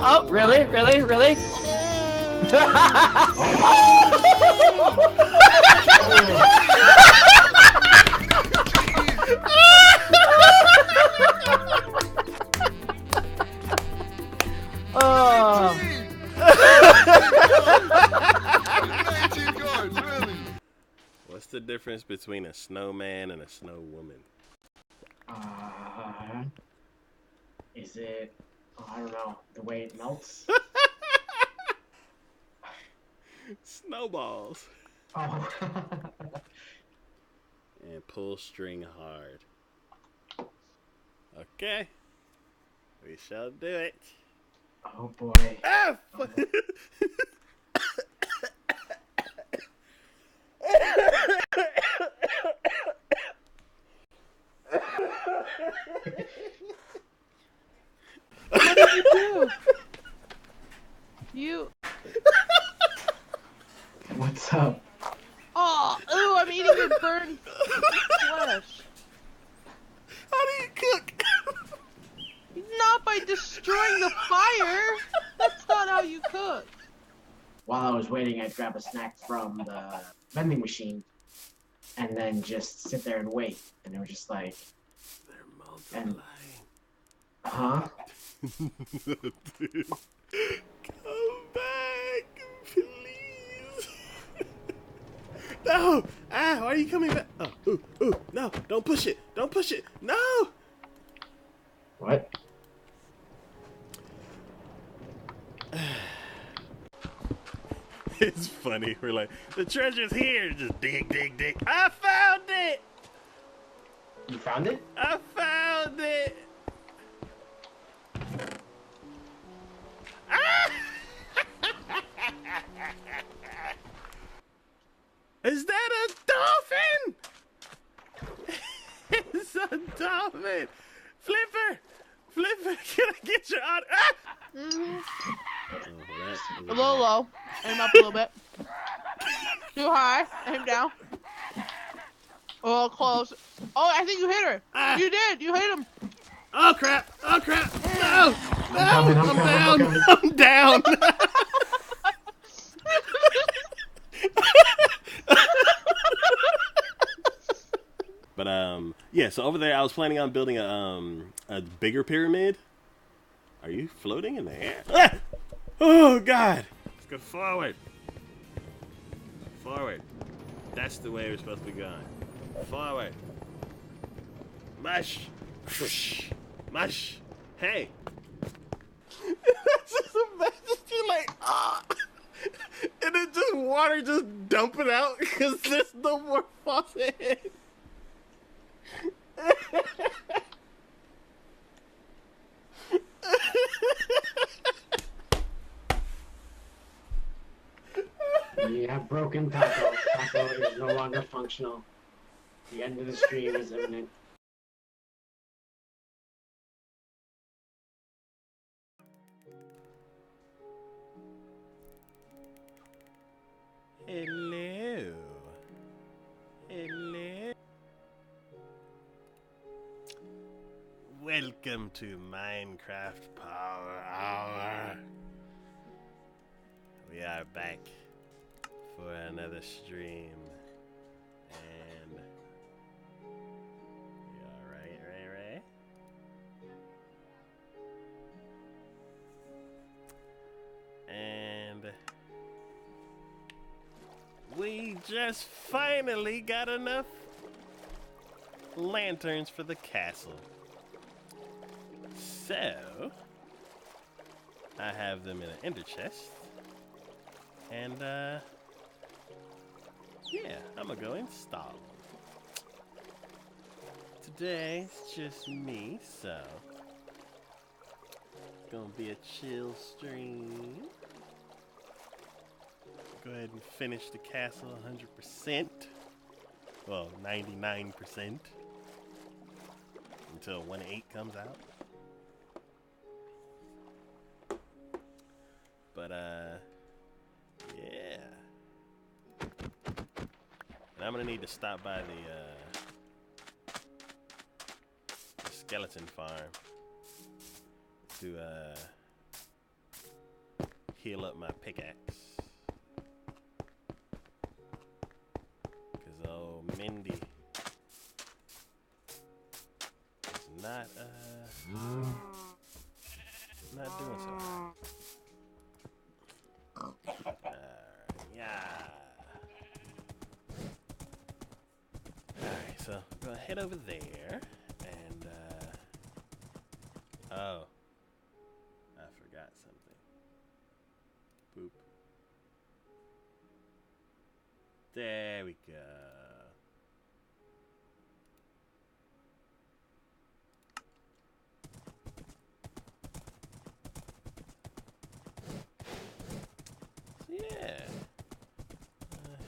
Oh, really? Really? Really? Oh. 19 guards, really? What's the difference between a snowman and a snow woman? Is it? Oh, I don't know. The way it melts. Snowballs. Oh. And pull string hard. Okay. We shall do it. Oh boy. Ah! What did you do? You. What's up? Oh, ooh, I'm eating your burned flesh. How do you cook? Not by destroying the fire. That's not how you cook. While I was waiting, I'd grab a snack from the vending machine, and then just sit there and wait. And they were just like, They're multiplying. huh? Dude, come back, please. No! Ah, why are you coming back? Oh, ooh, no, don't push it. Don't push it. No! What? It's funny. We're like, the treasure's here. Just dig, dig, dig. I found it! You found it? I found it! Ah! Is that a dolphin? It's a dolphin! Flipper! Flipper, can I get your auto? Ah! A little low. Aim up a little bit. Too high. Aim down. A little close. Oh, I think you hit her. Ah. You did. You hit him. Oh crap! Oh crap! No! No! I'm I'm down! But yeah. So over there, I was planning on building a bigger pyramid. Are you floating in the air? Ah! Oh God! Let's go forward. Forward. That's the way we're supposed to be going. Forward. Mush. Mush. Hey. Just imagine you like and then just water just dumping out because there's no more faucet. You have broken Taco. Taco is no longer functional. The end of the stream is imminent. Hello. Hello. Welcome to Minecraft Power Hour. We are back for another stream. And we are right. And we just finally got enough lanterns for the castle. So I have them in an ender chest. And yeah, I'm gonna go install them. Today it's just me, so it's gonna be a chill stream. Go ahead and finish the castle 100%. Well, 99% until 1.8 comes out. But yeah. And I'm gonna need to stop by the skeleton farm to heal up my pickaxe. Cause oh, Mindy is not doing so hot. Yeah. Alright, so I'm gonna head over there and oh, I forgot something. Boop. There we go. Yeah,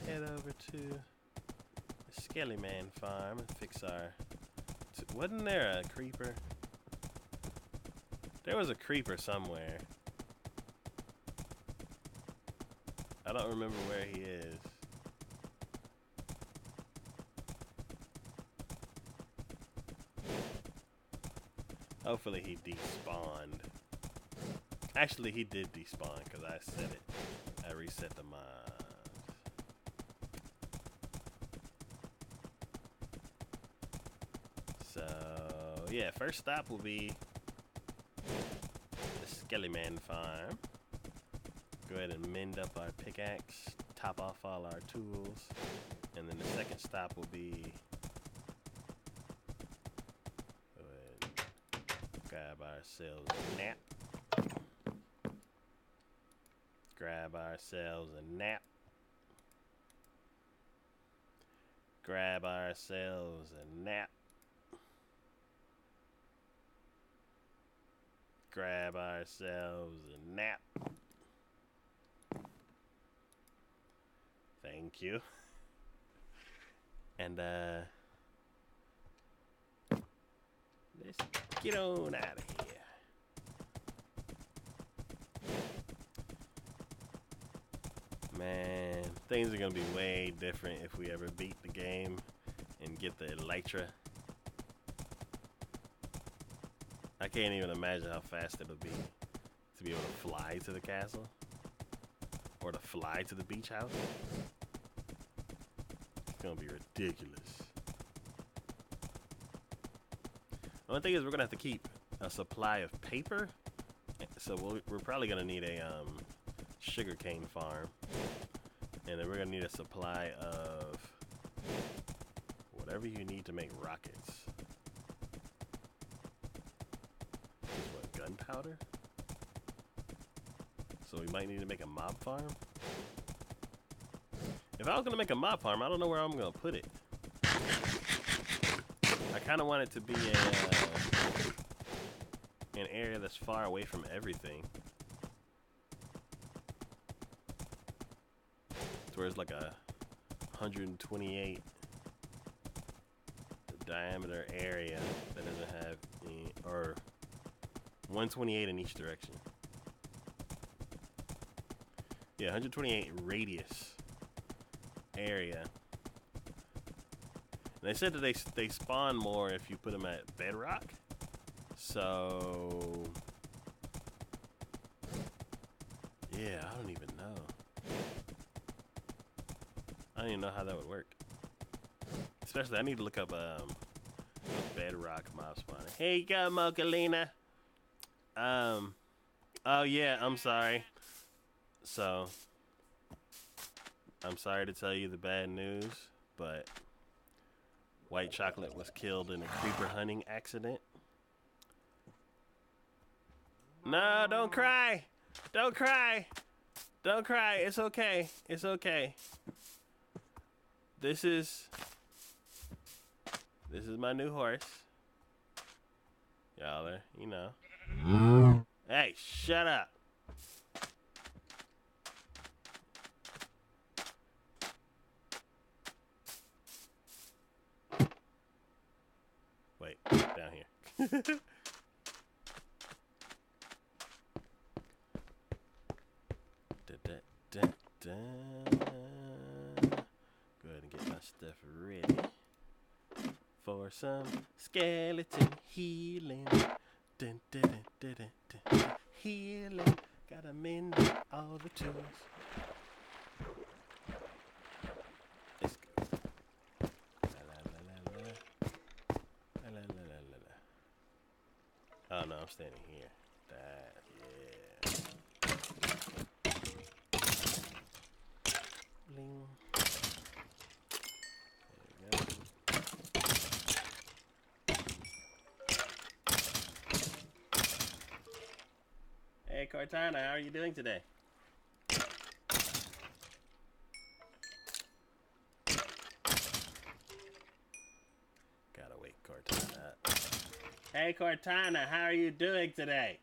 head over to the Skelly Man farm and fix our. Wasn't there a creeper? There was a creeper somewhere. I don't remember where he is. Hopefully he despawned. Actually, he did despawn because I said it. I reset the mods. So, yeah, first stop will be the Skelly Man farm. Go ahead and mend up our pickaxe, top off all our tools, and then the second stop will be go ahead and grab ourselves a nap. Grab ourselves a nap. Grab ourselves a nap. Grab ourselves a nap. Thank you. And let's get on out of here. Man, things are gonna be way different if we ever beat the game and get the Elytra. I can't even imagine how fast it'll be to be able to fly to the castle or to fly to the beach house. It's gonna be ridiculous. The only thing is we're gonna have to keep a supply of paper, so we're probably gonna need a sugarcane farm, and then we're gonna need a supply of whatever you need to make rockets. What, gunpowder? So we might need to make a mob farm. If I was gonna make a mob farm, I don't know where I'm gonna put it. I kind of want it to be an area that's far away from everything. Where it's like a 128 diameter area that doesn't have any, or 128 in each direction. Yeah, 128 radius area. And they said that they spawn more if you put them at bedrock. So yeah, I don't even know. I don't even know how that would work. Especially, I need to look up bedrock mob spawner. Here you go, Mokalina. Oh yeah, I'm sorry. So, I'm sorry to tell you the bad news, but White Chocolate was killed in a creeper hunting accident. No, don't cry. Don't cry. Don't cry. It's okay. It's okay. This is my new horse. Y'all are, you know. Hey, shut up. Wait, down here. Go ahead and get my stuff ready for some skeleton healing. Dun, dun, dun, dun, dun, dun. Healing, Gotta mend all the tools. Let's go. La, la, la, la, la. La, la, la, la, la, la. Oh no, I'm standing here. That, yeah. Bling. There we go. Hey Cortana, how are you doing today? Gotta wake Cortana up. Hey Cortana, how are you doing today?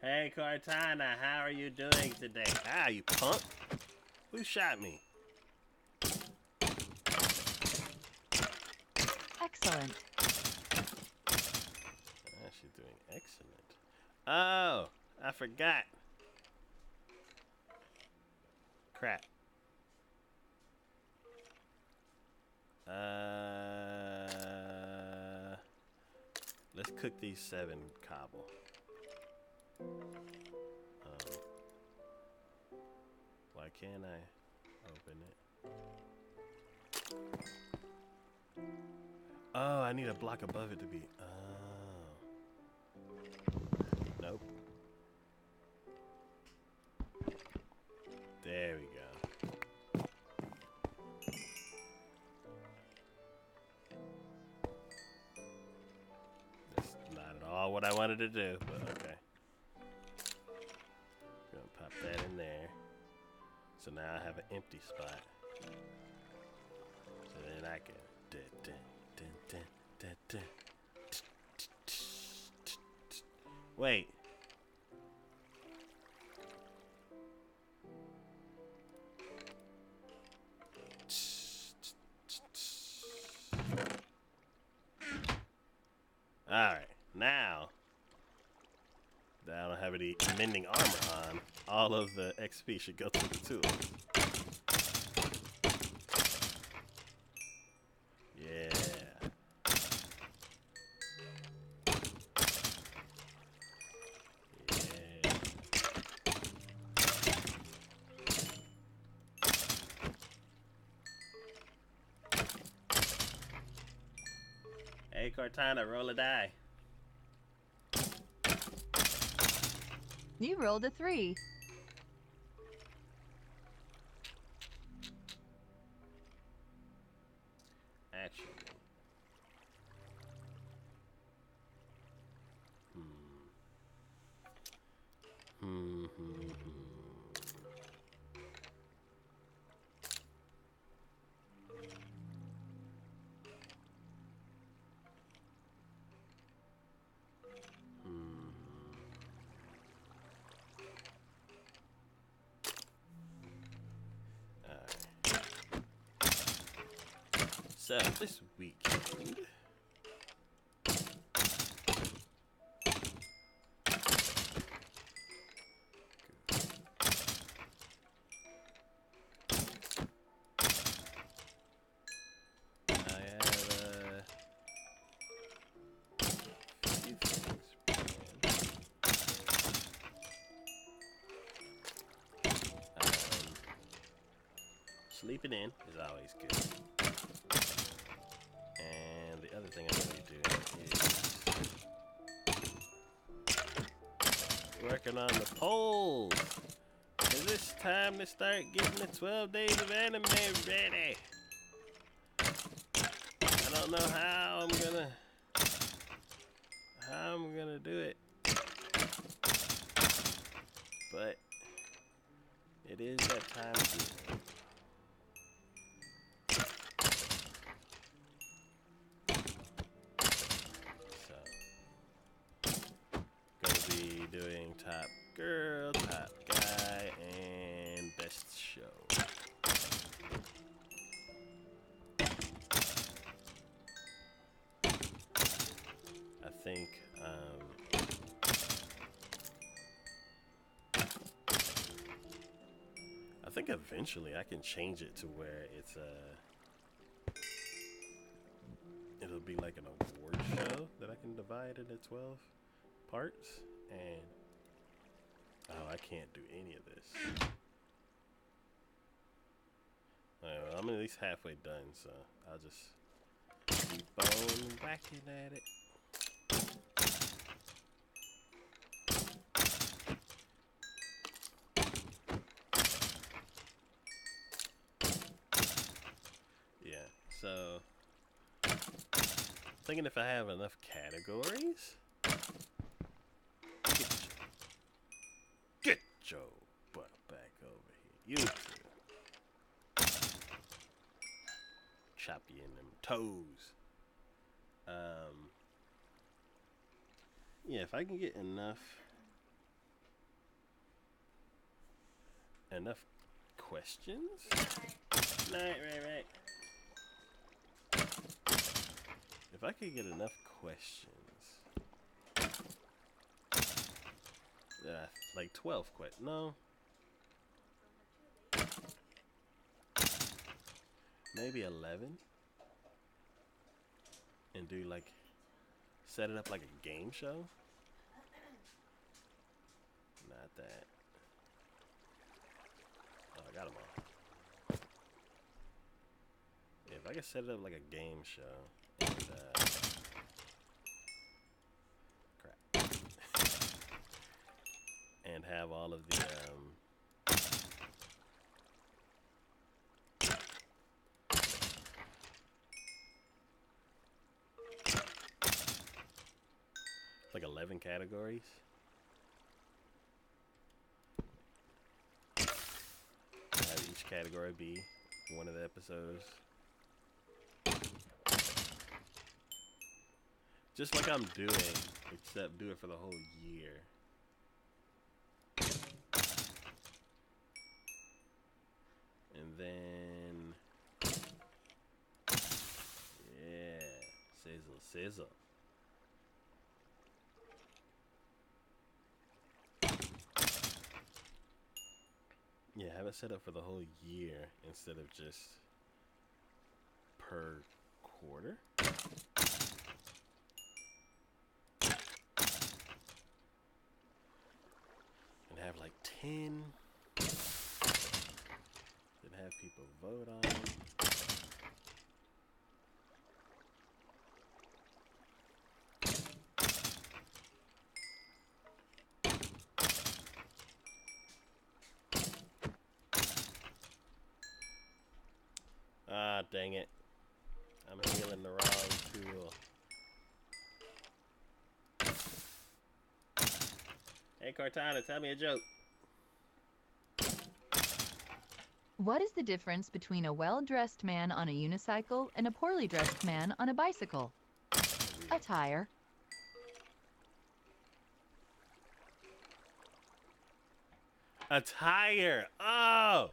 Hey Cortana, how are you doing today? Ah, you punk! Who shot me? Excellent. Ah, she's doing excellent. Oh, I forgot. Crap. Let's cook these 7 cobble. Why can't I open it? Oh, I need a block above it to be. Oh. Nope. There we go. That's not at all what I wanted to do, but okay. Gonna pop that in there. So now I have an empty spot. So then I can. Wait. Alright, now that I don't have any mending armor on, all of the XP should go to the tools. Yeah. Hey Cortana, roll a die. You rolled a 3. Actually. So this weekend, I have a few things planned. Sleeping in is always good. And the other thing I'm going to be doing is working on the polls. Cause it's time to start getting the 12 days of anime ready. I don't know how I'm gonna do it, but it is that time again. Doing top girl, top guy, and best show. I think I think eventually I can change it to where it's it'll be like an award show that I can divide into 12 parts, and oh, I can't do any of this. Alright, well, I'm at least halfway done, so I'll just keep on whacking at it. Yeah, so thinking if I have enough categories. Get your butt back over here. You two. Chop you in them toes. Yeah, if I can get enough questions. Right. If I could get enough questions, like 12 no, maybe 11, and do like, set it up like a game show. Not that. Oh, I got them all. Yeah, if I could set it up like a game show, and crap, and have all of the like 11 categories. Have each category be one of the episodes. Just like I'm doing, except do it for the whole year. And then, yeah, sizzle. Yeah, have it set up for the whole year instead of just per quarter. And have like 10. Then have people vote on them. Ah, dang it. I'm healing the wrong tool. Hey, Cortana, tell me a joke. What is the difference between a well-dressed man on a unicycle and a poorly dressed man on a bicycle? A tire. A tire. Oh!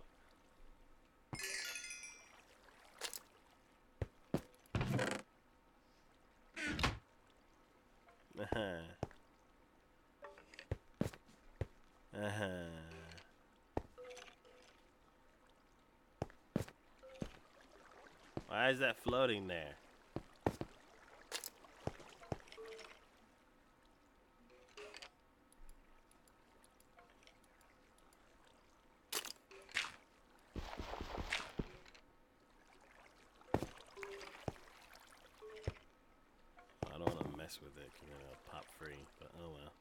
Why is that floating there? I don't want to mess with it because it'll pop free, but oh well.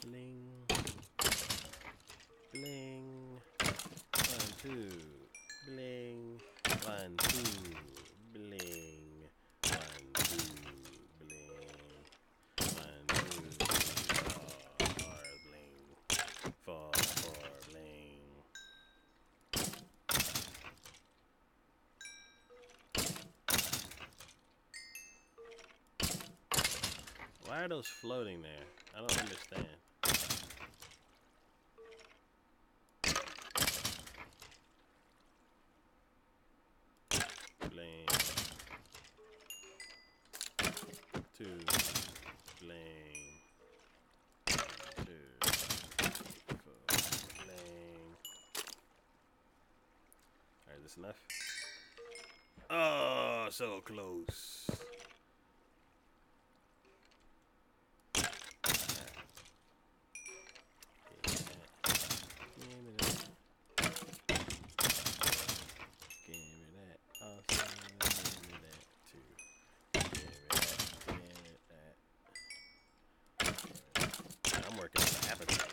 Bling. Bling. 1, 2. Bling. 1, 2. Bling. 1, 2. Bling. 1, 2. 3, 4. Bling. 4, 4. Bling. Why are those floating there? I don't understand. Flame. 2. Flame. 2. 4. Flame. Alright, is this enough? Oh, so close. I'm working on the appetite.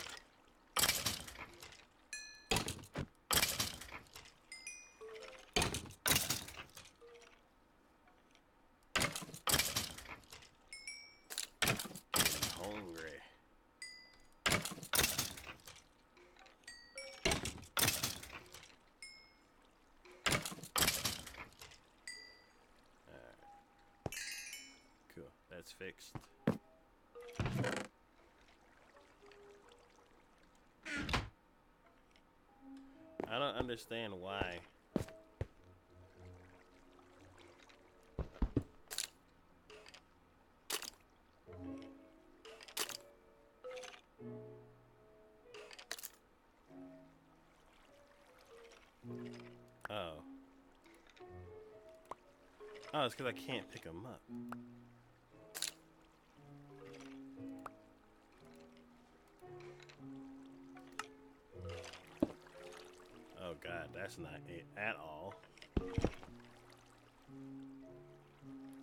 Getting hungry. Alright. Cool. That's fixed. I don't understand why. Oh. Oh, it's because I can't pick them up. Oh god, that's not it at all.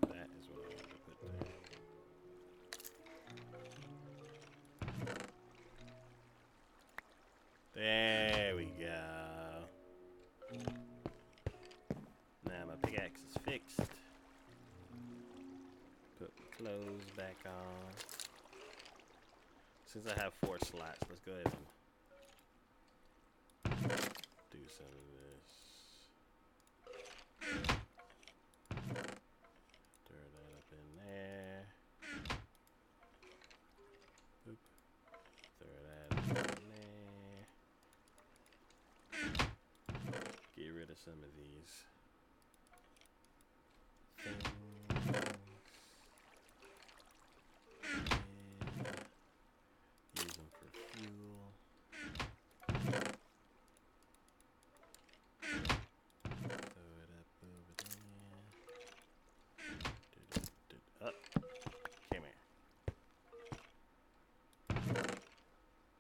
That is what I want to put there. There we go. Now my pickaxe is fixed. Put my clothes back on. Since I have 4 slots, let's go ahead and do some of this. Throw that up in there. Oop. Throw that up in there. Get rid of some of these things. And use them for fuel. Up. Come here.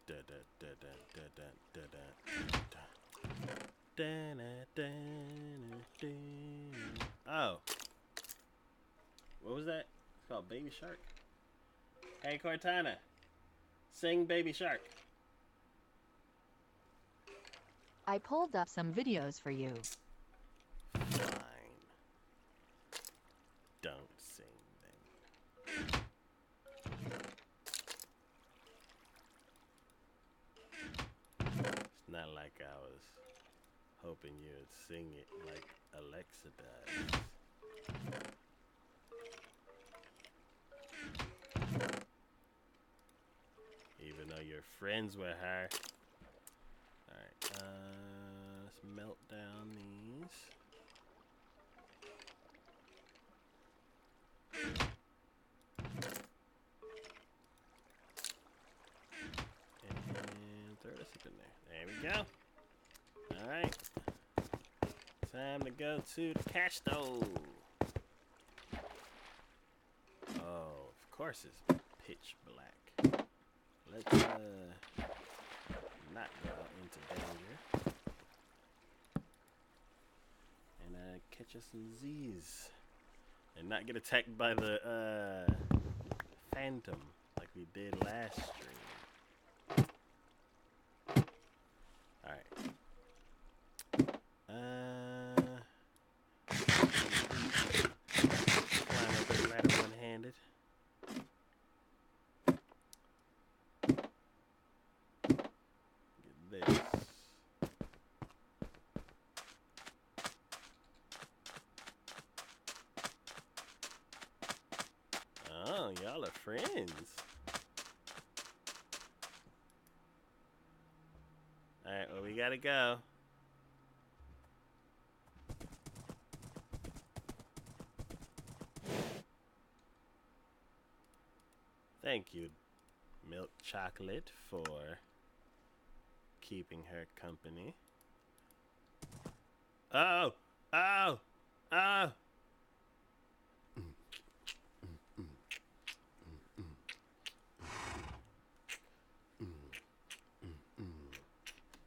Da da da da da da da da da da. Oh. What was that? It's called Baby Shark. Hey Cortana. Sing Baby Shark. I pulled up some videos for you. Fine. Don't sing them. It's not like I was hoping you would sing it like Alexa does. Even though you're friends with her. Alright, let's melt down these. And throw this up in there. There we go. Alright. Time to go to the cash stove. Oh, of course it's pitch black. Let's not go out into danger. And catch us some Z's. And not get attacked by the phantom like we did last stream. Alright. Climb up the ladder one-handed. Get this. Oh, y'all are friends. Alright, well, we gotta go. Thank you, Milk Chocolate, for keeping her company. Oh! Oh! Oh!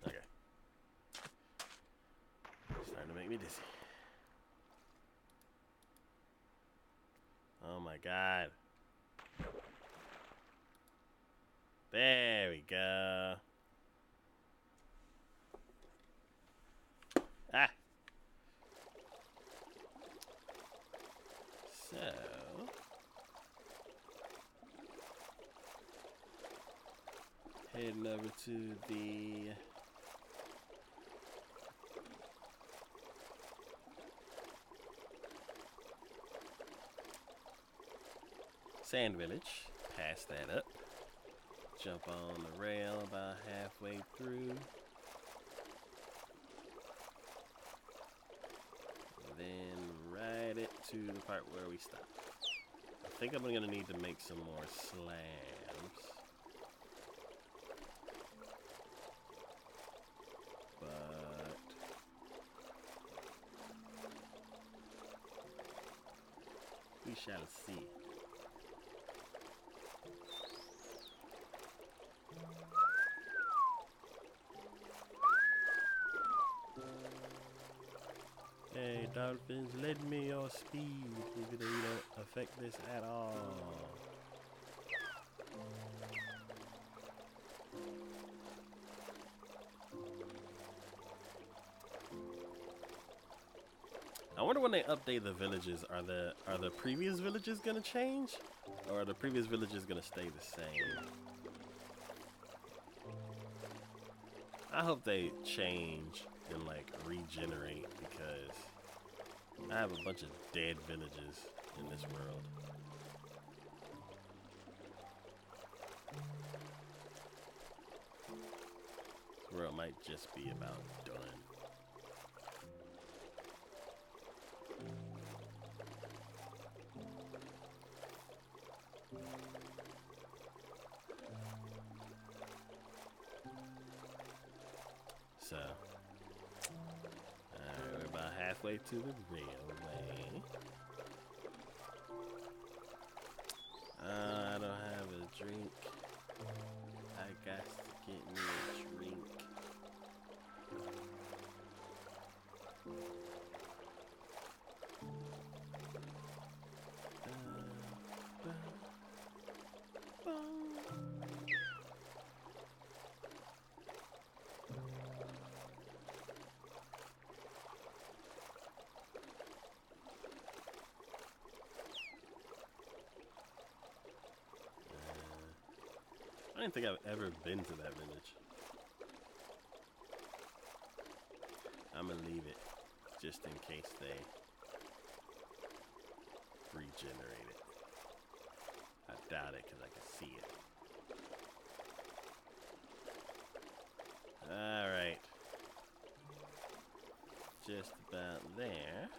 Okay. Starting to make me dizzy. Oh my god. There we go. Ah! So... heading over to the... Sand Village. Pass that up. Jump on the rail about halfway through. Then ride it to the part where we stop. I think I'm gonna need to make some more slabs. But we shall see. Hey, dolphins, lend me your speed, even though you don't affect this at all. I wonder when they update the villages, are the previous villages gonna change? Or are the previous villages gonna stay the same? I hope they change and like regenerate, because I have a bunch of dead villages in this world. This world might just be about done. So, we're about halfway to the railway. I don't have a drink. I got to get me a drink. I don't think I've ever been to that village. I'm gonna leave it just in case they regenerate it. I doubt it because I can see it. Alright. Just about there.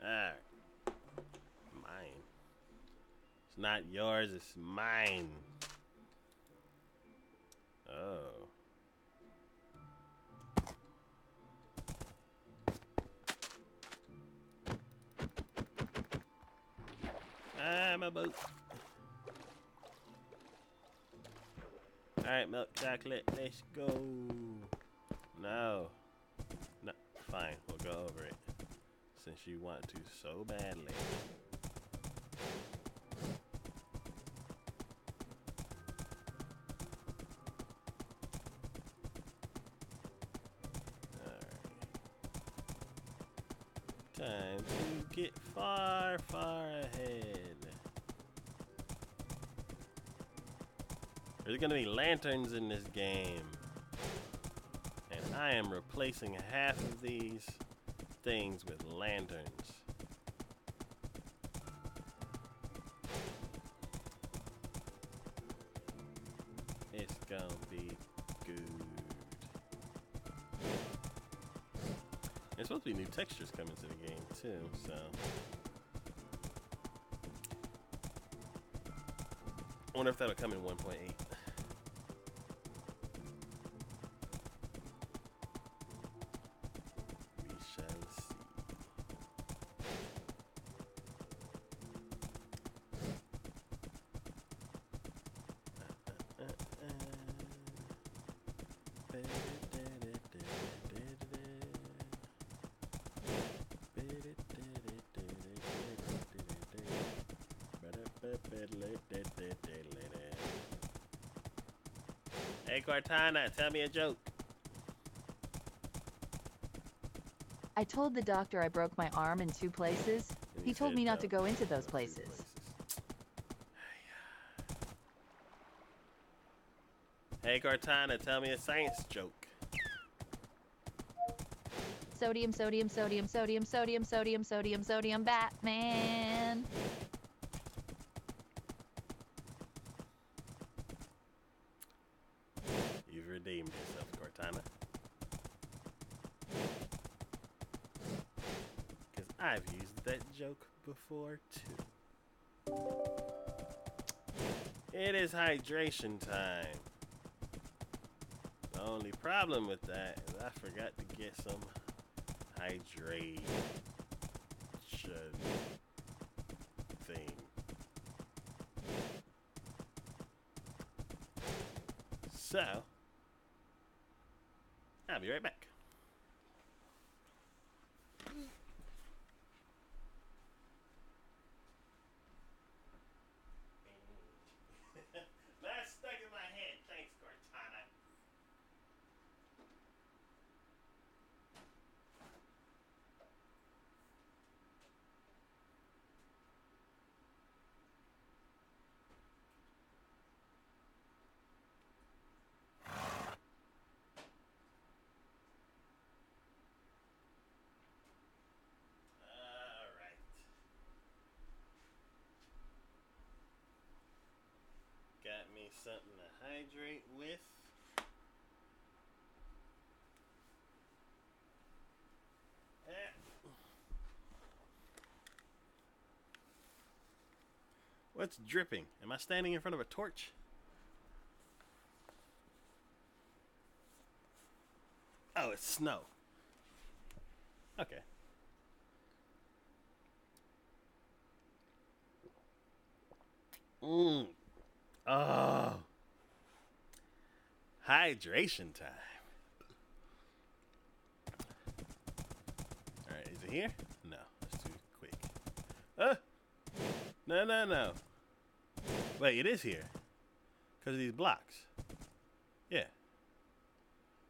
Alright. Mine. It's not yours, it's mine. Oh. Ah, my boat. Alright, milk chocolate, let's go. No. No, fine, we'll go over it. Since you want to so badly. Time to get far, far ahead. There's gonna be lanterns in this game. And I am replacing half of these things with lanterns. There's supposed to be new textures coming to the game too, so. I wonder if that'll come in 1.8. We shall see. Hey Cortana, tell me a joke. I told the doctor I broke my arm in 2 places. And He told said me not to no. go into those places. Hey Cortana, tell me a science joke. Sodium, sodium, sodium, sodium, sodium, sodium, sodium, sodium, Batman. You've redeemed yourself, Cortana. Because I've used that joke before, too. It is hydration time. The only problem with that is I forgot to get some hydration thing. So, I'll be right back. That's stuck in my head. Thanks, Cortana. All right. Got me something to hydrate with. What's dripping? Am I standing in front of a torch? Oh, it's snow. Okay. Mmm. Oh. Hydration time. Alright, is it here? No, that's too quick. No, no, no. Wait, it is here. Because of these blocks. Yeah.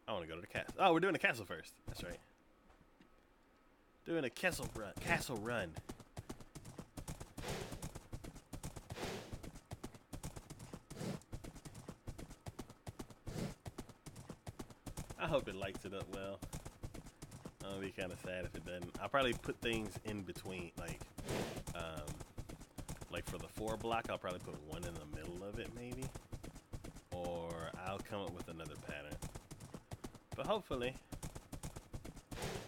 I want to go to the castle. Oh, we're doing the castle first. That's right. Doing a castle run. Castle run. I hope it lights it up well. I'll be kind of sad if it doesn't. I'll probably put things in between, like for the 4 block, I'll probably put one in the middle of it, maybe. Or I'll come up with another pattern. But hopefully,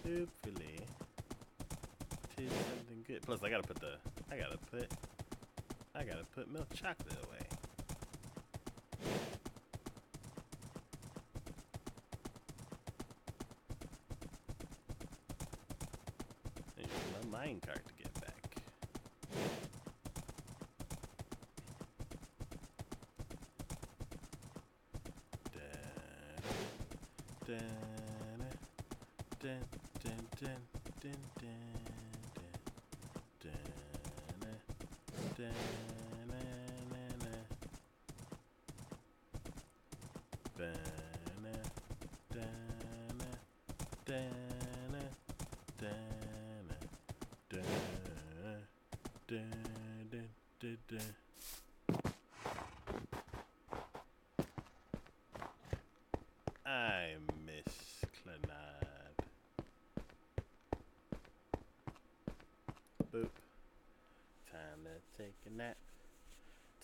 tis something good. Plus, I gotta put milk chocolate away. And use my minecart to get back. Dun, dun, dun, dun, dun, dun, dun, dun, dun, I miss Clanad. Boop. Time to take a nap.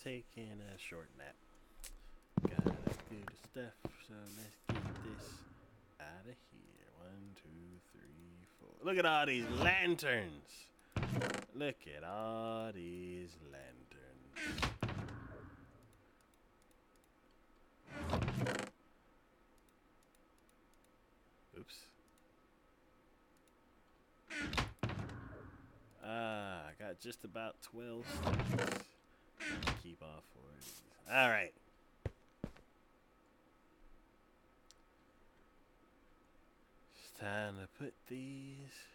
Taking a short nap. Gotta do the stuff, so let's get this Out of here. 1, 2, 3, 4. Look at all these lanterns. Look at all these lanterns. Oops. I got just about 12 stacks. Keep all 4 of these. All right. It's time to put these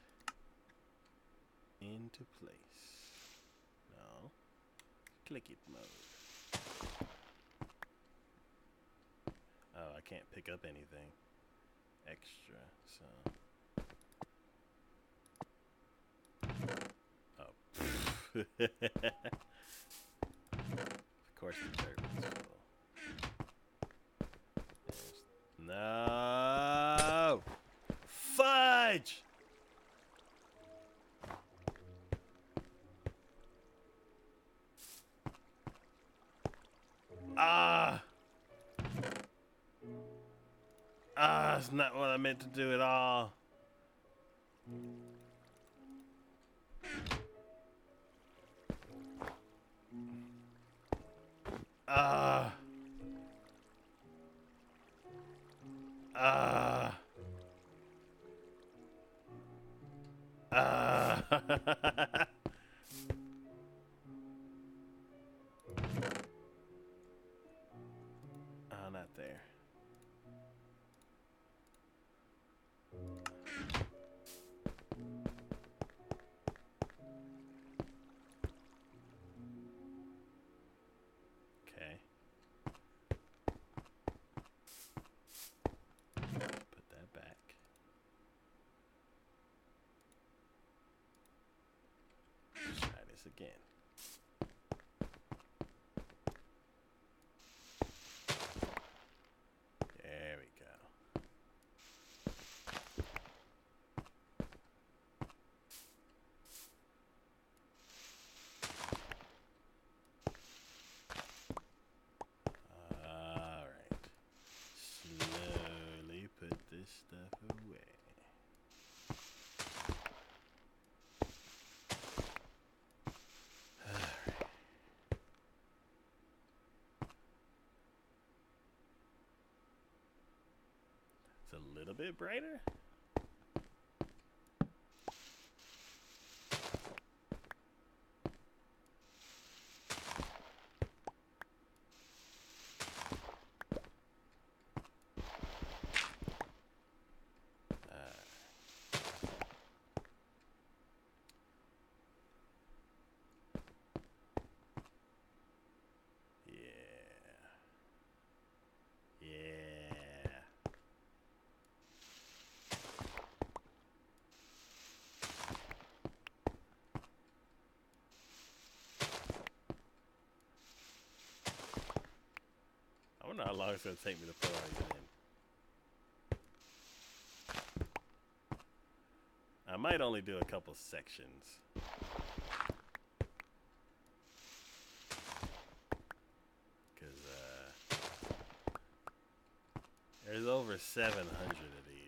into place. No. Click it mode. Oh, I can't pick up anything extra, so. Oh. Of course the third one's full. No! Fudge! Ah! Ah, that's not what I meant to do at all. Ah. Ah. Ah. Oh, not there. Okay. Put that back. Let's try this again. There we go. All right. Slowly put this stuff away. It's a little bit brighter. Yeah. I wonder how long it's going to take me to put all these in. I might only do a couple sections. Because, there's over 700 of these.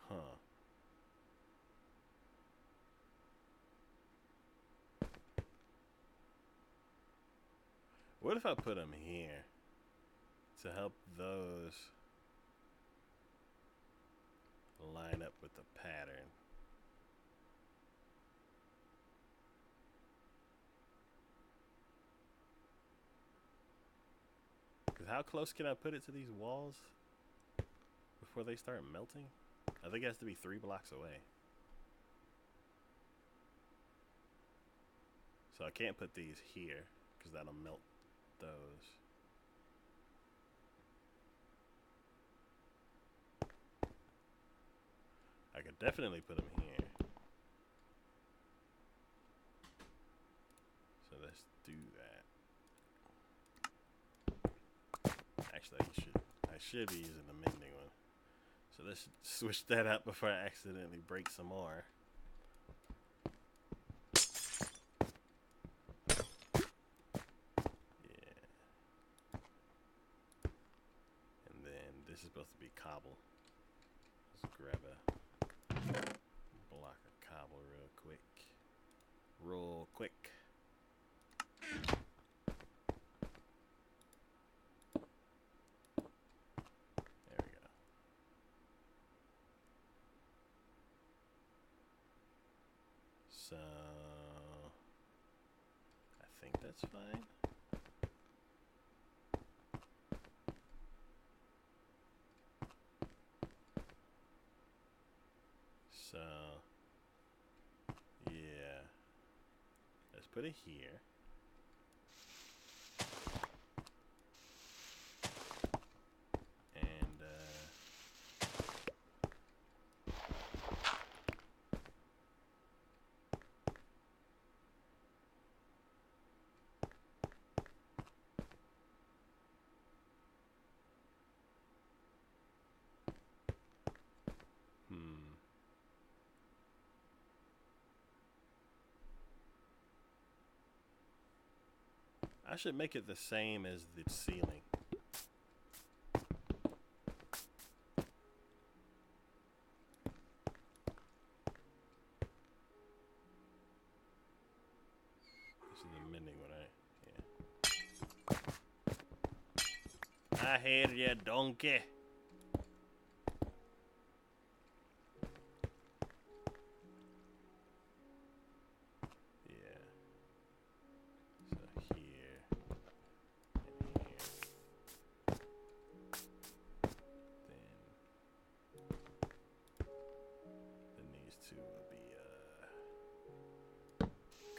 Huh. What if I put them here to help those line up with the pattern? Because how close can I put it to these walls before they start melting? I think it has to be 3 blocks away. So I can't put these here because that'll melt those. I could definitely put them here. So let's do that. Actually, I I should be using the mending one. So let's switch that up before I accidentally break some more. Yeah. And then this is supposed to be cobble. Let's grab a block of cobble real quick. Real quick. There we go. So I think that's fine. So yeah, let's put it here. And I should make it the same as the ceiling. This is the mending one, right? Yeah. I hear ya, donkey.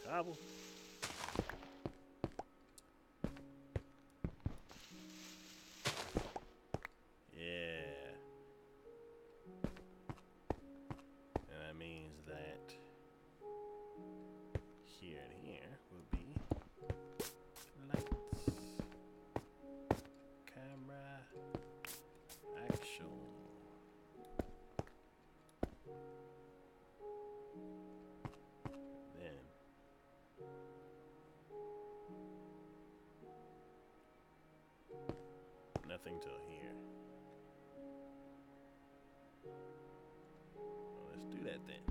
Cobble. Yeah. And that means that here and here will be lights, camera, action. Then nothing till here. Well, let's do that then.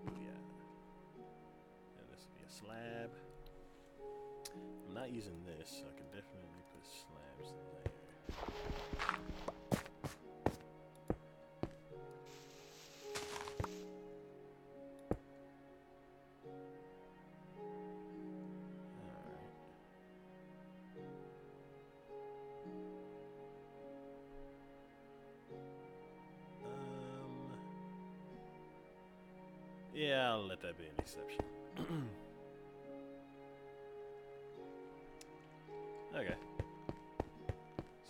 Booyah. And this will be a slab. I'm not using this, so I can definitely put slabs in there. Yeah, I'll let that be an exception. Okay.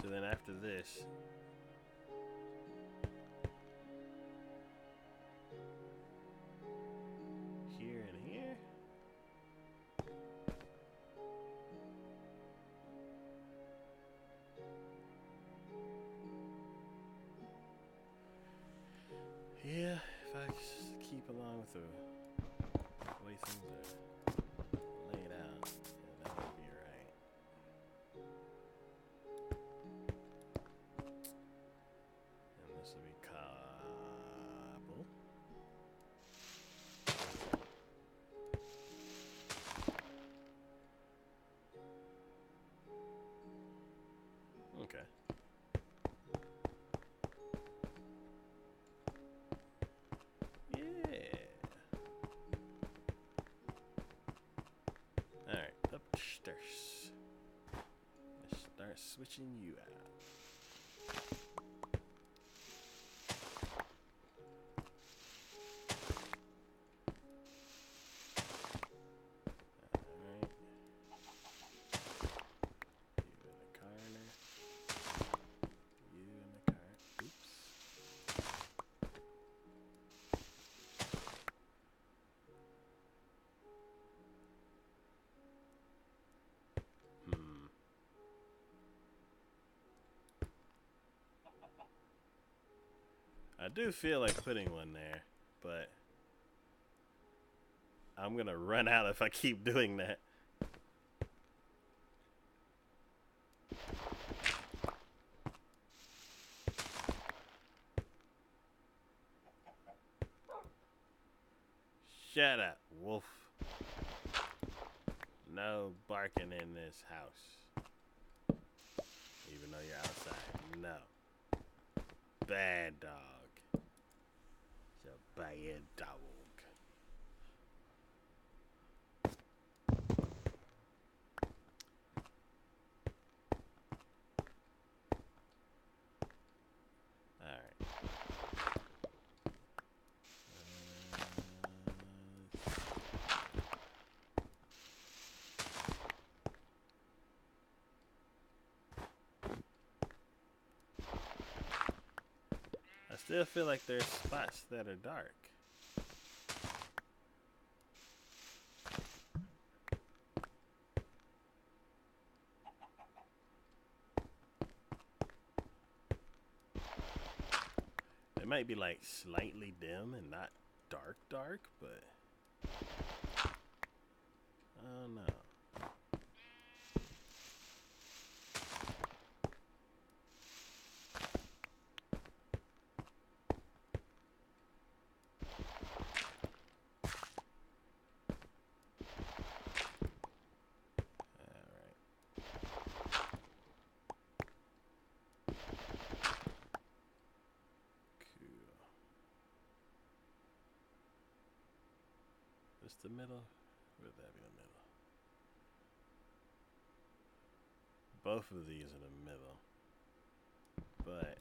So then after this, here and here. Yeah, if I just keep along with the way things are laid out, yeah, that would be right. And this will be cobble. Okay. Alright, upstairs. Let's start switching you out. Alright. You in the corner. You in the corner. Oops. I do feel like putting one there, but I'm gonna run out if I keep doing that. Shut up, wolf. No barking in this house. Even though you're outside. No. Bad dog. It's a bad dog. Alright. I still feel like there's spots that are dark. It might be like slightly dim and not dark, but I don't know. It's the middle. Where would that be the middle? Both of these are the middle. But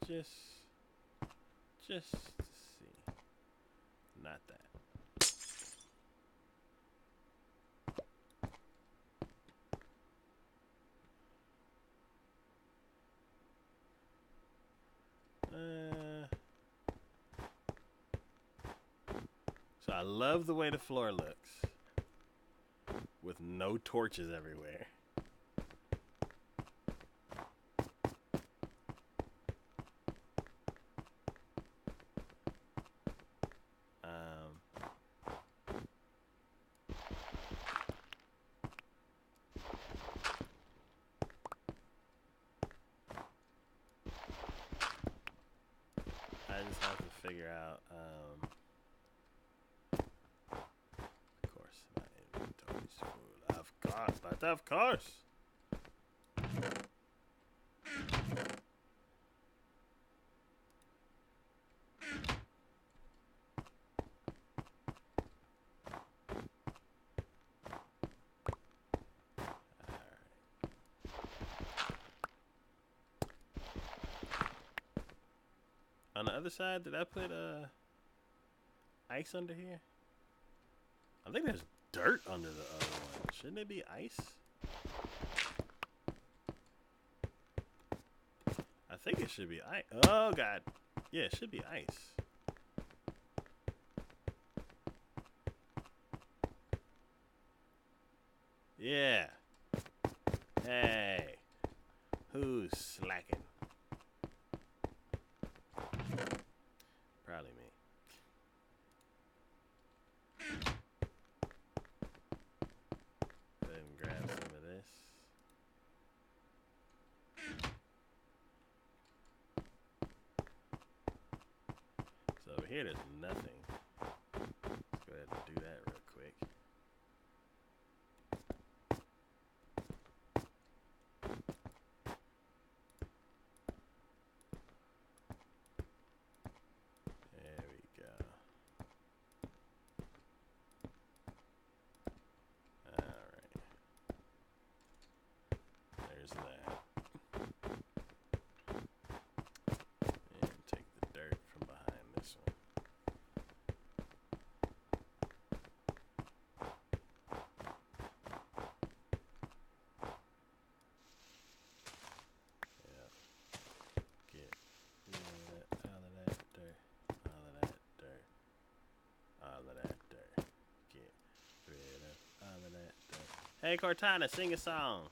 just to see. Not that. So I love the way the floor looks with no torches everywhere. I just have to figure out, of course, my inventory's full. Of course, but of course. On the other side, did I put ice under here? I think there's dirt under the other one. Shouldn't it be ice? I think it should be ice. Oh god. Yeah, it should be ice. Yeah. Hey. Who's slacking? Probably me. Go ahead and grab some of this. So over here there's nothing. Let's go ahead and do that real quick. There we go. Alright. There's that. And take the dirt from behind this one. Hey, Cortana, sing a song.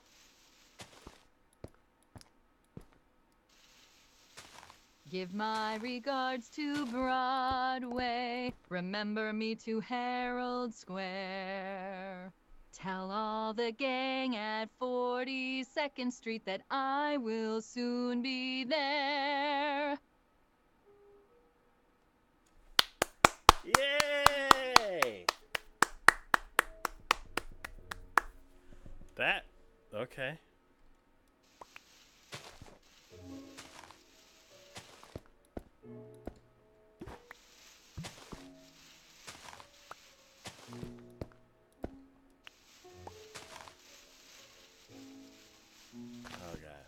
Give my regards to Broadway. Remember me to Herald Square. Tell all the gang at 42nd Street that I will soon be there. Yay! That, okay. Oh, God.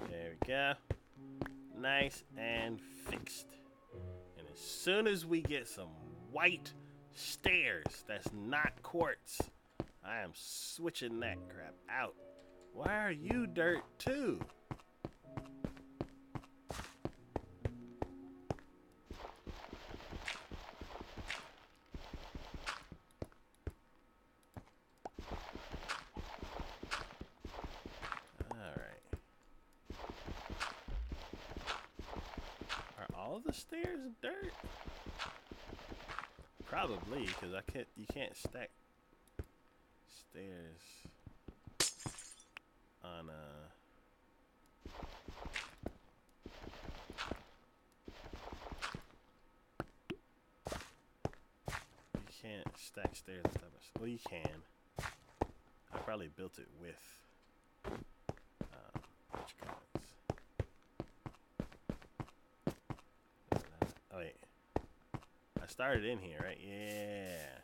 There we go. Nice and fixed. And as soon as we get some white stairs that's not quartz, I am switching that crap out. Why are you dirt too? All the stairs dirt? Probably, because you can't stack stairs on you can't stack stairs on top of, well, you can. I probably built it with what you call it? Oh wait, I started in here, right? Yeah.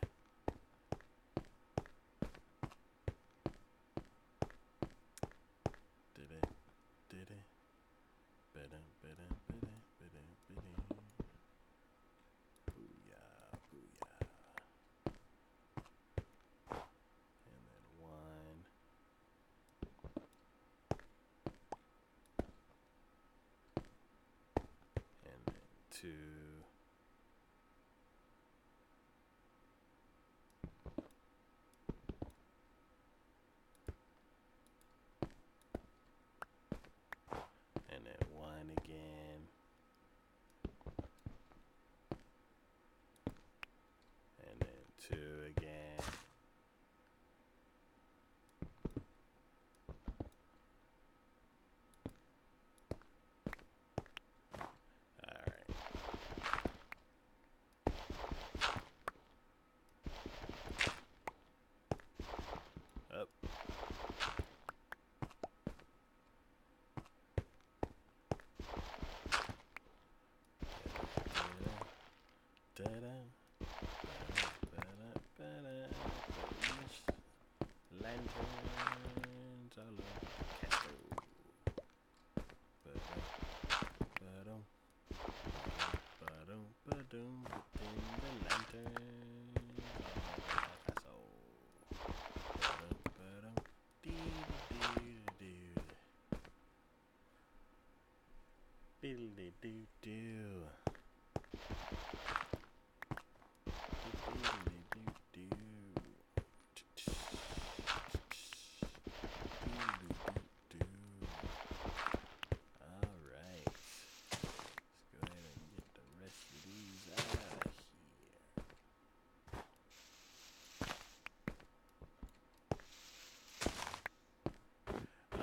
Booyah, booyah. And then 1. And then 2. And then 1 again. And then 2 again. Alright. Up. Lanterns all over the castle. Ba-dum, within the lanterns all over the castle. Ba-dum, dee-dee-dee-dee-dee. Diddle-dee-doo-doo.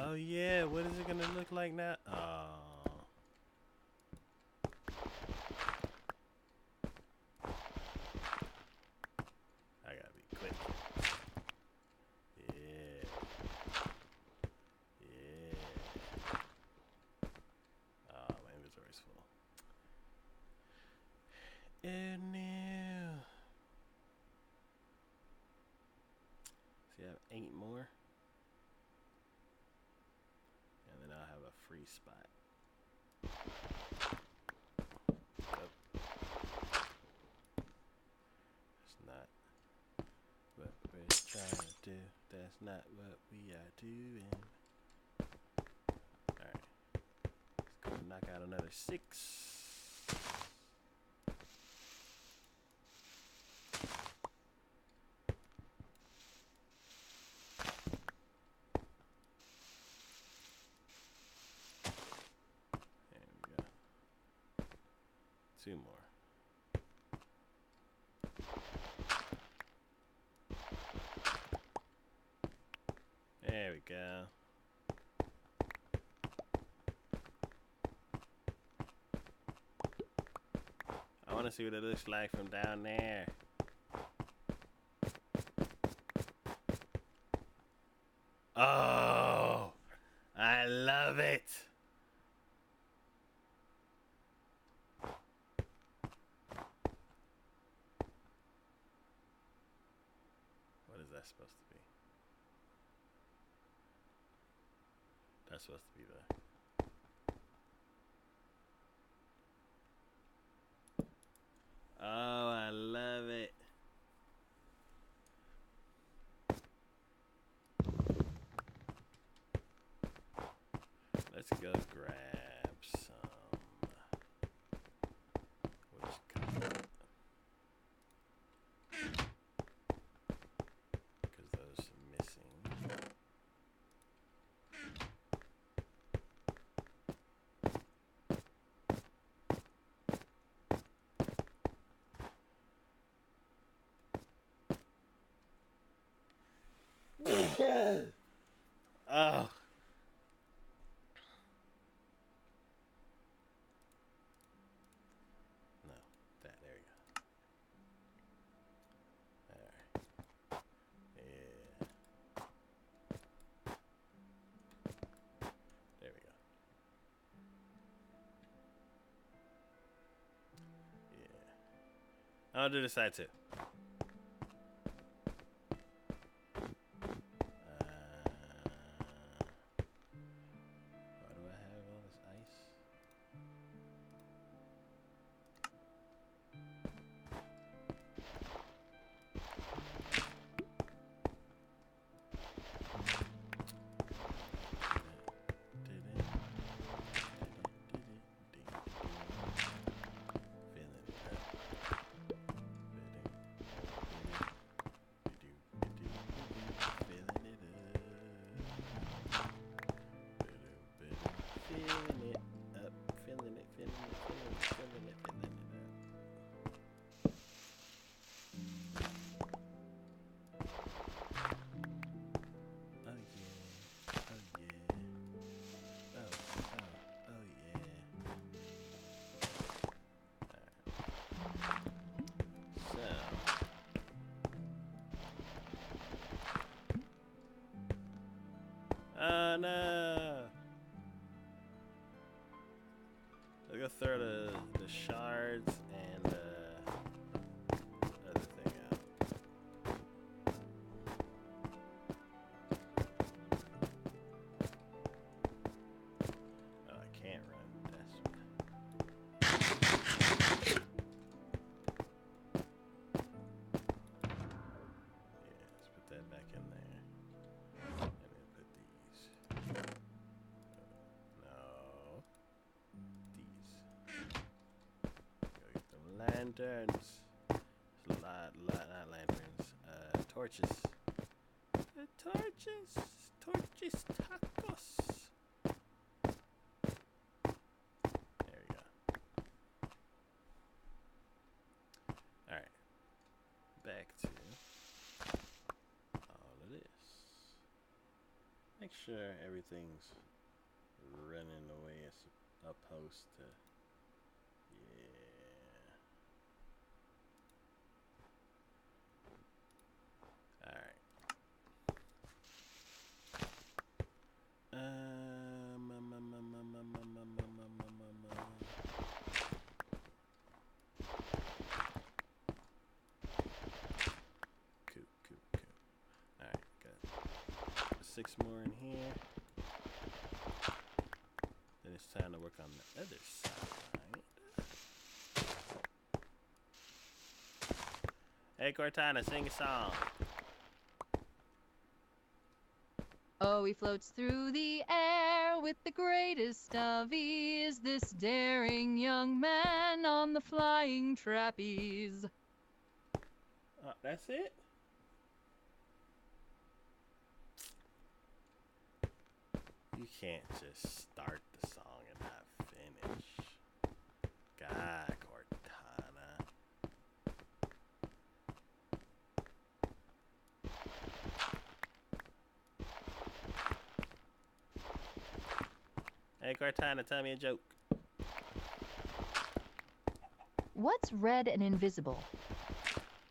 Oh yeah, what is it gonna look like now? Oh. I gotta be quick. Yeah. Yeah. Oh, my inventory's full. Oh no. See, I have 8 more. And then I'll have a free spot. Oh. That's not what we're trying to do. That's not what we are doing. Alright. another 6. There we go. 2 more. There we go. I want to see what it looks like from down there. Oh, I love it. What is that supposed to be? That's supposed to be the... Oh, I love it. Let's go grab some. What you call it? Because those are missing. Oh. No, there we go. There. Yeah. There we go. Yeah. I'll do this side too. Why do I have all this ice? Oh no! I'll go throw the shards and other thing out. Oh, I can't run. That's yeah, let's put that back in there. And then put these. No. These. Go get them lanterns. There's a lot, not lanterns. Torches. The torches. Torches tacos. There we go. Alright. Back to all of this. Make sure everything's running the way it's supposed to. Yeah. Alright. Cool. Alright, got 6 more in here. Then it's time to work on the other side. Hey Cortana, sing a song. Oh, he floats through the air Now with the greatest of ease, this daring young man on the flying trapeze. That's it? You can't just start the song and not finish. God, Cortana. Hey, Cortana, tell me a joke. What's red and invisible?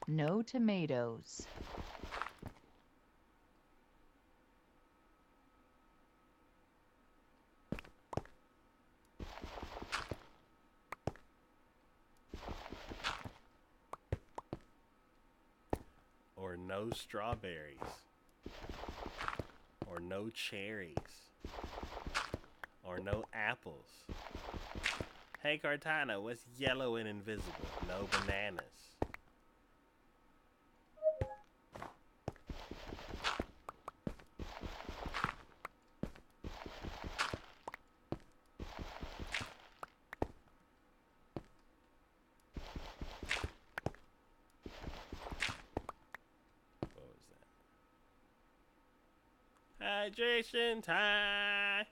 No tomatoes. Or no strawberries. Or no cherries. Or no apples. Hey, Cortana, what's yellow and invisible? No bananas. What was that? Hydration time!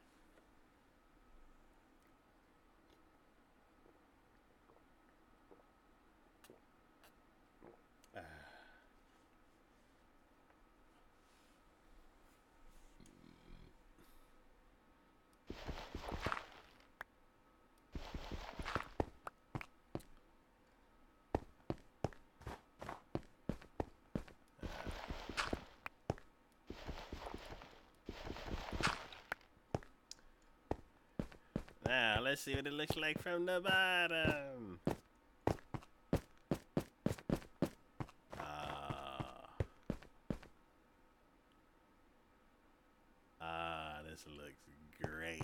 Now, let's see what it looks like from the bottom. This looks great.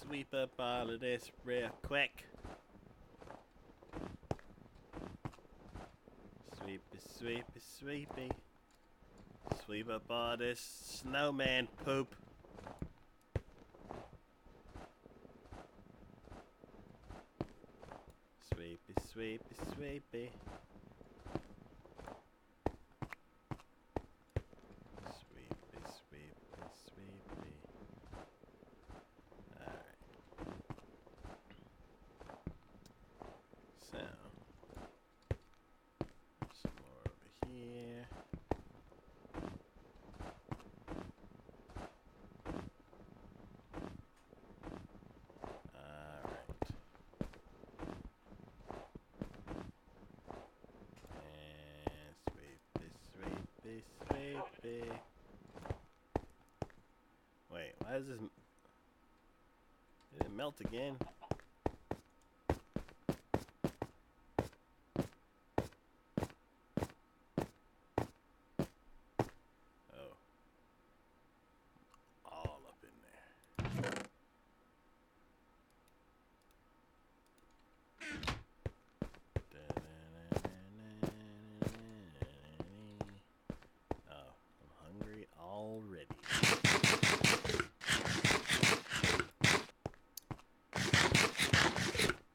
Sweep up all of this real quick. Sweepy, sweepy, sweepy. Sweep up all this snowman poop. Sweepy, sweepy, sweepy. Sweepy, sweepy, sweepy. Alright. So, some more over here. Sweepy. Wait, why is this? Did it melt again? Oh. All up in there. Already.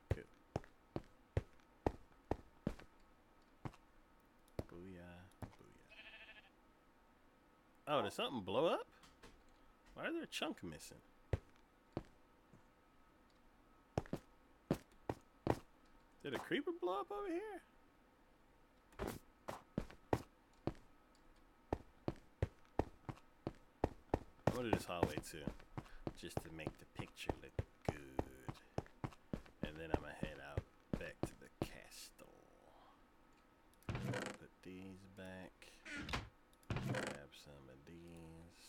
Cool. Booyah, booyah. Oh, did something blow up? Why is there a chunk missing? Did a creeper blow up over here? I'm gonna do this hallway too, just to make the picture look good. And then I'm gonna head out back to the castle. Put these back. Grab some of these.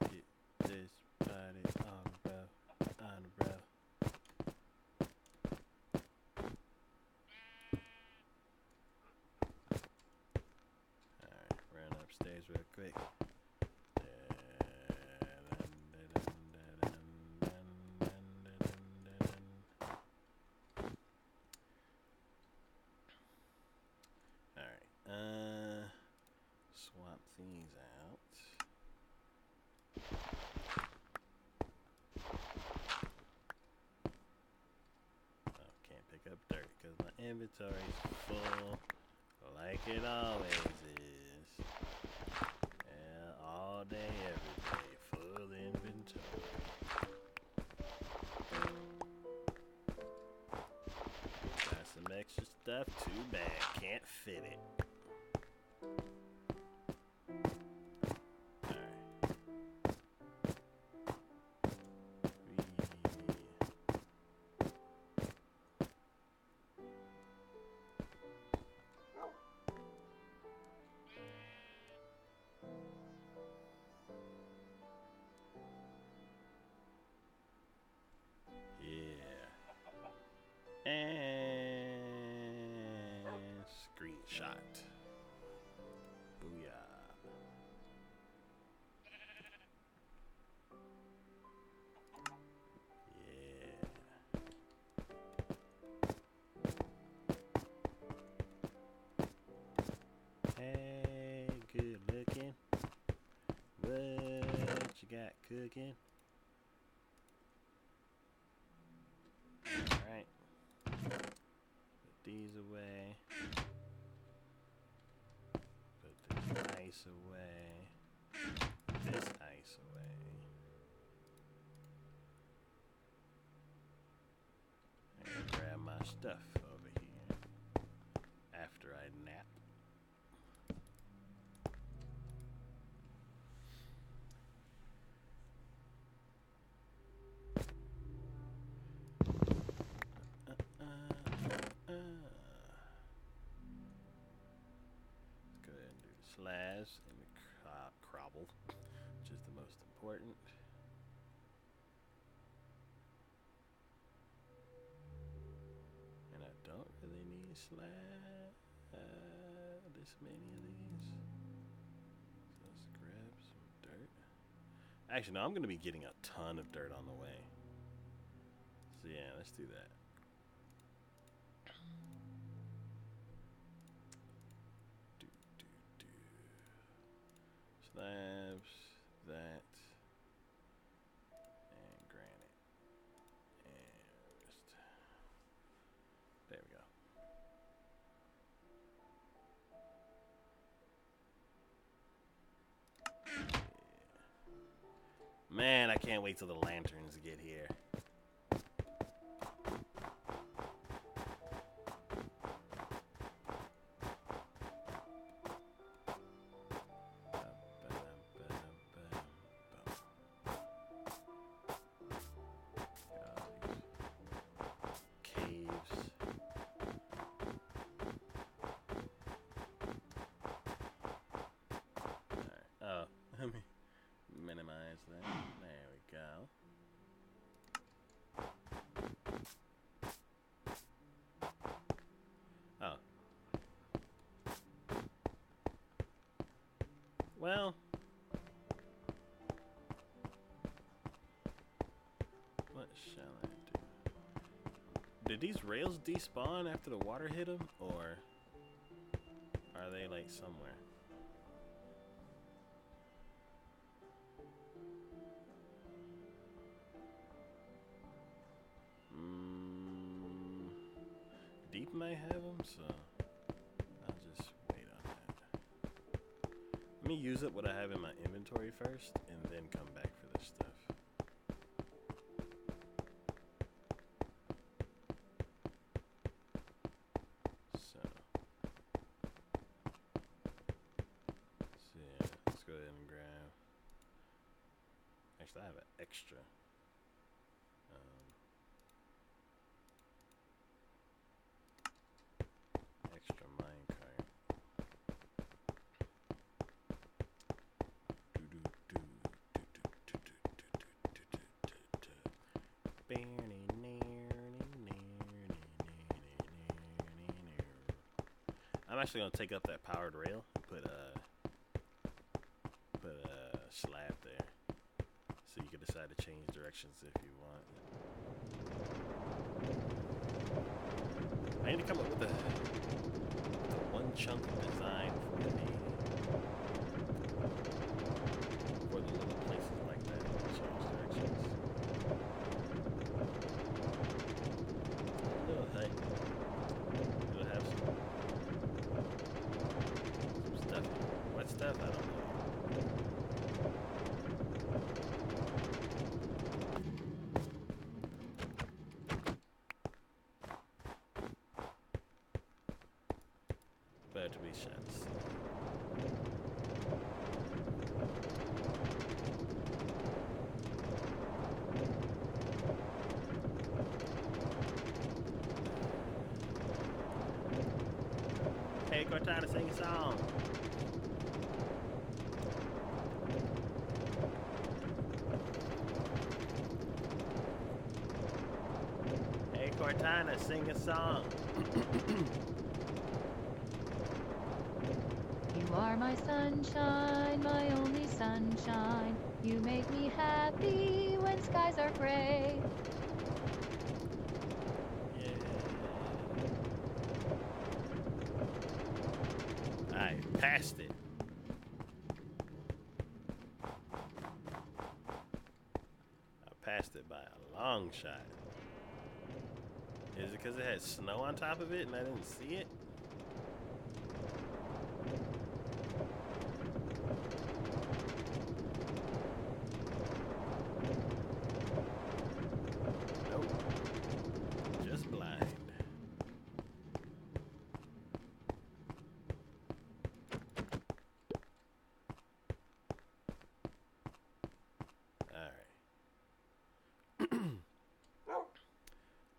Get this body on the road, on the road. Upstairs real quick. these out. Oh, can't pick up dirt because my inventory's full, like it always is. Yeah, all day, every day, full inventory. Got some extra stuff, too bad, can't fit it. And screenshot. Booyah. Yeah. Hey, good looking. What you got cooking? Alright. Put these away. Put this ice away. This ice away. And grab my stuff over here. After I nap. Let's go ahead and do the slash and the crobble, which is the most important. And I don't really need this many of these. So let's grab some dirt. Actually, no, I'm going to be getting a ton of dirt on the way. So yeah, let's do that. Slabs, that, and granite, and just, there we go. Yeah. Man, I can't wait till the lanterns get here. Let me minimize that. There we go. Oh. Well. What shall I do? Did these rails despawn after the water hit them? Or are they like somewhere? Deep might have them, so I'll just wait on that. Let me use up what I have in my inventory first, and then come back for this stuff. So yeah, let's go ahead and grab. Actually, I have an extra. Extra minecart. I'm actually gonna take up that powered rail and put a slab there, so you can decide to change directions if you want. I need to come up with a one chunk design for the declared to be shots. Hey, Cortana, sing a song. Hey, Cortana, sing a song. You are my sunshine, my only sunshine. You make me happy when skies are gray. Yeah. I passed it. I passed it by a long shot. Is it because it had snow on top of it and I didn't see it? Nope. Just blind.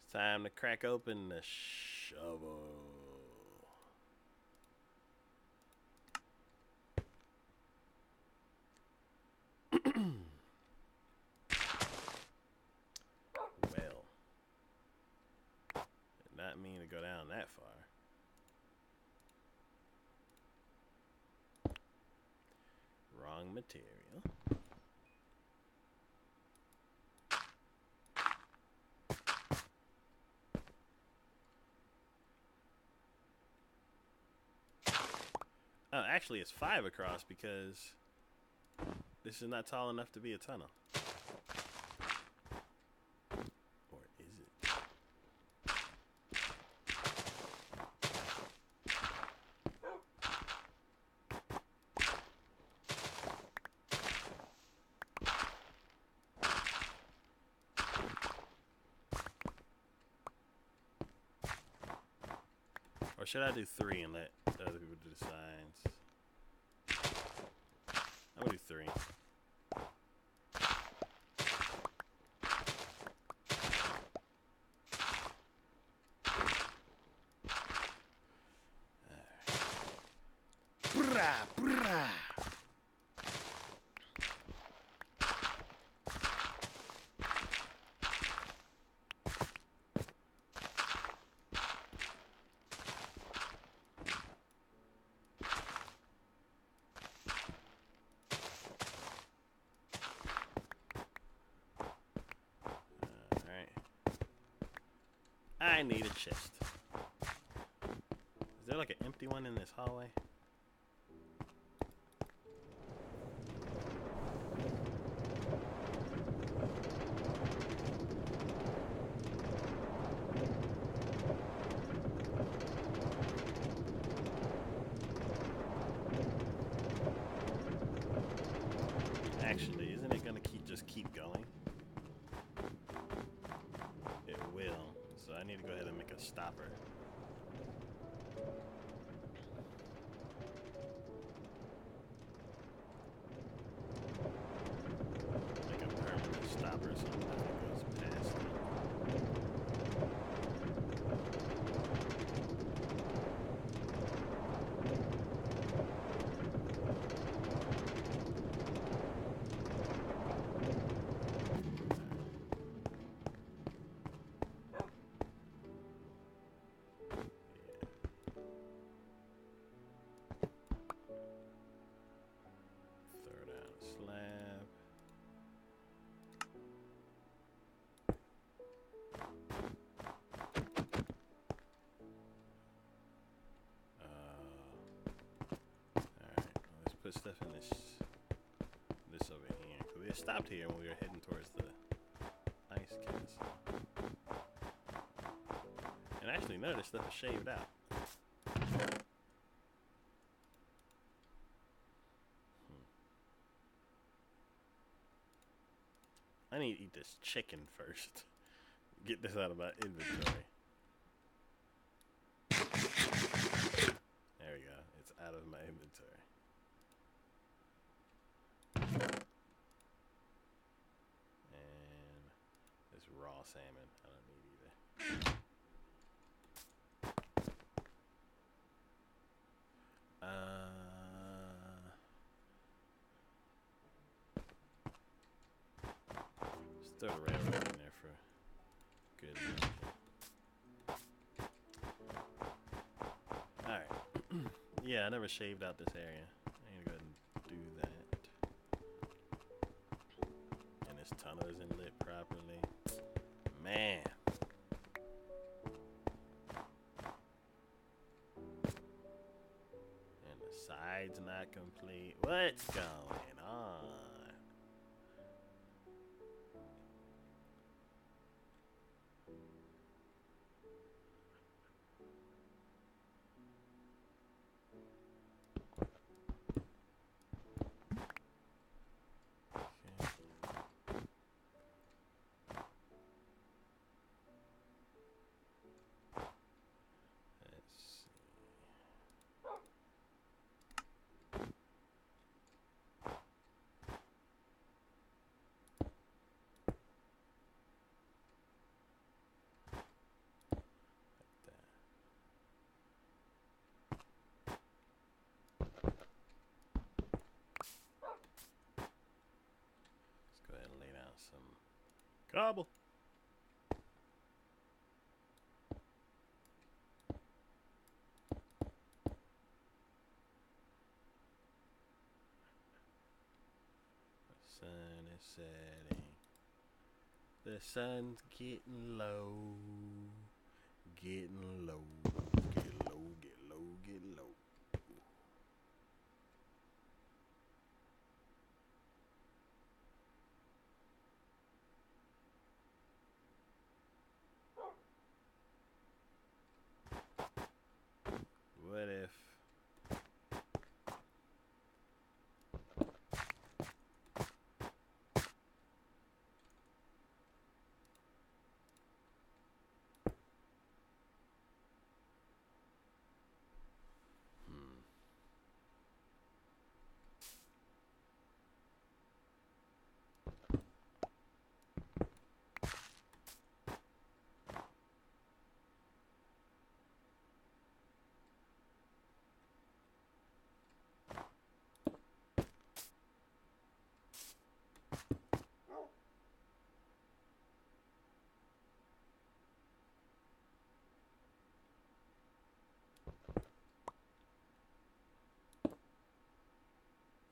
It's time to crack open the shovel. Well, did not mean to go down that far. Wrong material. Oh, actually, it's 5 across because this is not tall enough to be a tunnel. Or is it? Or should I do 3 and let the other people do the signs? I'm gonna do 3. Brah, brah. I need a chest. Is there like an empty one in this hallway? Actually, isn't it gonna just keep going? It will. So I need to go ahead and make a stopper. Make a permanent stopper so nothing goes past it. Throw down a slab. Alright, let's put stuff in this over here. Cause we stopped here when we were heading towards the ice castle. And actually, none of this stuff is shaved out. I need to eat this chicken first. Get this out of my inventory. There we go. out of my inventory. And this raw salmon, I don't need either. Just throw the railroad in there for good measure. Alright. Yeah, I never shaved out this area. I'm gonna go ahead and do that. And this tunnel isn't lit properly. Man. And the side's not complete. What's going on? Let's go ahead and lay down some cobble. The sun is setting. The sun's getting low. Getting low. Get low, get low, get low. What if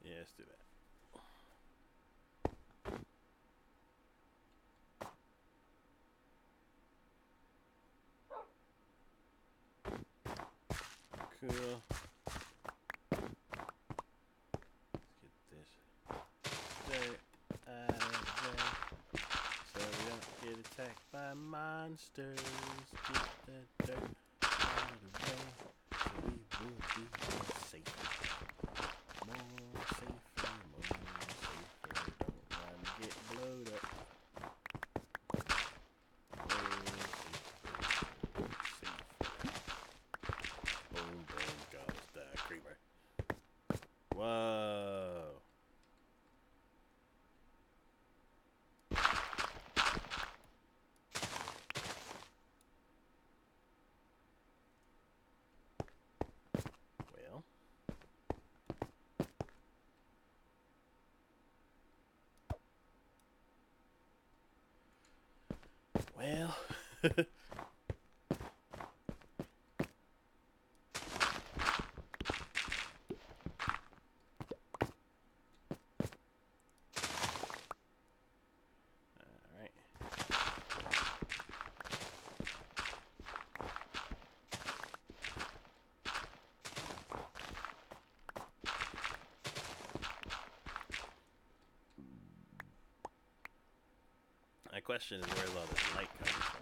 yeah, let's do that. Cool. Let's get this dirt out of there so we don't get attacked by monsters. Get that dirt out of the way so we will be more safer. More safer, more safer. Don't want to get blowed up. Boom, boom, goes the creeper. Whoa. Well. Well. My question is, where's all this light coming from?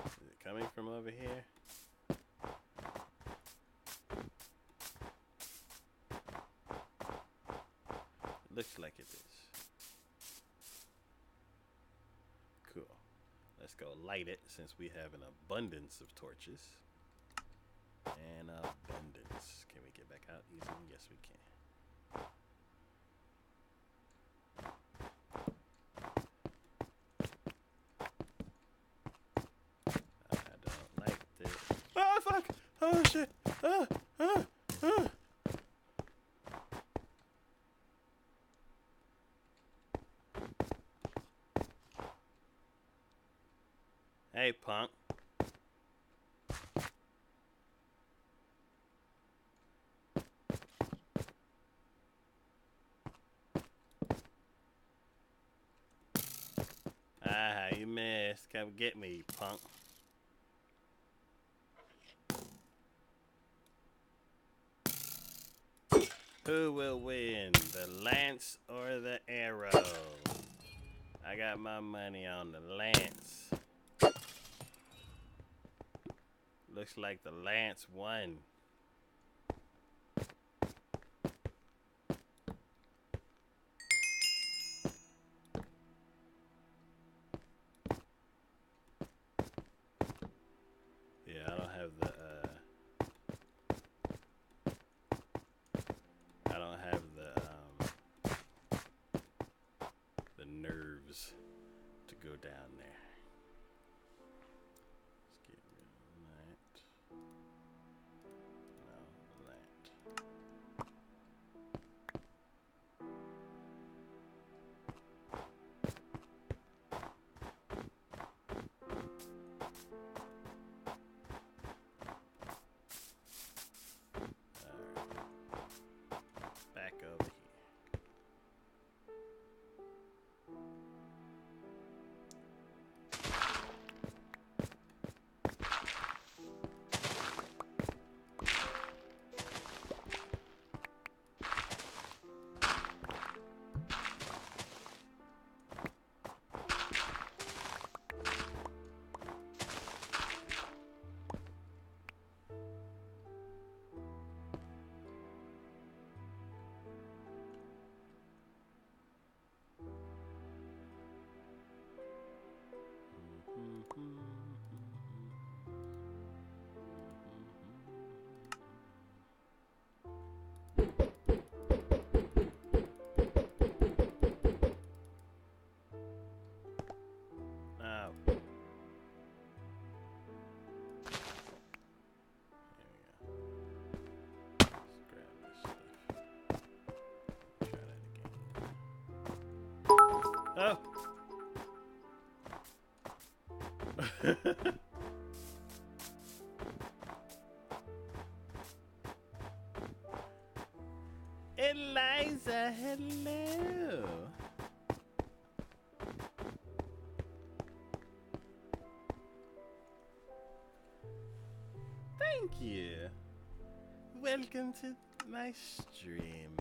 Is it coming from over here? Looks like it is. Cool. Let's go light it since we have an abundance of torches. And abundance. Can we get back out easily? Yes, we can. I don't like this. Oh, fuck! Oh, shit! Ah! Ah! Ah! Hey, punk. Ah, you missed. Come get me, punk. Who will win, the lance or the arrow? I got my money on the lance. Looks like the lance won. Yeah, I don't have the the nerves to go down there. Let's get rid of that. No, that. Alright. Back over here. Oh. There we go. Let's grab this stuff. Try that again. Oh! Eliza, hello! Thank you. Welcome to my stream.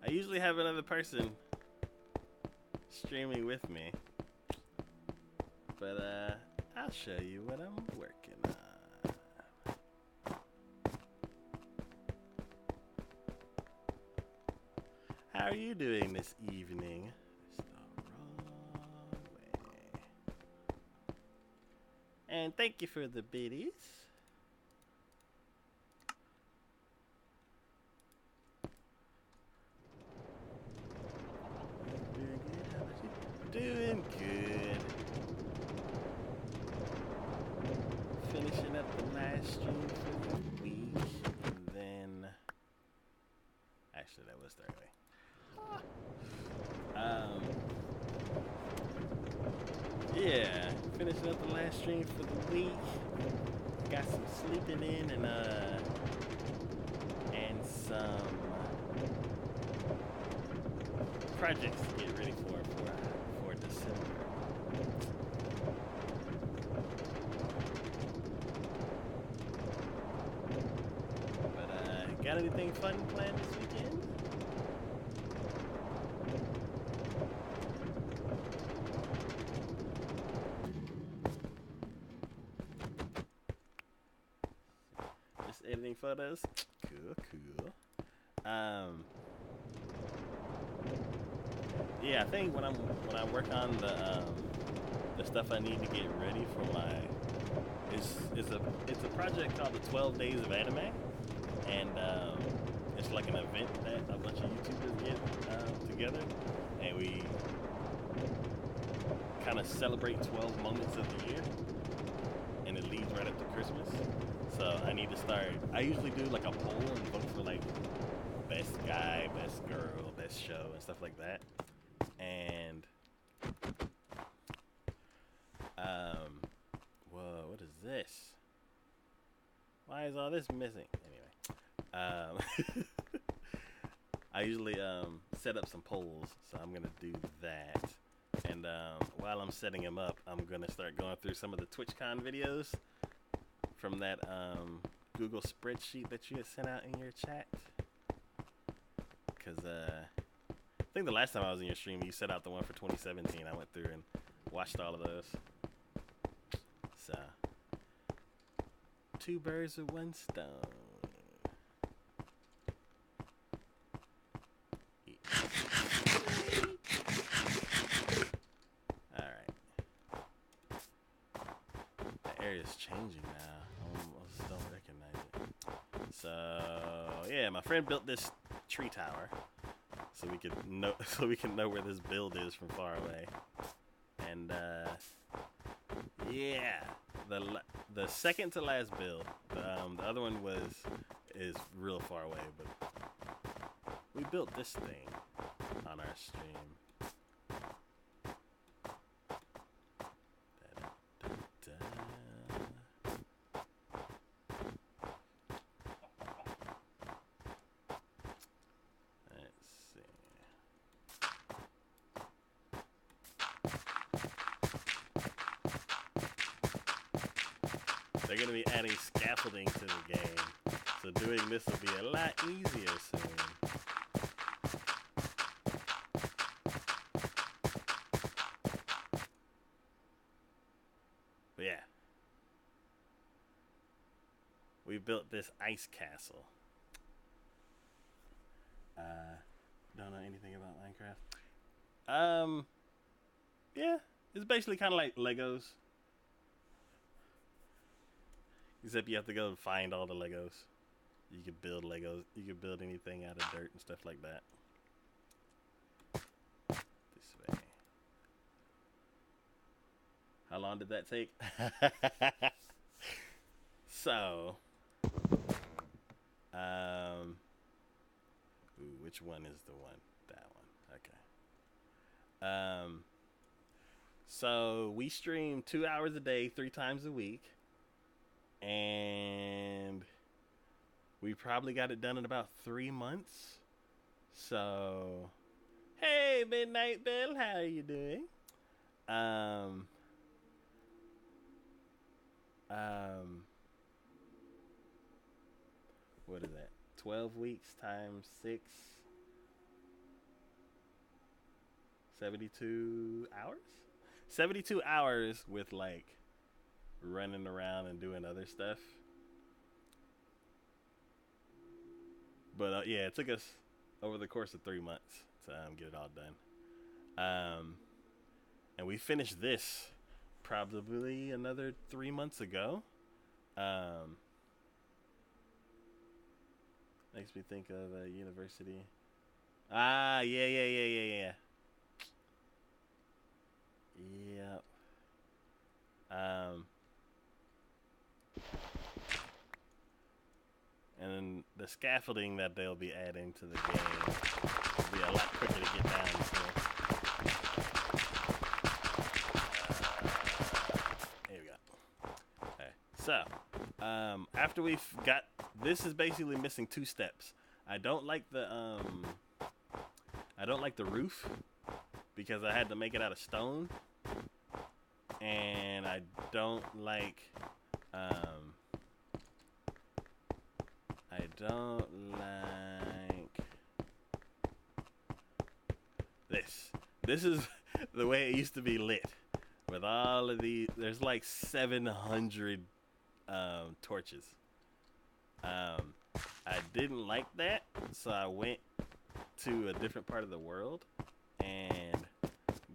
I usually have another person streaming with me, but I'll show you what I'm working on. How are you doing this evening? It's the wrong way. And thank you for the biddies. Doing good. How about you? Doing good. Finishing up the last stream for the week, and then actually that was Thursday. Yeah, finishing up the last stream for the week. Got some sleeping in and some projects to get ready for December. But got anything fun planned this weekend? Just editing photos? Cool, cool. Yeah, I think when I work on the stuff I need to get ready for my it's a project called the 12 Days of Anime, and it's like an event that a bunch of YouTubers get together, and we kind of celebrate 12 moments of the year, and it leads right up to Christmas. So I need to start. I usually do like a poll and vote for like best guy, best girl, best show, and stuff like that. And whoa, what is this? Why is all this missing? Anyway, I usually set up some polls, so I'm gonna do that. And while I'm setting them up, I'm gonna start going through some of the TwitchCon videos from that Google spreadsheet that you had sent out in your chat. Cause I think the last time I was in your stream, you set out the one for 2017. I went through and watched all of those. So, two birds with one stone. Alright. The area's changing now. I almost don't recognize it. So, yeah, my friend built this tree tower. So we can know where this build is from far away. And yeah, the second to last build. The other one is real far away, but we built this thing on our stream. They're going to be adding scaffolding to the game, so doing this will be a lot easier soon. But yeah, we built this ice castle. Don't know anything about Minecraft. Yeah, it's basically kind of like Legos. Except you have to go and find all the Legos. You could build Legos. You could build anything out of dirt and stuff like that. This way. How long did that take? So, ooh, which one is the one? That one. Okay. So we stream 2 hours a day, 3 times a week. And we probably got it done in about 3 months. So, hey, Midnight Bill, how are you doing? What is that? 12 weeks times 6, 72 hours? 72 hours with like running around and doing other stuff. But yeah, it took us over the course of 3 months to get it all done. And we finished this probably another 3 months ago. Makes me think of a university. Ah, yeah. Yep. And then the scaffolding that they'll be adding to the game will be a lot quicker to get down. Here we go. Okay, so after we've got this, is basically missing 2 steps. I don't like the roof because I had to make it out of stone, and I don't like this. This is the way it used to be lit. With all of these, there's like 700 torches. I didn't like that, so I went to a different part of the world and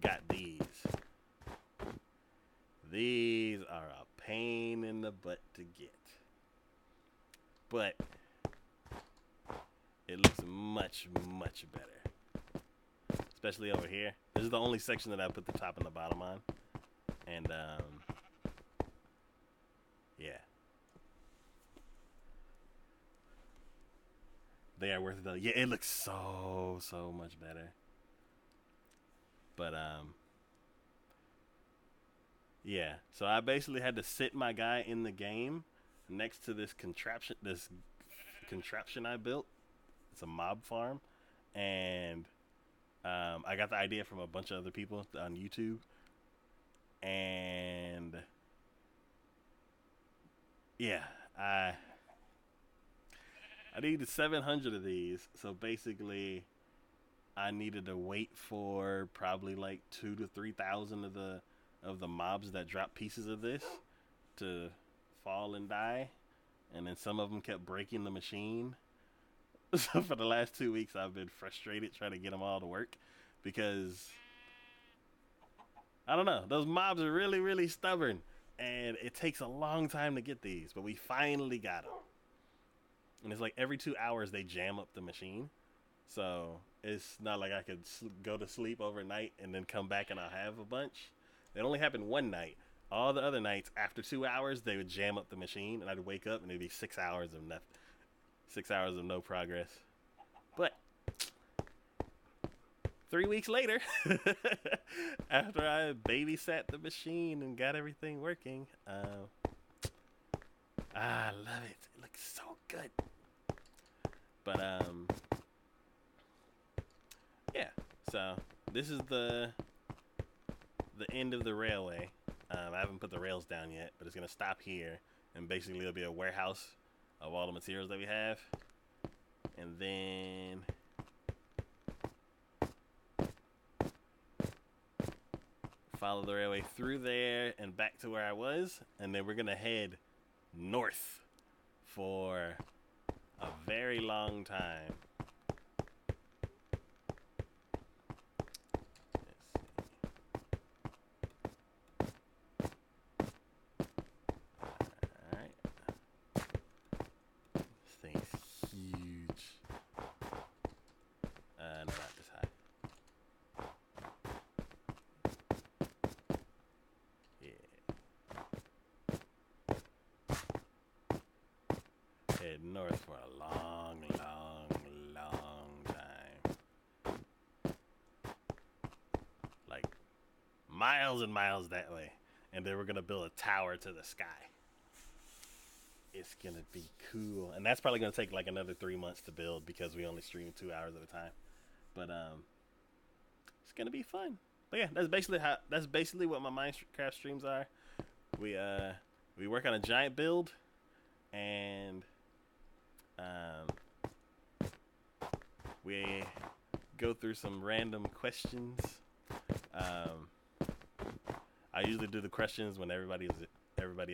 got these. These are a pain in the butt to get, but it looks much, much better. Especially over here. This is the only section that I put the top and the bottom on. And, yeah. They are worth it though. Yeah, it looks so much better. But, yeah. So I basically had to sit my guy in the game next to this contraption I built. It's a mob farm. And I got the idea from a bunch of other people on YouTube. And yeah, I needed 700 of these. So basically, I needed to wait for probably like 2,000 to 3,000 of the mobs that drop pieces of this to fall and die, and then some of them kept breaking the machine. So for the last 2 weeks, I've been frustrated trying to get them all to work because I don't know. Those mobs are really, really stubborn, and it takes a long time to get these, but we finally got them. And it's like every 2 hours they jam up the machine, so it's not like I could go to sleep overnight and then come back and I'll have a bunch. It only happened one night. All the other nights, after 2 hours, they would jam up the machine, and I'd wake up and it'd be 6 hours of nothing. 6 hours of no progress. But 3 weeks later, after I babysat the machine and got everything working, I love it. It looks so good. But yeah. So this is the end of the railway. I haven't put the rails down yet, but it's gonna stop here, and basically it'll be a warehouse of all the materials that we have, and then follow the railway through there and back to where I was, and then we're gonna head north for a very long time. Head north for a long time. Like miles and miles that way. And then we're going to build a tower to the sky. It's going to be cool. And that's probably going to take like another 3 months to build because we only stream 2 hours at a time. But it's going to be fun. But yeah, that's basically what my Minecraft streams are. We work on a giant build, and we go through some random questions. I usually do the questions when everybody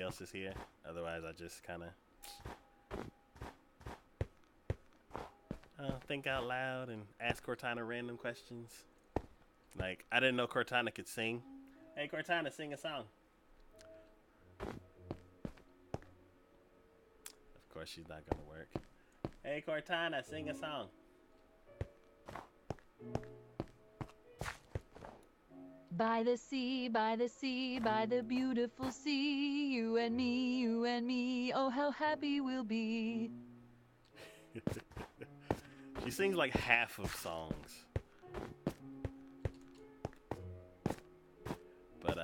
else is here. Otherwise, I just kind of think out loud and ask Cortana random questions. Like, I didn't know Cortana could sing. Hey, Cortana, sing a song. Of course, she's not gonna work. Hey, Cortana, sing a song. By the sea, by the sea, by the beautiful sea, you and me, oh how happy we'll be. She sings like half of songs. But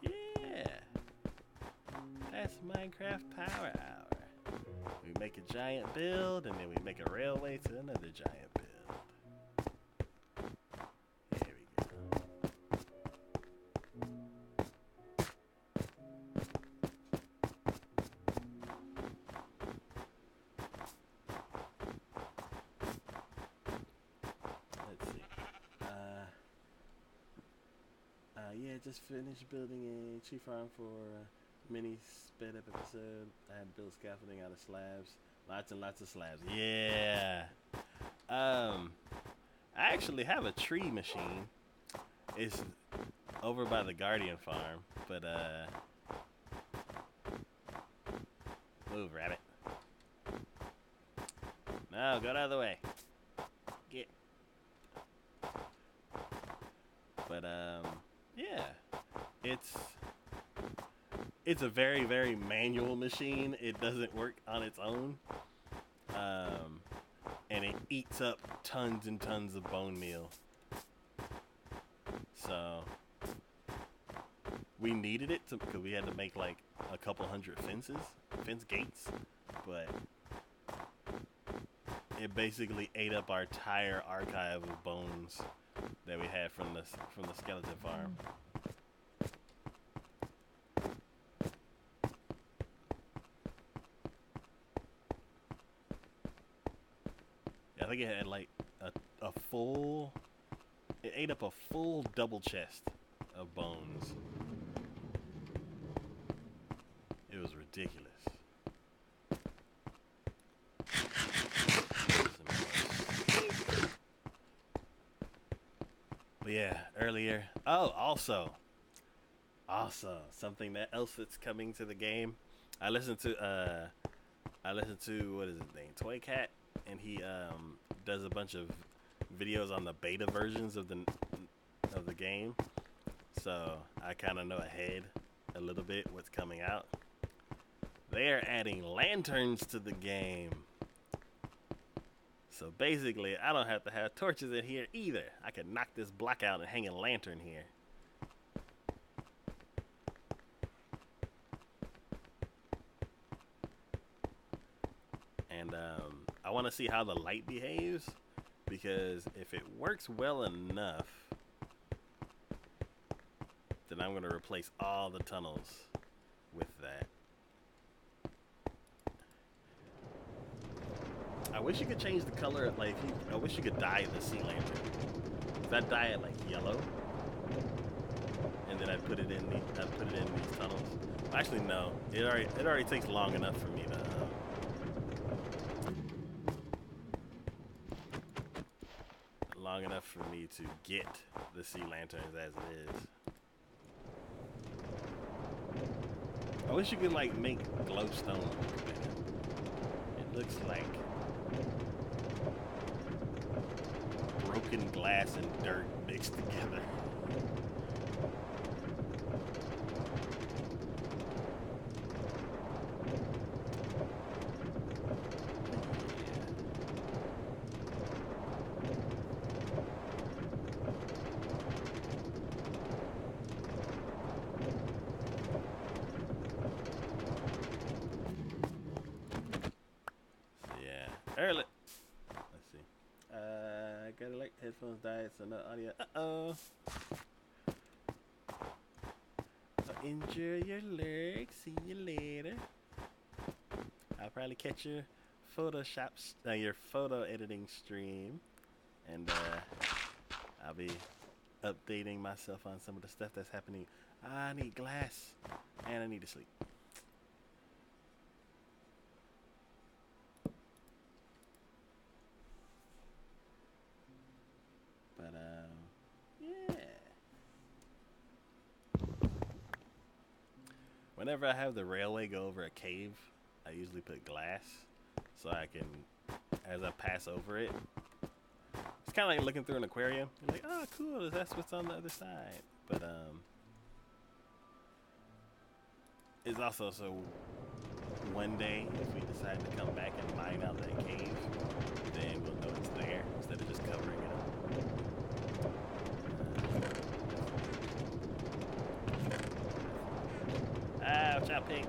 yeah. That's Minecraft Power Hour. We make a giant build, and then we make a railway to another giant build. Yeah, just finished building a tree farm for mini sped up episode. I had built scaffolding out of slabs. Lots and lots of slabs. Yeah. I actually have a tree machine. It's over by the Guardian farm, but move, rabbit. No, go the other way. Get. But yeah, it's a very, very manual machine. It doesn't work on its own, and it eats up tons and tons of bone meal. So we needed it because we had to make like a couple hundred fence gates, but it basically ate up our entire archive of bones that we had from the skeleton farm. Yeah, I think it had like a full. It ate up a full double chest of bones. It was ridiculous. But yeah, earlier. Oh, also something else that's coming to the game. I listened to what is his name, Toy Cat, and he does a bunch of videos on the beta versions of the game. So I kind of know ahead a little bit what's coming out. They are adding lanterns to the game. So basically, I don't have to have torches in here either. I can knock this block out and hang a lantern here. And I want to see how the light behaves, because if it works well enough, then I'm going to replace all the tunnels with that. I wish you could change the color. Like, I wish you could dye the sea lantern. If I dye it like yellow, and then I put it in these tunnels. Actually, no. It already takes long enough for me to get the sea lanterns as it is. I wish you could like make glowstone look better. It looks like broken glass and dirt mixed together. Early. Let's see. Gotta like headphones died, so no audio. Uh-oh. So enjoy your lurk. See you later. I'll probably catch your your photo editing stream, and I'll be updating myself on some of the stuff that's happening. I need glass, and I need to sleep. But yeah. Whenever I have the railway go over a cave, I usually put glass so I can, as I pass over it, it's kind of like looking through an aquarium. You're like, oh, cool, that's what's on the other side. But it's also so one day if we decide to come back and mine out that cave, then we'll know it's there instead of just covering it up. Watch out, pig.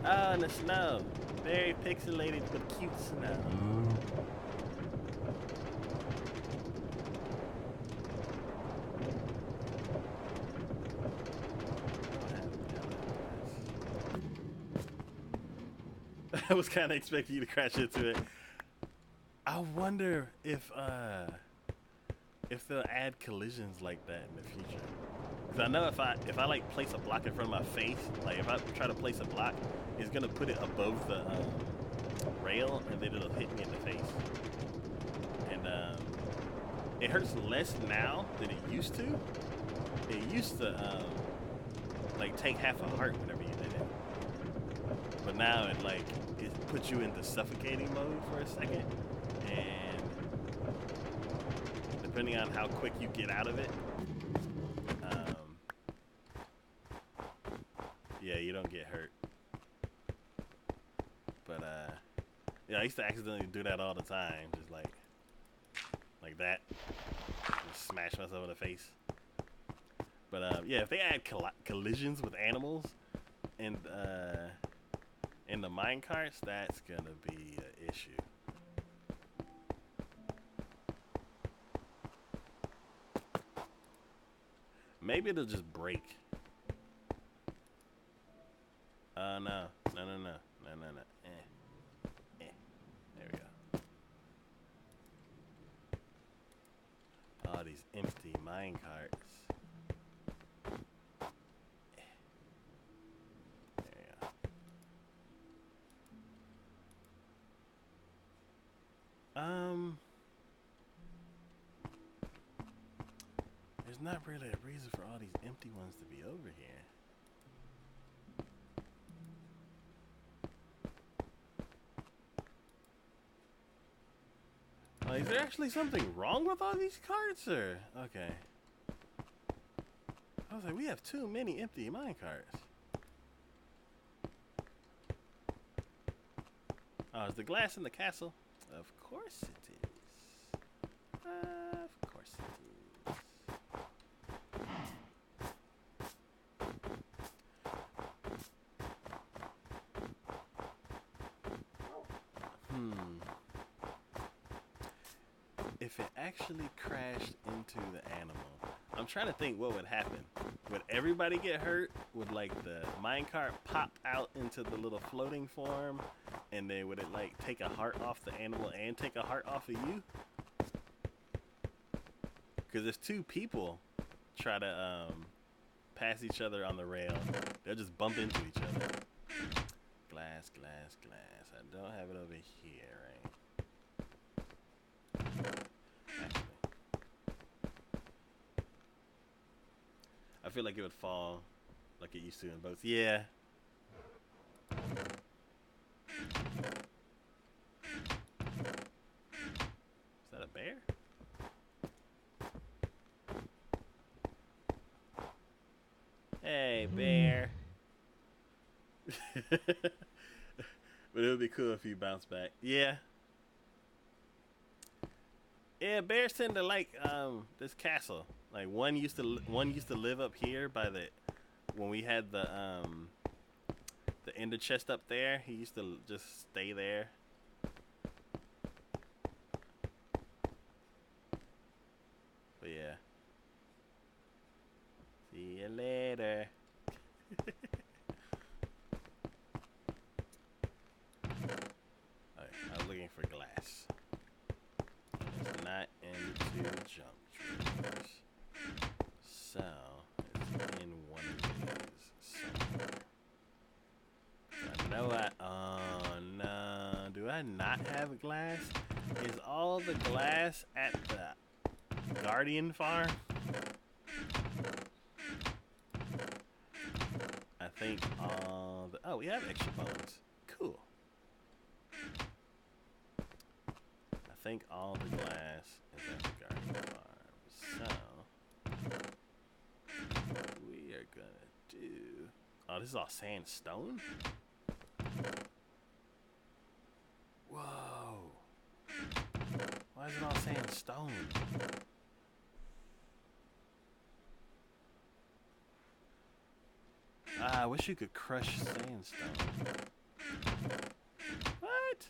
Oh, and the snow. Very pixelated but cute snow. I was kind of expecting you to crash into it. I wonder if if they'll add collisions like that in the future. Cause I know if I like place a block in front of my face, like if I try to place a block, it's gonna put it above the rail, and then it'll hit me in the face. And it hurts less now than it used to. It used to like take half a heart whenever you did it, but now it puts you into suffocating mode for a second, and depending on how quick you get out of it, yeah, you don't get hurt. But yeah, I used to accidentally do that all the time, just like that, just smash myself in the face. But yeah, if they add collisions with animals in the mine carts, that's gonna be an issue. Maybe it'll just break. No. There we go. All these empty mine carts. There's not really a reason for all these empty ones to be over here. Is there actually something wrong with all these carts, or okay? I was like, we have too many empty mine carts. Oh, is the glass in the castle? Of course it is. Of course it is. If it actually crashed into the animal, I'm trying to think what would happen. Would everybody get hurt? Would like the minecart pop out into the little floating form? And then would it like take a heart off the animal and take a heart off of you? Because if two people try to pass each other on the rail, they'll just bump into each other. Glass, glass, glass. I don't have it over here, right? Actually, I feel like it would fall like it used to in boats. Yeah. Is that a bear? Hey, bear. But it would be cool if you bounce back. Yeah. Yeah, bears tend to like this castle. Like one used to live up here by when we had the ender chest up there. He used to just stay there. But yeah. See you later. Alright, I was looking for glass. It's not into junk drawers. So, it's in one of these somewhere. I know oh no. Do I not have glass? Is all the glass at the Guardian farm? I think all the... Oh, we have extra bones. Cool. I think all the glass is at the Guardian farm. So, what we are gonna do... Oh, this is all sandstone? Whoa. Why is it all sandstone? I wish you could crush sandstone. What?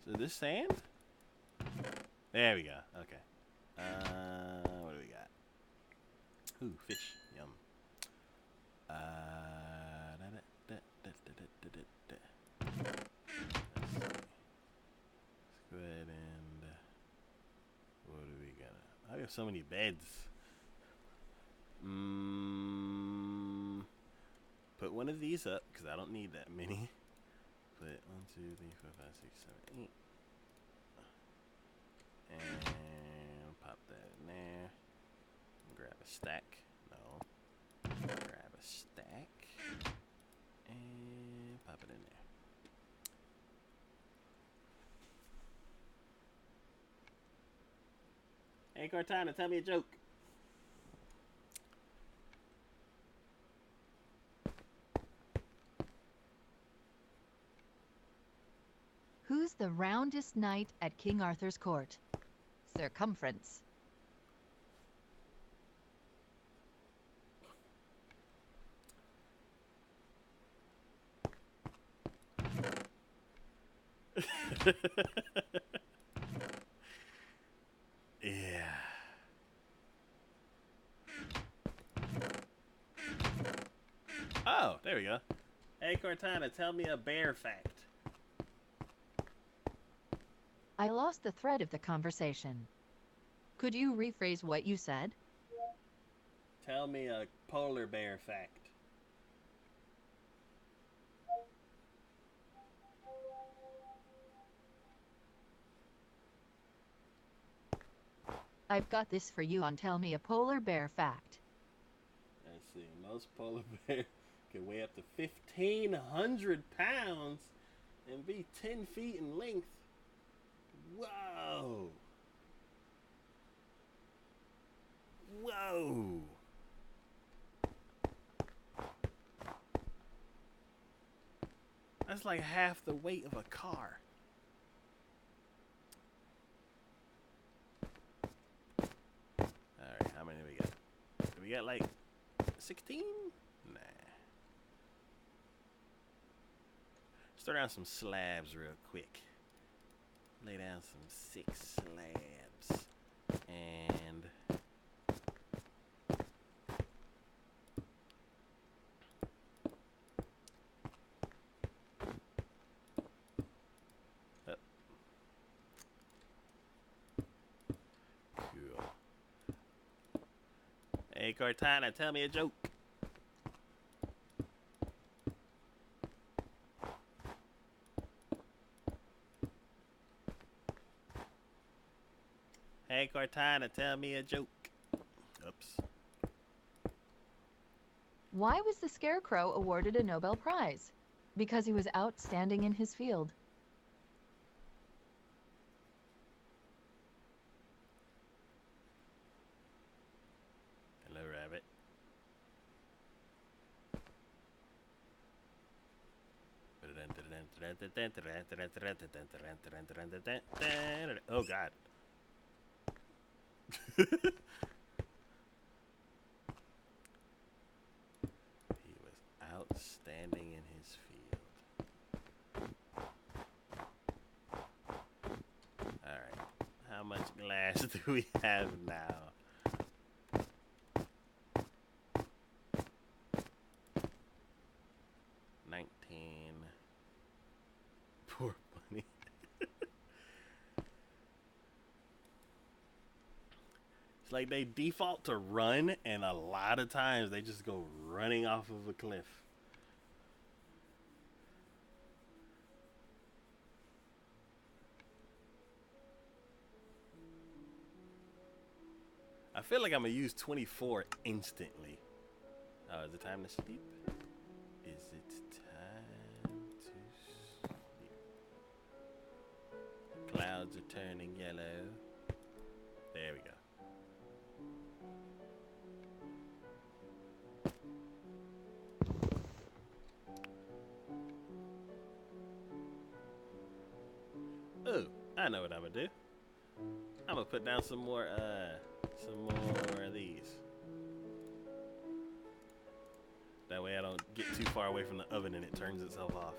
So this sand? There we go. Okay. What do we got? Ooh, fish. Yum. Let's see. Let's go ahead and what do we got? have so many beds. Put one of these up because I don't need that many. Put 1, 2, 3, 4, 5, 6, 7, 8. And pop that in there. Grab a stack. No. Grab a stack. And pop it in there. Hey Cortana, tell me a joke. Who's the roundest knight at King Arthur's court? Circumference. Yeah. Oh, there we go. Hey Cortana, tell me a bear fact. I lost the thread of the conversation. Could you rephrase what you said? Tell me a polar bear fact. I've got this for you on Tell Me a Polar Bear Fact. Let's see. Most polar bears can weigh up to 1,500 pounds and be 10 feet in length. Whoa. Whoa. That's like half the weight of a car. Alright, how many do we got? Do we got like 16? Nah. Let's throw down some slabs real quick. Lay down some 6 slabs. And cool. Hey Cortana, tell me a joke. Hey Cortana, tell me a joke. Oops. Why was the Scarecrow awarded a Nobel Prize? Because he was outstanding in his field. Hello, rabbit. Oh God. He was outstanding in his field. Alright. How much glass do we have now? Poor bunny. It's like they default to run, and a lot of times they just go running off of a cliff. I feel like I'm gonna use 24 instantly. Oh, is it time to sleep? Is it time to sleep? Clouds are turning yellow. There we go. Oh, I know what I'm gonna do. I'm gonna put down some more of these. That way I don't get too far away from the oven and it turns itself off.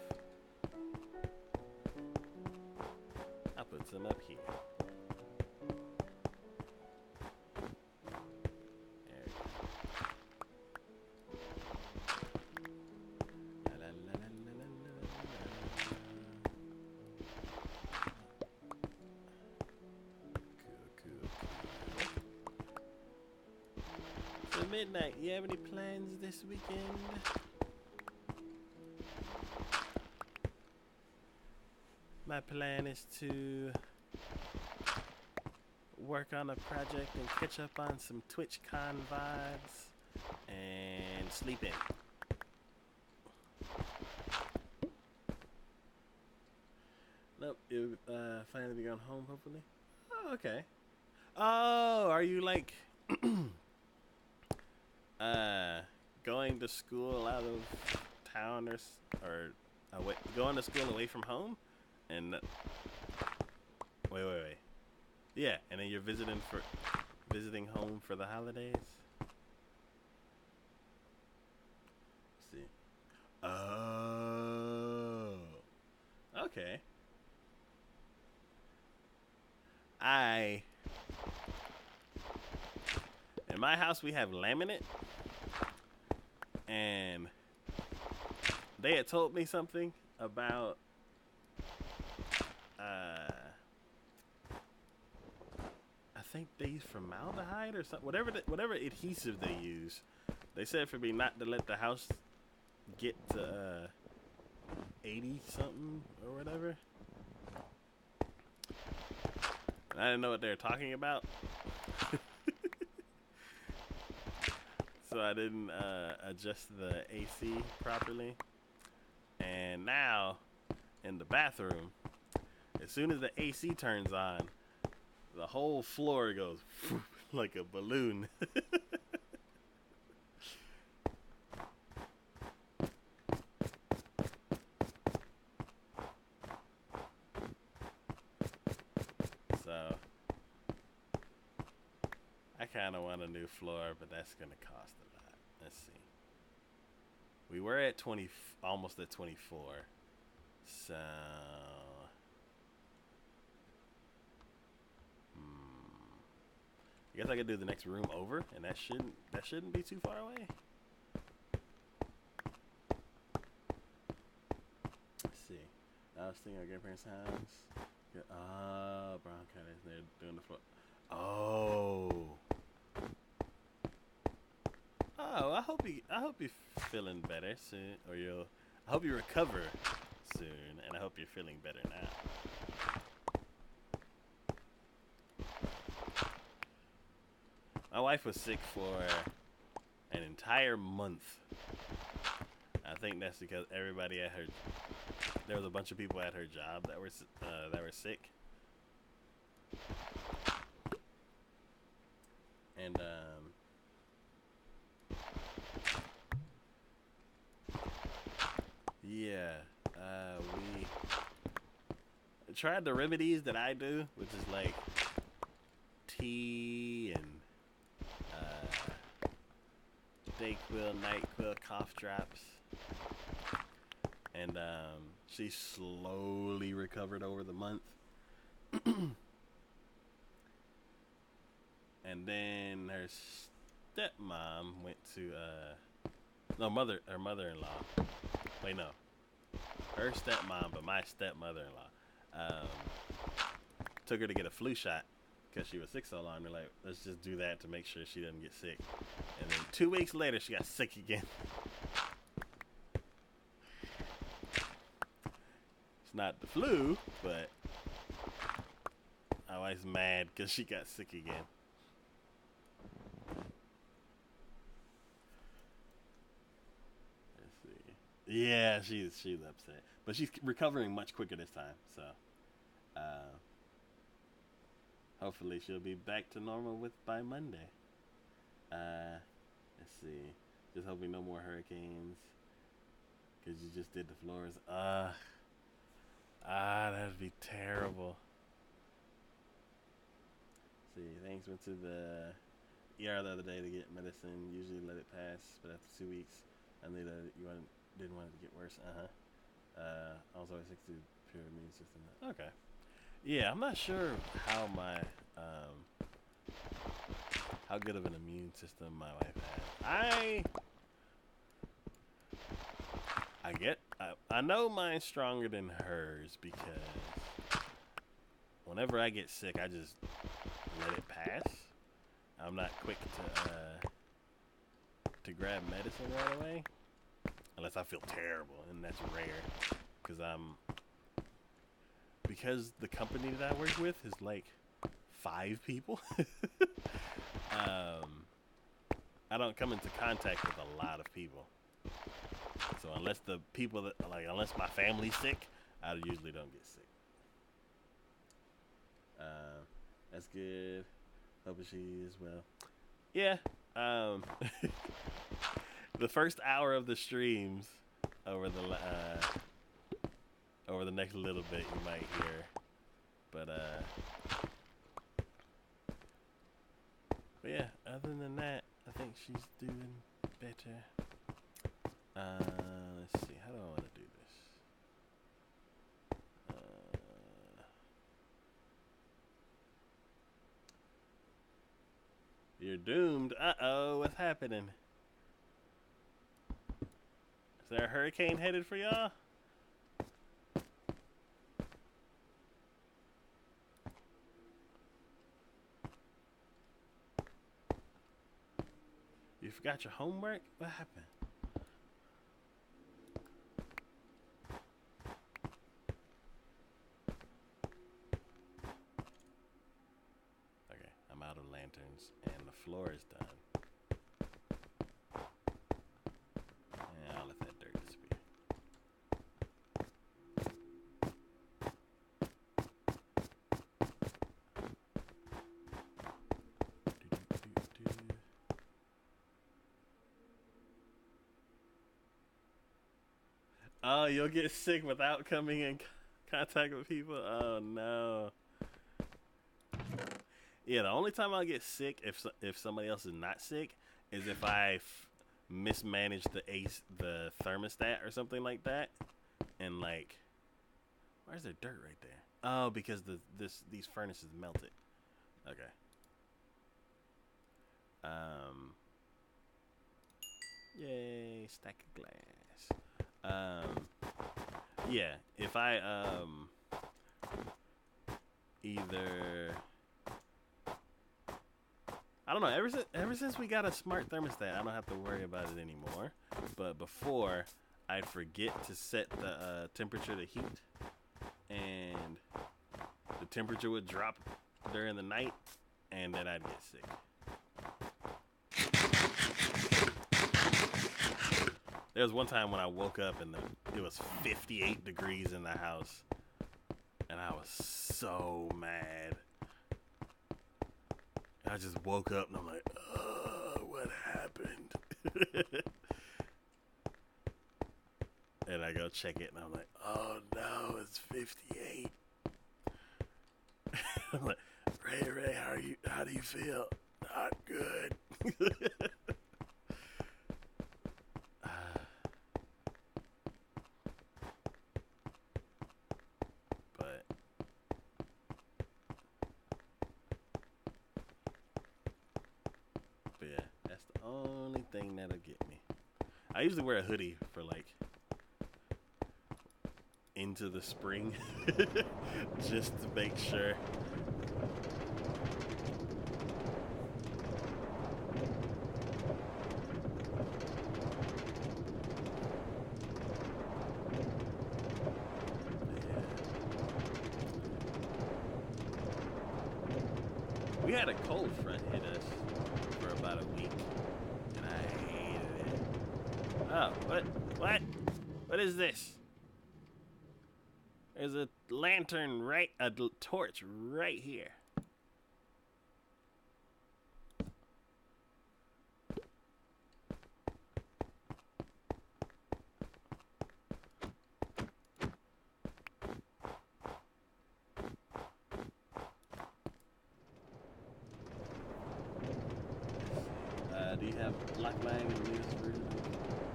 I'll put some up here. There we go. La, la, la, la, la, la, la, la. Cool, cool, cool. Midnight, you have any plans this weekend? My plan is to work on a project and catch up on some TwitchCon vibes and sleep in. Nope, you finally be gone home, hopefully. Oh, okay. Oh, are you like going to school out of town or away, going to school away from home? And wait. Yeah, and then you're visiting home for the holidays. Let's see. Oh. Okay. In my house we have laminate, and they had told me something about I think they use formaldehyde or something, whatever adhesive they use. They said for me not to let the house get to 80 something or whatever. I didn't know what they were talking about. So I didn't adjust the AC properly. And now, in the bathroom, as soon as the AC turns on, the whole floor goes like a balloon. So, I kind of want a new floor, but that's going to cost a lot. Let's see. We were at 20, almost at 24. So, I guess I could do the next room over, and that shouldn't be too far away. Let's see. I was thinking of grandparents' house. Bronchitis. They're doing the floor. Oh, I hope you're feeling better soon, or I hope you recover soon, and I hope you're feeling better now. My wife was sick for an entire month. I think that's because everybody at there was a bunch of people at her job that were sick. And yeah, we tried the remedies that I do, which is like tea and Dayquil, NyQuil, cough drops, and she slowly recovered over the month. And then her stepmom went to her mother-in-law. Wait, no, her stepmom, but my stepmother-in-law took her to get a flu shot because she was sick so long. They're like, let's just do that to make sure she doesn't get sick. And then 2 weeks later, she got sick again. It's not the flu, but my wife's mad because she got sick again. Let's see. Yeah, she's upset, but she's recovering much quicker this time. So, hopefully she'll be back to normal by Monday. Let's see. Just hoping no more hurricanes. Cause you just did the floors. That'd be terrible. Let's see, thanks. Went to the ER the other day to get medicine. Usually let it pass, but after 2 weeks, I knew that didn't want it to get worse. I was always sick to pure immune system. Okay. Yeah, I'm not sure how my how good of an immune system my wife has. I know mine's stronger than hers because whenever I get sick, I just let it pass. I'm not quick to to grab medicine right away, unless I feel terrible, and that's rare, because the company that I work with is like 5 people. I don't come into contact with a lot of people, so unless the people that unless my family's sick, I usually don't get sick. That's good. Hope she is well. Yeah. The first hour of the streams over the next little bit you might hear, but yeah. Other than that, I think she's doing better. Let's see. How do I want to do this? You're doomed. Uh-oh, what's happening? Is there a hurricane headed for y'all? You forgot your homework? What happened? Okay, I'm out of lanterns and the floor is done. Yeah, I'll let that dirt disappear. Oh, you'll get sick without coming in contact with people? Oh, no. Yeah, the only time I'll get sick if somebody else is not sick is if I mismanage the thermostat or something like that. And, like, where's there dirt right there? Oh, because these furnaces melted. Okay. Yay, stack of glass. Yeah, if I either, I don't know, ever since we got a smart thermostat, I don't have to worry about it anymore. But before, I'd forget to set the temperature to heat, and the temperature would drop during the night, and then I'd get sick. There was one time when I woke up and it was 58 degrees in the house, and I was so mad. I just woke up and I'm like, what happened? And I go check it and I'm like, oh no, it's 58. I'm like, Ray, how do you feel? Not good. But yeah, that's the only thing that'll get me. I usually wear a hoodie for like into the spring, just to make sure. We had a cold front hit us for about a week, and I hated it. Oh, what is this? There's a lantern a torch right here. Do you have Black Lag in the newest version?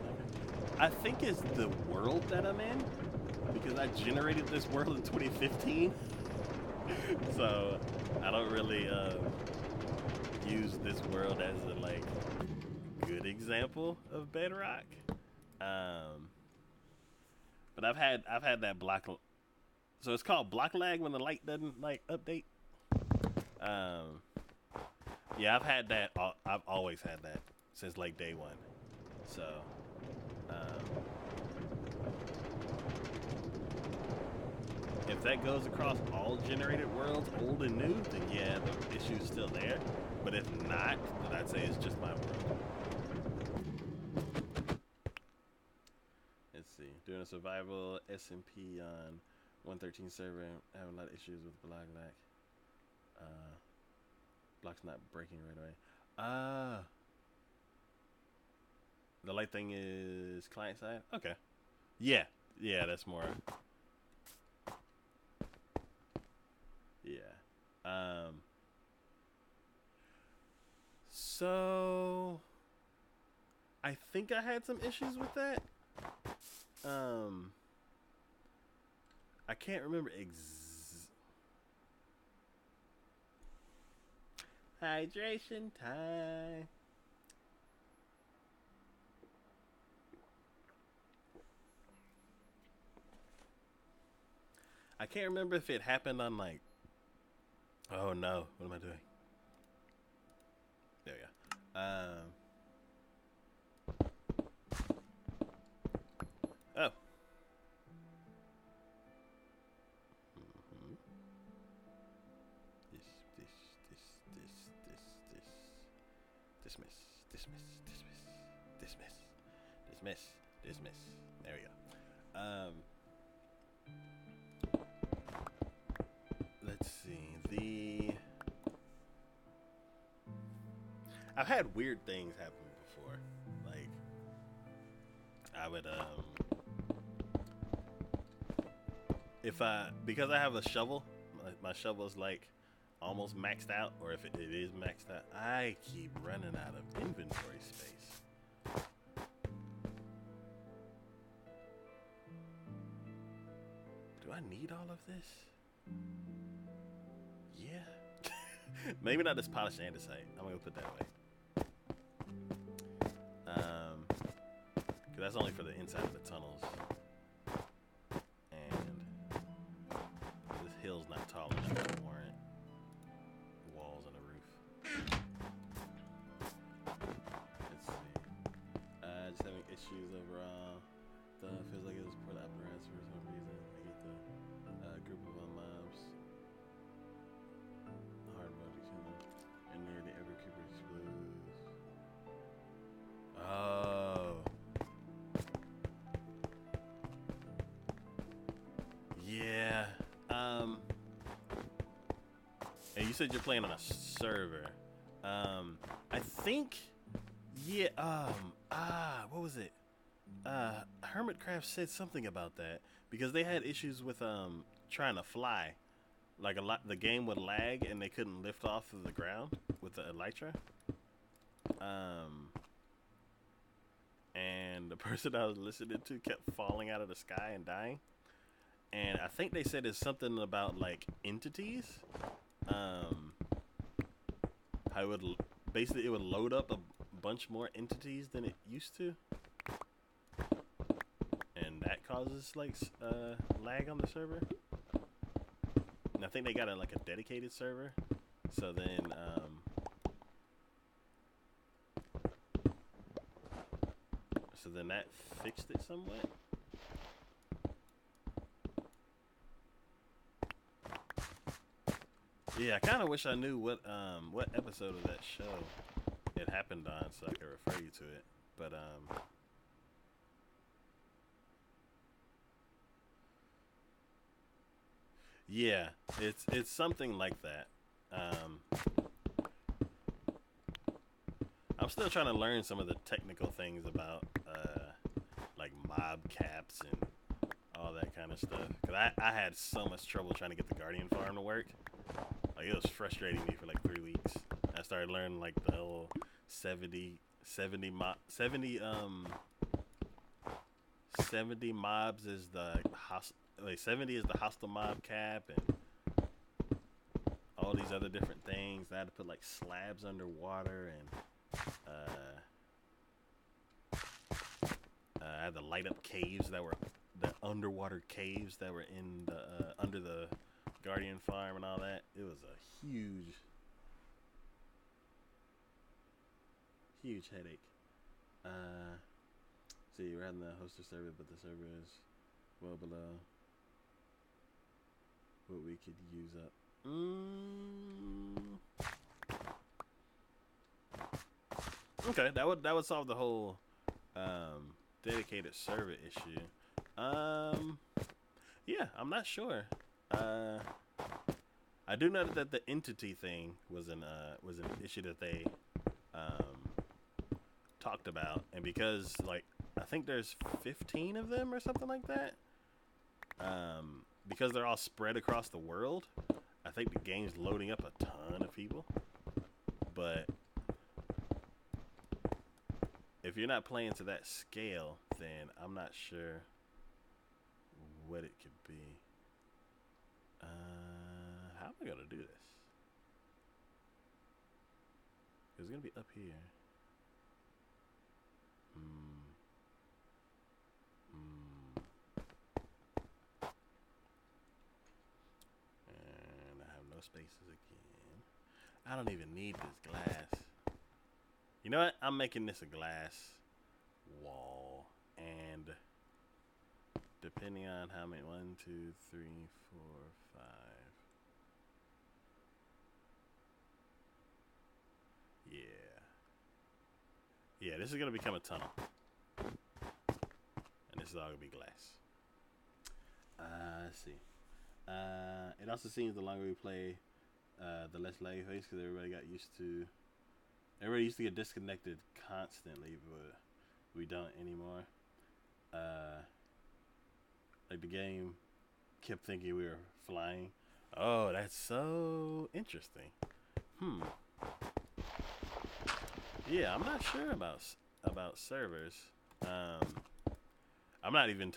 Okay. I think it's the world that I'm in, because I generated this world in 2015. So I don't really use this world as a like good example of Bedrock. But I've had that block. So it's called block lag when the light doesn't like update. Yeah, I've had that. I've always had that. since like day one. So, if that goes across all generated worlds, old and new, then yeah, the issue's still there. But if not, then I'd say it's just my world. Let's see. Doing a survival SMP on 113 server, having a lot of issues with block lag. Block's not breaking right away. The light thing is client side? Okay. Yeah. Yeah, that's more. Yeah. So I think I had some issues with that. I can't remember hydration time. I can't remember if it happened on like. Oh no! What am I doing? There we go. Oh. Dismiss. There we go. Let's see. I've had weird things happen before. Like, I would, because I have a shovel, my shovel is like almost maxed out, or if it is maxed out, I keep running out of inventory space. Do I need all of this? Yeah. Maybe not this polished andesite. I'm gonna put that away. Cause that's only for the inside of the tunnels. And this hill's not tall enough to warrant walls and a roof. Let's see. Just having issues overall. Feels like it was poor apparatus for some reason. I get the group of mobs. Hard mode to kill them. And nearly every creeper explodes. Oh. Yeah. And you said you're playing on a server. I think. Yeah. What was it? Hermitcraft said something about that because they had issues with trying to fly. Like the game would lag and they couldn't lift off of the ground with the elytra. And the person I was listening to kept falling out of the sky and dying. And I think they said it's something about like entities. How it would basically it would load up a bunch more entities than it used to. And that causes like lag on the server. And I think they got like a dedicated server. So then that fixed it somewhat. Yeah, I kind of wish I knew what episode of that show it happened on so I could refer you to it. But yeah, it's something like that. I'm still trying to learn some of the technical things about like mob caps and all that kind of stuff. Cause I had so much trouble trying to get the Guardian farm to work. Like it was frustrating me for like 3 weeks. I started learning like the whole 70 mobs is the 70 is the hostile mob cap and all these other different things. I had to put like slabs underwater and I had to light up caves that were the underwater caves that were in the under the Guardian farm and all that. It was a huge headache. See, we're having the hoster server, but the server is well below what we could use up. Okay, that would solve the whole dedicated server issue. Yeah, I'm not sure. I do know that the entity thing was an issue that they talked about, and because like I think there's 15 of them or something like that. Because they're all spread across the world, I think the game's loading up a ton of people. But if you're not playing to that scale, then I'm not sure what it could be. How am I gonna do this? It's gonna be up here. And I have no spaces again. I don't even need this glass. You know what? I'm making this a glass wall. And depending on how many, 1, 2, 3, 4, 5. Yeah. Yeah, this is going to become a tunnel. And this is all going to be glass. Let's see. It also seems the longer we play, the less lag face, because everybody used to get disconnected constantly, but we don't anymore. Like the game kept thinking we were flying. Oh, that's so interesting. Yeah, I'm not sure about servers. I'm not even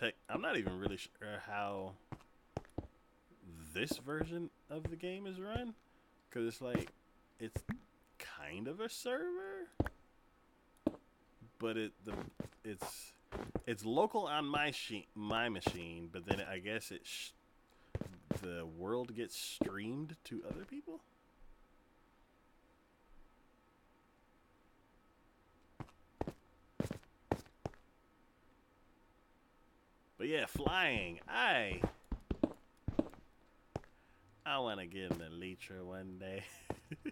really sure how this version of the game is run, because it's like it's kind of a server, but it's local on my machine, but then I guess the world gets streamed to other people. But yeah, flying. I want to get an Elytra one day. Here we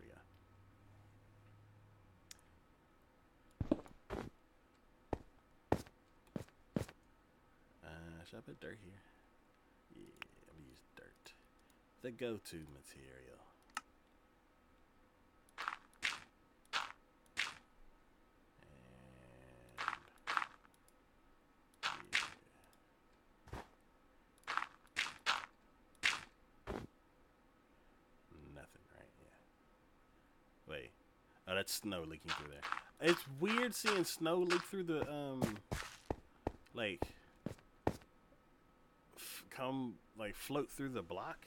go. Should I put dirt here? Yeah, I'm gonna use dirt. The go-to material. Wait. Oh, that's snow leaking through there. It's weird seeing snow leak through the, like, float through the block.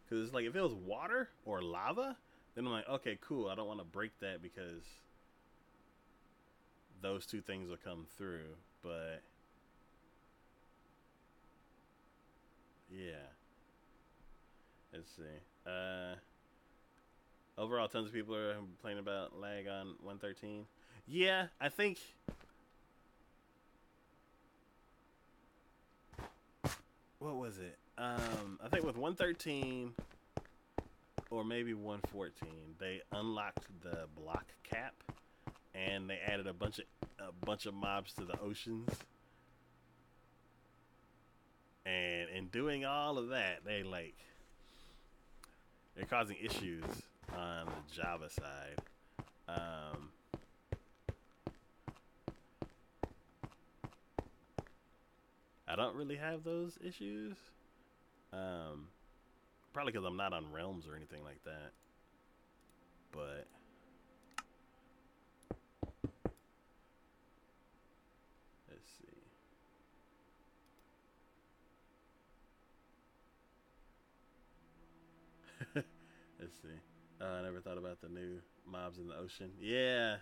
Because it's like, if it was water or lava, then I'm like, okay, cool. I don't want to break that because those two things will come through. But, yeah. Let's see. Overall, tons of people are complaining about lag on 113. Yeah, I think... What was it? I think with 113 or maybe 114, they unlocked the block cap and they added a bunch of mobs to the oceans. And in doing all of that, they're causing issues on the Java side. I don't really have those issues. Probably because I'm not on Realms or anything like that. But let's see. Let's see. I never thought about the new mobs in the ocean. Yeah.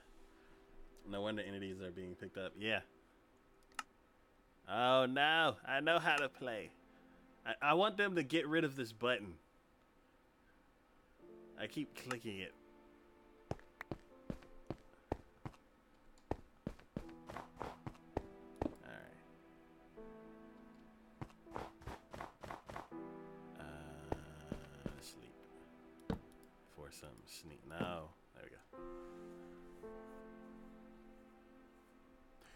No wonder entities are being picked up. Yeah. Oh no, I know how to play. I want them to get rid of this button. I keep clicking it. Alright. Sleep. For some sneak. No. There we go.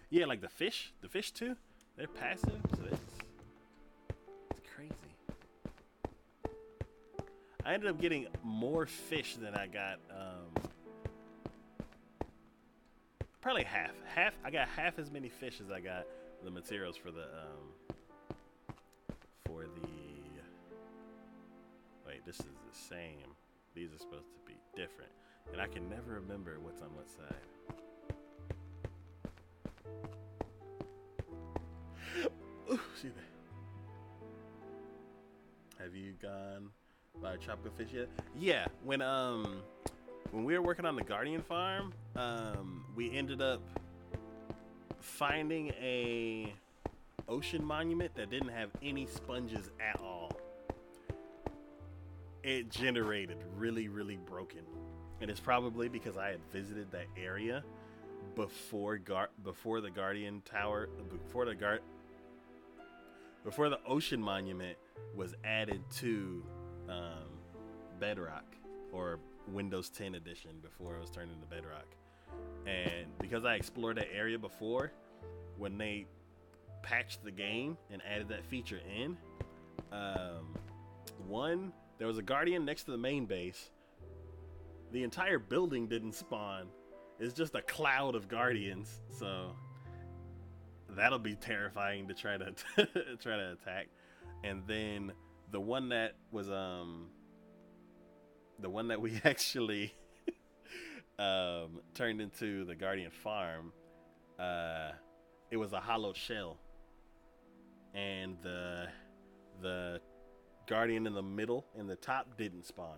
Yeah, like the fish too. They're passive, so it's crazy. I ended up getting more fish than I got. Probably half. I got half as many fish as I got the materials for the Wait, this is the same. These are supposed to be different, and I can never remember what's on what side. Ooh, excuse me. Have you gone by tropical fish yet? Yeah, when we were working on the Guardian farm, we ended up finding a ocean monument that didn't have any sponges at all. It generated really, really broken, and it's probably because I had visited that area before the Guardian Tower, before the ocean monument was added to Bedrock, or Windows 10 edition, before it was turned into Bedrock. And because I explored that area before, when they patched the game and added that feature in, there was a Guardian next to the main base. The entire building didn't spawn. It's just a cloud of Guardians, so that'll be terrifying to try to try to attack. And then the one that was the one that we actually turned into the Guardian farm, it was a hollow shell, and the Guardian in the middle and the top didn't spawn.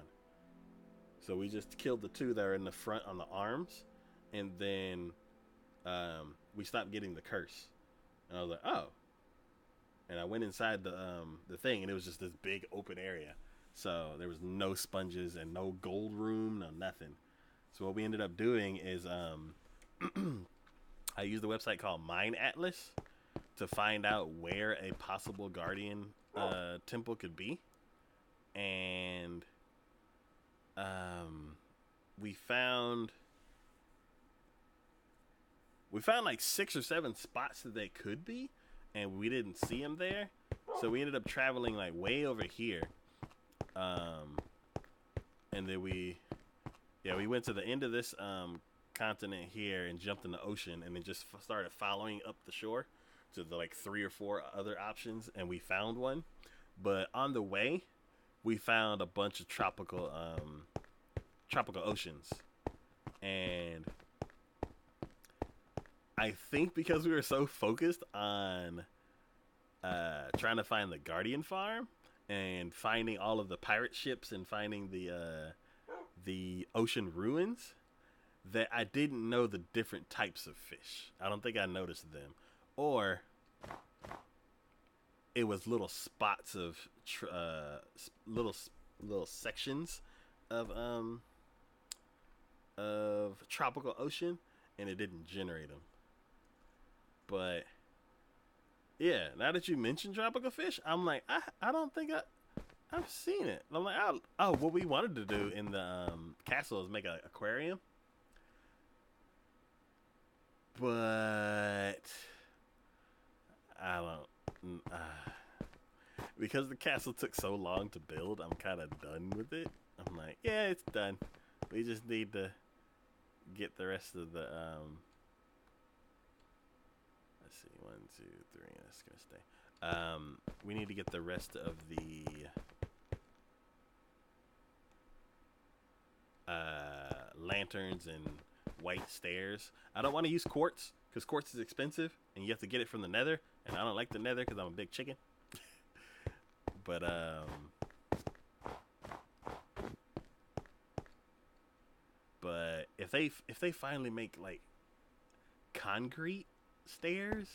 So we just killed the two that are in the front on the arms, and then we stopped getting the curse. And I was like, oh. And I went inside the thing, and it was just this big open area. So there was no sponges and no gold room, no nothing. So what we ended up doing is I used a website called Mine Atlas to find out where a possible Guardian temple could be. And we found like 6 or 7 spots that they could be, and we didn't see them there. So we ended up traveling like way over here. And then we went to the end of this continent here and jumped in the ocean, and then just started following up the shore to the like 3 or 4 other options, and we found one. But on the way, we found a bunch of tropical oceans, and I think because we were so focused on trying to find the Guardian farm and finding all of the pirate ships and finding the ocean ruins, that I didn't know the different types of fish. I don't think I noticed them, or it was little spots of little sections of tropical ocean, and it didn't generate them. But yeah, now that you mentioned tropical fish, I'm like, I don't think I've seen it. I'm like, oh, what we wanted to do in the castle is make an aquarium, but I don't. Because the castle took so long to build, I'm kind of done with it. I'm like, yeah, it's done. We just need to get the rest of the let's see, 1, 2, 3. That's gonna stay. We need to get the rest of the lanterns and white stairs. I don't want to use quartz because quartz is expensive, and you have to get it from the Nether, and I don't like the Nether because I'm a big chicken. But if they finally make like concrete stairs,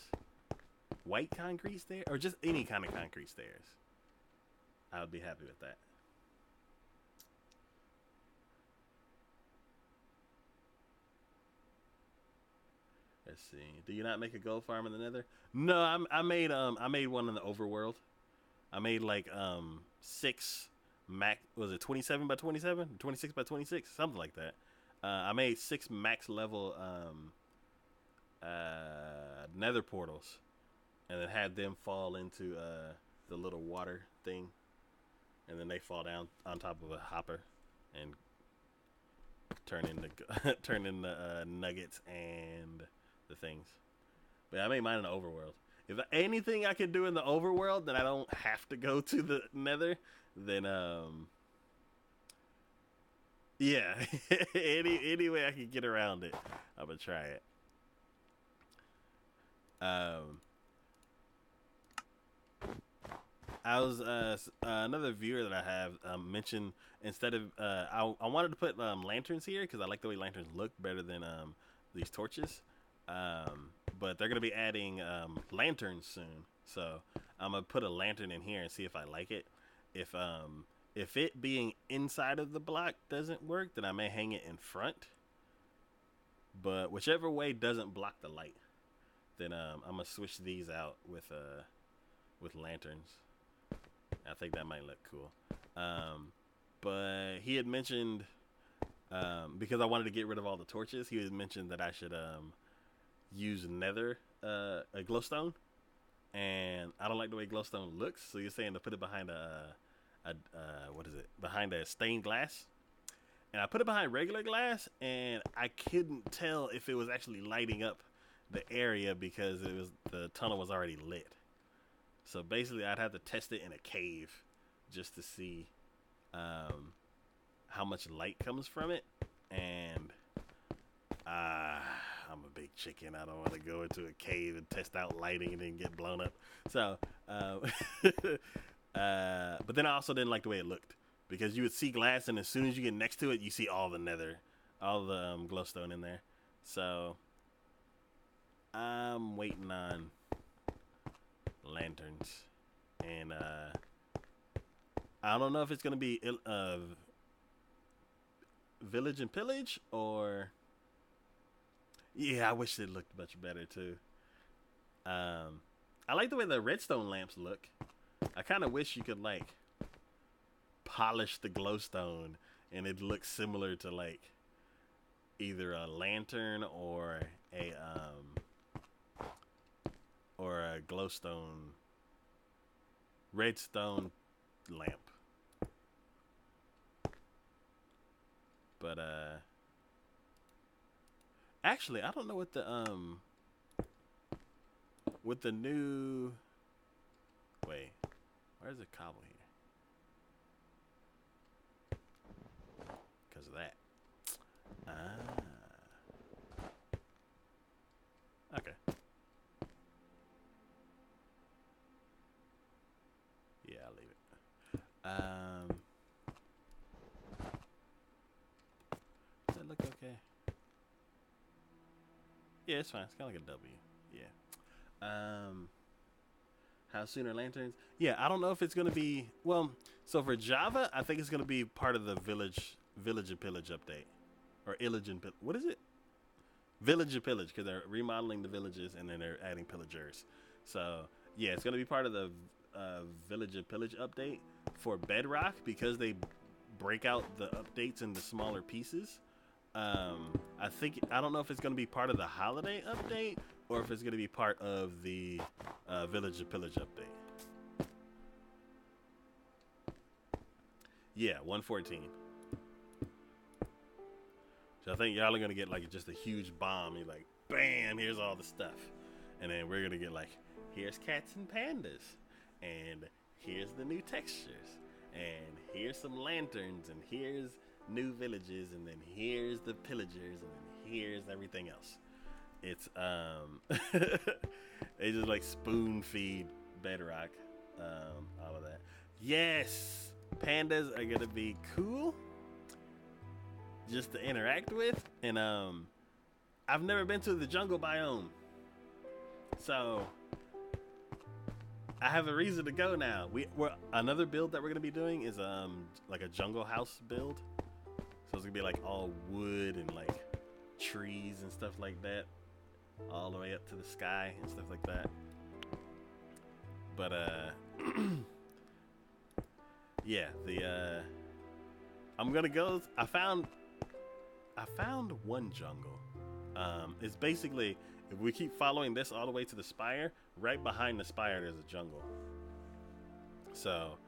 white concrete stairs, or just any kind of concrete stairs, I would be happy with that. Let's see. Do you not make a gold farm in the Nether? No, I made one in the overworld. I made like 6 max, was it 27 by 27, 26 by 26, something like that. I made 6 max level Nether portals, and then had them fall into the little water thing, and then they fall down on top of a hopper and turn into nuggets and the things. But I made mine in the overworld. If anything I can do in the overworld that I don't have to go to the Nether, then yeah, any way I can get around it, I'm gonna try it. I was another viewer that I have mentioned, instead of I wanted to put lanterns here because I like the way lanterns look better than these torches. But they're gonna be adding lanterns soon, so I'm gonna put a lantern in here and see if I like it. If it being inside of the block doesn't work, then I may hang it in front. But whichever way doesn't block the light, then I'm gonna switch these out with lanterns. I think that might look cool. But he had mentioned, because I wanted to get rid of all the torches, he had mentioned that I should use Nether a glowstone, and I don't like the way glowstone looks. So you're saying to put it behind what is it? Behind a stained glass. And I put it behind regular glass, and I couldn't tell if it was actually lighting up the area because the tunnel was already lit. So basically, I'd have to test it in a cave just to see how much light comes from it. And I'm a big chicken. I don't want to go into a cave and test out lighting and then get blown up. So, but then I also didn't like the way it looked, because you would see glass, and as soon as you get next to it, you see all the Nether, all the glowstone in there. So I'm waiting on lanterns, and I don't know if it's gonna be village and pillage, or yeah, I wish it looked much better too. I like the way the redstone lamps look. I kind of wish you could like polish the glowstone and it looks similar to like either a lantern or a glowstone redstone lamp. But actually, I don't know what the new, wait, where's the cobble here? Because of that. Okay. Yeah, I'll leave it. Does that look okay? Yeah, it's fine. It's kind of like a W. Yeah. How soon are lanterns? Yeah, I don't know if it's gonna be, well. So for Java, I think it's gonna be part of the village and pillage update, or illage and pillage. What is it? Village and pillage, because they're remodeling the villages and then they're adding pillagers. So yeah, it's gonna be part of the village and pillage update for Bedrock, because they break out the updates into smaller pieces. I don't know if it's going to be part of the holiday update or if it's going to be part of the village and pillage update. Yeah, 114. So I think y'all are going to get like just a huge bomb. You're like, bam, here's all the stuff. And then we're going to get like, here's cats and pandas. And here's the new textures. And here's some lanterns. And here's new villages, and then here's the pillagers, and then here's everything else. It's they just like spoon feed Bedrock all of that. Yes, pandas are gonna be cool just to interact with, and I've never been to the jungle biome, so I have a reason to go now. We're another build that we're gonna be doing is like a jungle house build. So it's gonna be like all wood and like trees and stuff like that, all the way up to the sky and stuff like that. But yeah, I'm gonna go. I found one jungle. It's basically, if we keep following this all the way to the spire, right behind the spire there's a jungle. So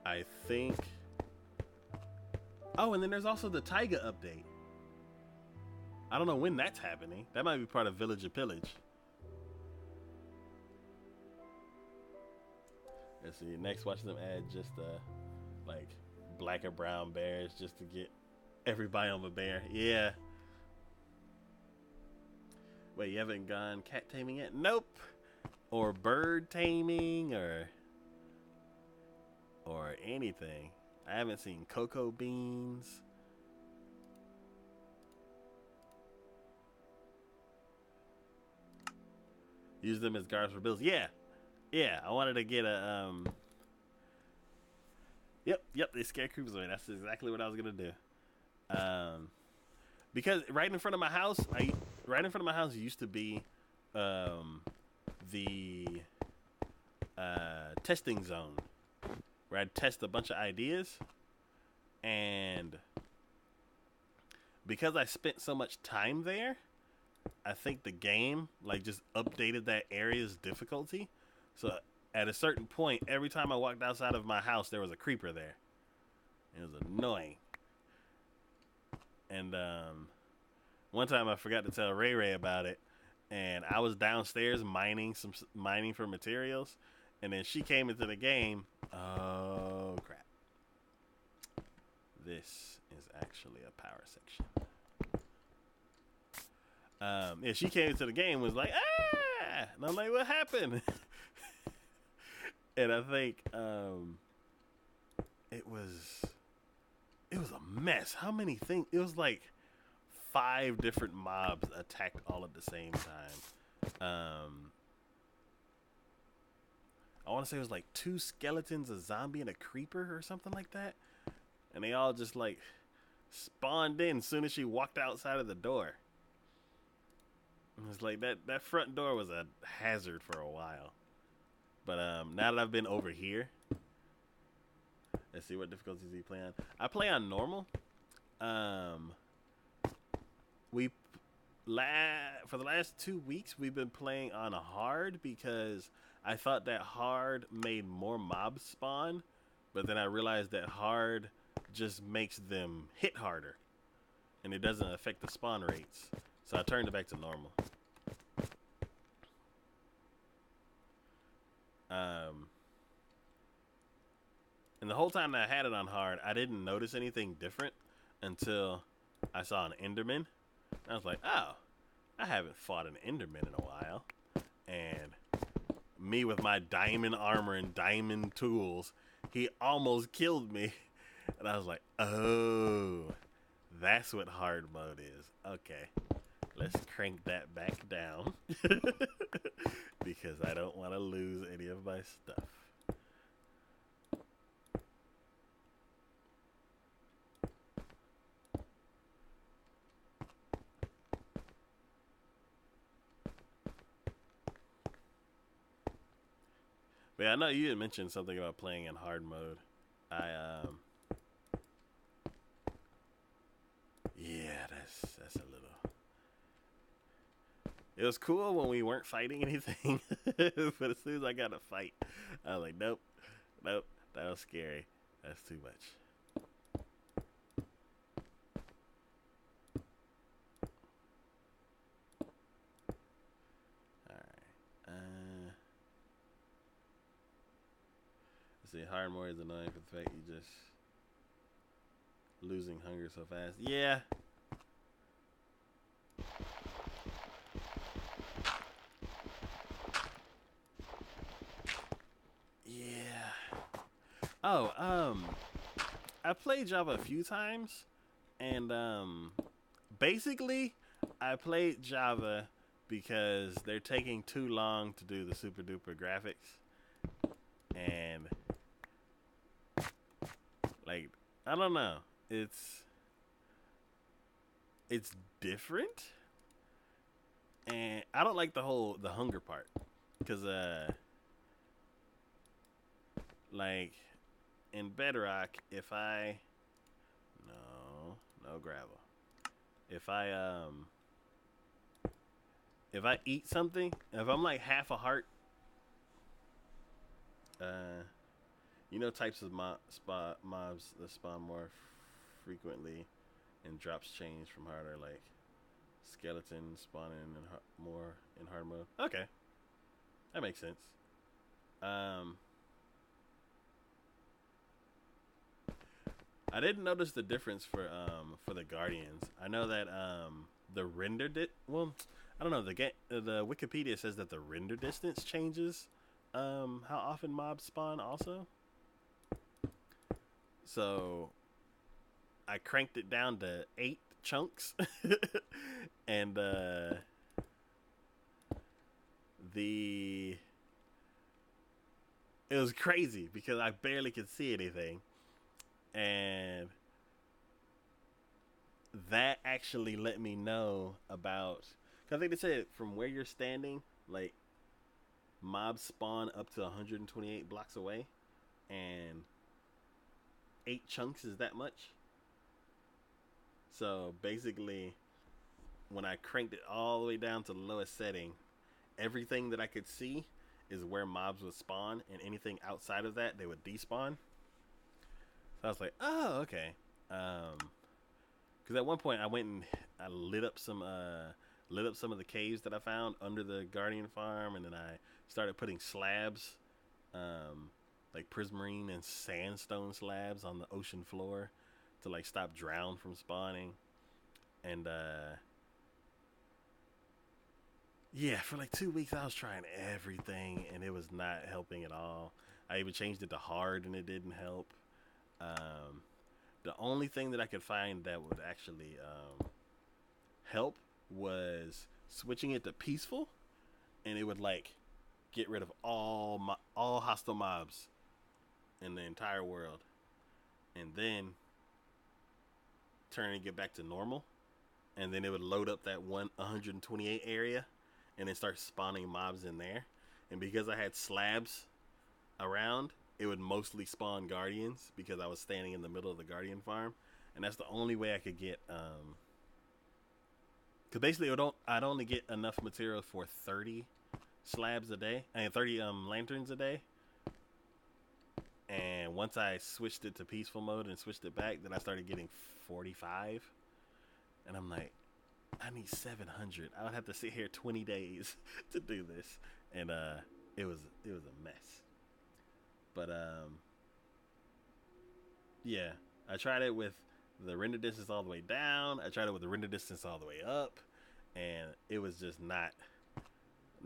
I think, oh, and then there's also the taiga update. I don't know when that's happening. That might be part of Village of Pillage. Let's see. Next, watch them add just like black or brown bears just to get every biome a bear. Yeah. Wait, you haven't gone cat taming yet? Nope. Or bird taming or anything. I haven't seen cocoa beans. Use them as guards for builds. Yeah. Yeah, I wanted to get a Yep, they scare creepers away. That's exactly what I was gonna do. Because right in front of my house used to be the testing zone where I'd test a bunch of ideas, and because I spent so much time there, I think the game like just updated that area's difficulty. So at a certain point, every time I walked outside of my house, there was a creeper there. It was annoying. And one time I forgot to tell Ray Ray about it, and I was downstairs mining for materials, and then she came into the game. Oh crap! This is actually a power section. Yeah, she came into the game and was like, ah! And I'm like, what happened? And I think it was a mess. How many things? It was like 5 different mobs attacked all at the same time. I want to say it was like 2 skeletons, a zombie, and a creeper or something like that. And they all just like spawned in as soon as she walked outside of the door. It was like that front door was a hazard for a while. But now that I've been over here, let's see, what difficulties do you play on? I play on normal. For the last 2 weeks we've been playing on hard because I thought that hard made more mobs spawn, but then I realized that hard just makes them hit harder, and it doesn't affect the spawn rates. So I turned it back to normal. And the whole time that I had it on hard, I didn't notice anything different until I saw an Enderman. I was like, oh, I haven't fought an Enderman in a while. And me with my diamond armor and diamond tools, he almost killed me. And I was like, oh, that's what hard mode is. Okay, let's crank that back down because I don't want to lose any of my stuff. But yeah, I know you had mentioned something about playing in hard mode. Yeah, that's a little. It was cool when we weren't fighting anything, but as soon as I got a fight, I was like, nope, that was scary. That's too much. See, hard mode is annoying for the fact you just losing hunger so fast. Yeah. Yeah. Oh, I played Java a few times, and basically I played Java because they're taking too long to do the super duper graphics. and like I don't know, it's different, and I don't like the hunger part, because like in Bedrock, no gravel, if I eat something, if I'm like half a heart, types of mobs that spawn more frequently and drops change from harder, like skeletons spawning more in hard mode. Okay, that makes sense. I didn't notice the difference for the Guardians. I know that the render well, I don't know, the Wikipedia says that the render distance changes how often mobs spawn also. So I cranked it down to 8 chunks and it was crazy because I barely could see anything, and that actually let me know about, cause I think they said from where you're standing, like mobs spawn up to 128 blocks away, and 8 chunks is that much. So basically, when I cranked it all the way down to the lowest setting, everything that I could see is where mobs would spawn, and anything outside of that, they would despawn. So I was like, oh, okay. Because at one point I went and I lit up some of the caves that I found under the Guardian farm, and then I started putting slabs, like prismarine and sandstone slabs on the ocean floor to like stop drown from spawning. And yeah, for like 2 weeks I was trying everything and it was not helping at all. I even changed it to hard and it didn't help. The only thing that I could find that would actually help was switching it to peaceful, and it would like get rid of all hostile mobs in the entire world, and then turning it back to normal, and then it would load up that 128 area and then start spawning mobs in there. And because I had slabs around, it would mostly spawn guardians because I was standing in the middle of the guardian farm, and that's the only way I could get because basically I'd only get enough material for 30 slabs a day, and 30 lanterns a day. And once I switched it to peaceful mode and switched it back, then I started getting 45, and I'm like, I need 700. I would have to sit here 20 days to do this, and it was a mess. But yeah, I tried it with the render distance all the way down. I tried it with the render distance all the way up, and it was just not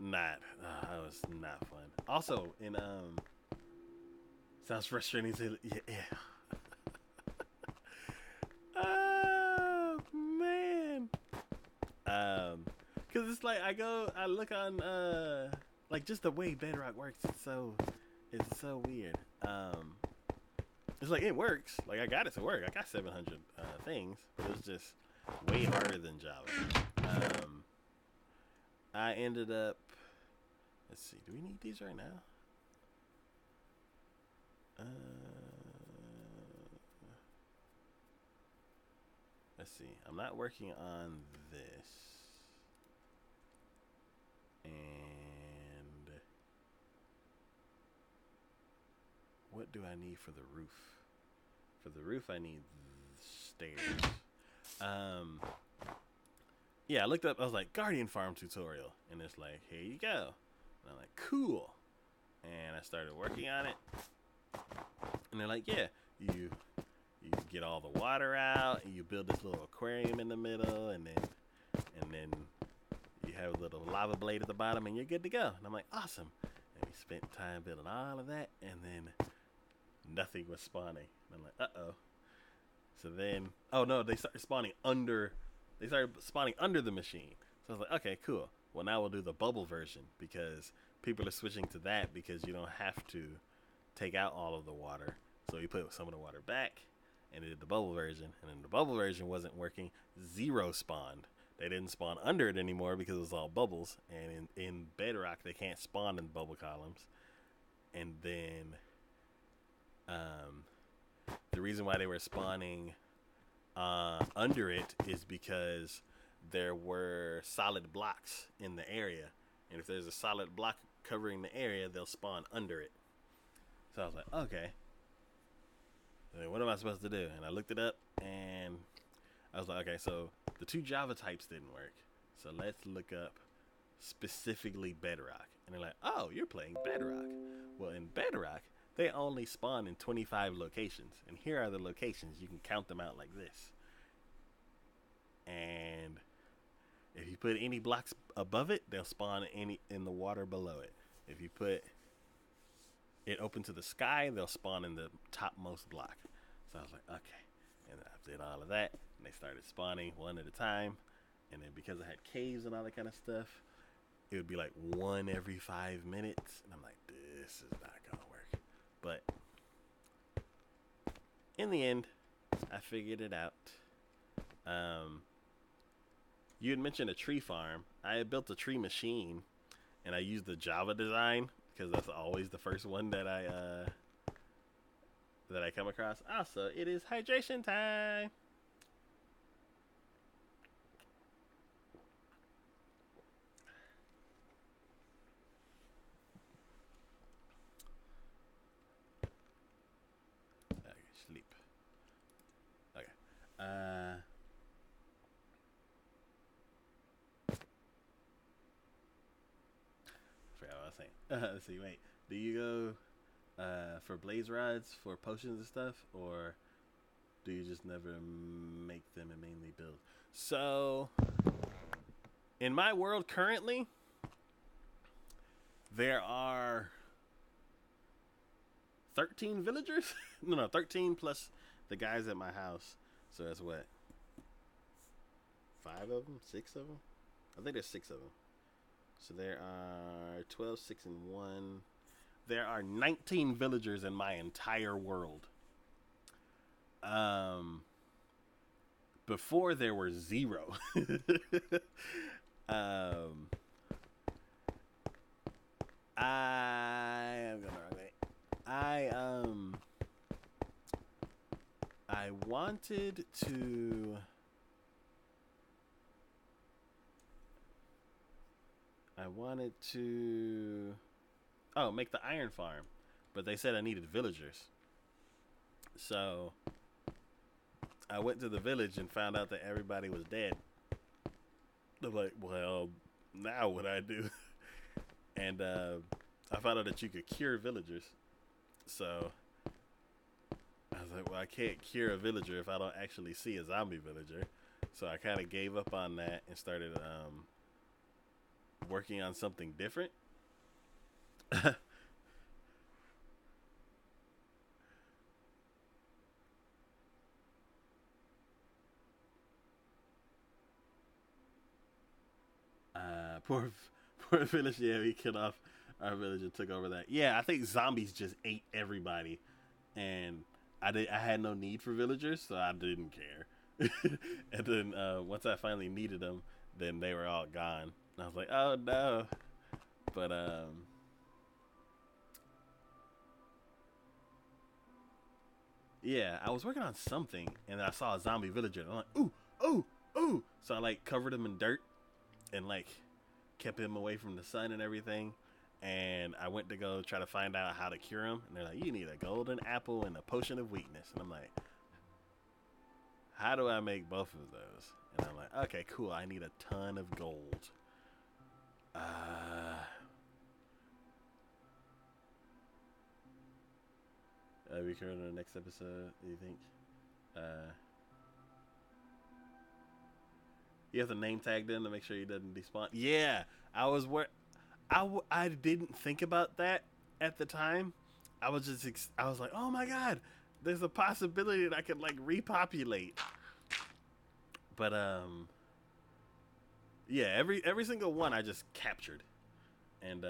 it was not fun. Also, in sounds frustrating to yeah. Oh man. Cause it's like I look on like just the way Bedrock works. It's so weird. It's like it works. Like I got it to work. I got 700 things, but it was just way harder than Java. I ended up. Let's see. Do we need these right now? Let's see. I'm not working on this. And what do I need for the roof? For the roof, I need stairs. Yeah, I looked up. I was like, Guardian Farm tutorial, and it's like, here you go. And I'm like, cool. And I started working on it, and they're like, yeah, you get all the water out, and you build this little aquarium in the middle, and then you have a little lava blade at the bottom, and you're good to go. And I'm like, awesome. And we spent time building all of that, and then nothing was spawning. And I'm like, uh-oh. So then, oh no, they started spawning under the machine. So I was like, okay, cool. Well, now we'll do the bubble version, because people are switching to that because you don't have to take out all of the water. So he put some of the water back and did the bubble version. And then the bubble version wasn't working. 0 spawned. They didn't spawn under it anymore because it was all bubbles. And in Bedrock, they can't spawn in bubble columns. And then the reason why they were spawning under it is because there were solid blocks in the area. And if there's a solid block covering the area, they'll spawn under it. So I was like, okay. And then what am I supposed to do? And I looked it up, and I was like, okay, so the 2 Java types didn't work. So let's look up specifically Bedrock. And they're like, oh, you're playing Bedrock. Well, in Bedrock, they only spawn in 25 locations. And here are the locations. You can count them out like this. And if you put any blocks above it, they'll spawn in the water below it. If you put it open to the sky, they'll spawn in the topmost block. So I was like, okay. And I did all of that, and they started spawning one at a time. And then because I had caves and all that kind of stuff, it would be like 1 every 5 minutes. And I'm like, this is not going to work. But in the end, I figured it out. You had mentioned a tree farm. I had built a tree machine, and I used the Java design because that's always the first one that I come across. Also, it is hydration time. Okay, sleep. Okay. Forgot what I was saying. Let's see, wait. Do you go for blaze rods for potions and stuff, or do you just never make them and mainly build? So, in my world currently, there are 13 villagers. No, 13 plus the guys at my house. So that's what? 5 of them? 6 of them? I think there's 6 of them. So there are 12, 6, and 1. There are 19 villagers in my entire world. Before there were 0. I am gonna write. I wanted to. Make the iron farm, but they said I needed villagers. So I went to the village and found out that everybody was dead. I'm like, well, now what I do? And I found out that you could cure villagers. So I was like, well, I can't cure a villager if I don't actually see a zombie villager. So I kind of gave up on that and started working on something different. Poor village. Yeah, we killed off our village and took over that. Yeah, I think zombies just ate everybody, and I had no need for villagers, so I didn't care. And then once I finally needed them, then they were all gone. And I was like, oh no. But yeah, I was working on something, and I saw a zombie villager. And I'm like, ooh, ooh, ooh. So I like covered him in dirt, and like kept him away from the sun and everything. And I went to go try to find out how to cure him. And they're like, you need a golden apple and a potion of weakness. And I'm like, how do I make both of those? And I'm like, okay, cool. I need a ton of gold. Are we current on the next episode, do you think? You have to name tag them to make sure he doesn't despawn. Yeah, I didn't think about that at the time. I was like, oh my god, there's a possibility that I could like repopulate. But yeah, every single one I just captured and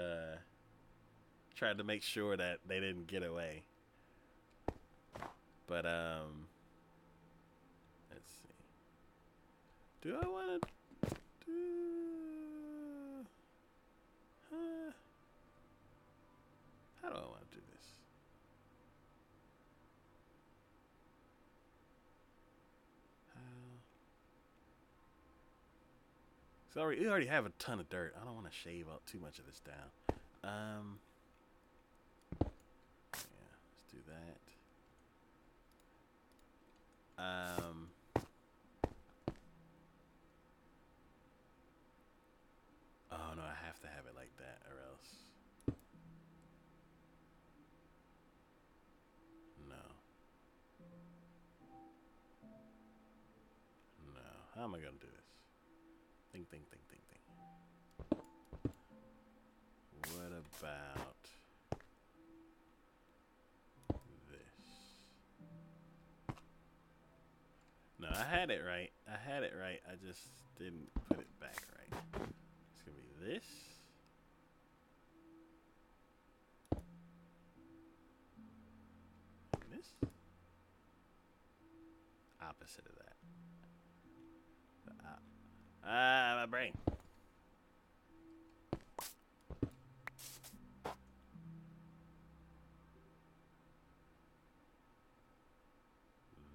tried to make sure that they didn't get away. But let's see. Do I want to do? How do I want to do this? So we already have a ton of dirt. I don't want to shave up too much of this down. Yeah, let's do that. Oh no, I have to have it like that, or else. No. No. How am I gonna do this? Think. What about this? No, I had it right. I just didn't put it back right. It's gonna be this. And this. Opposite of that. My brain.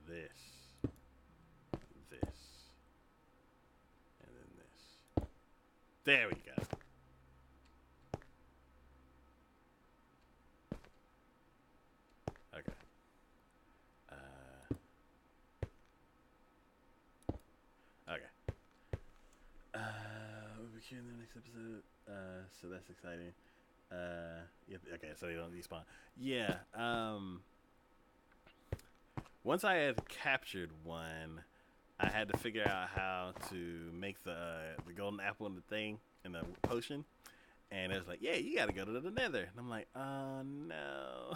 This, and then this. There we go. Okay. Okay. We'll be here in the next episode. So that's exciting. Yeah, okay, so they don't respawn. Yeah, once I had captured one, I had to figure out how to make the golden apple in the thing in the potion, and it was like, yeah, you got to go to the Nether, and I'm like, oh no.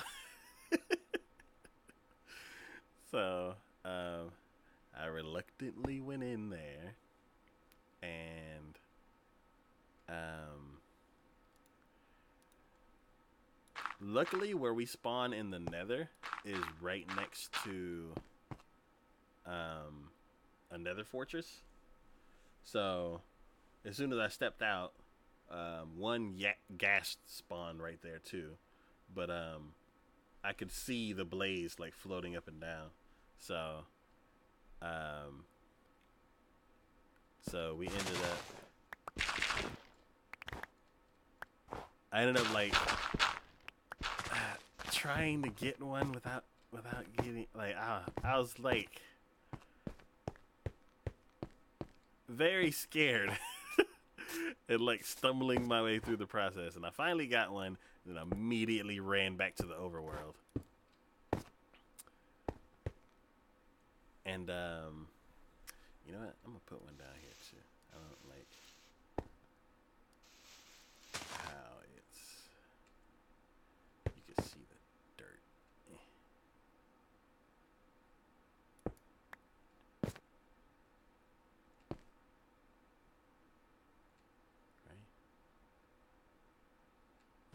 So I reluctantly went in there, and luckily where we spawn in the Nether is right next to a Nether fortress. So as soon as I stepped out, one gas spawned right there too, but I could see the blaze like floating up and down. So we ended up, I ended up like trying to get one without getting, like, I was like very scared and like stumbling my way through the process, and I finally got one and immediately ran back to the overworld. And you know what, I'm gonna put one down here too. I don't like how it's, you can see the dirt. Right?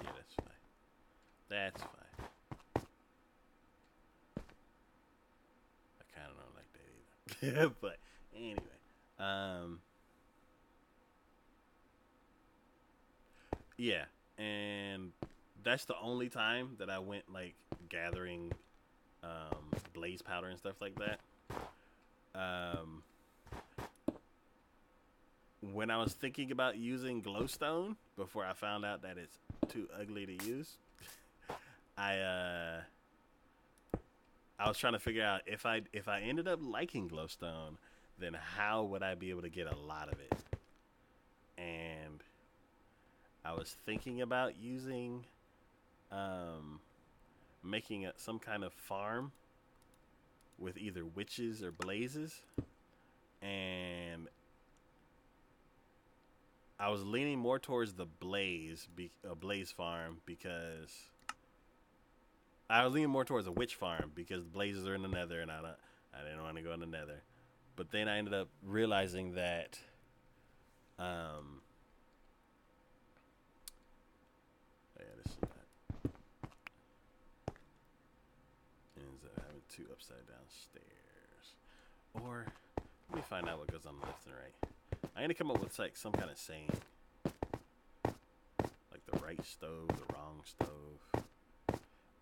Yeah, that's fine. That's fine. I kind of don't like that either. But anyway, yeah, and that's the only time that I went like gathering blaze powder and stuff like that. When I was thinking about using glowstone before I found out that it's too ugly to use, I was trying to figure out if I ended up liking glowstone, then how would I be able to get a lot of it? And I was thinking about using making some kind of farm with either witches or blazes, and I was leaning more towards the blaze farm, because I was leaning more towards a witch farm because the blazes are in the Nether, and I didn't want to go in the Nether. But then I ended up realizing that yeah, this is not. Or let me find out what goes on the left and right. I need to come up with like some kind of saying, like the right stove, the wrong stove.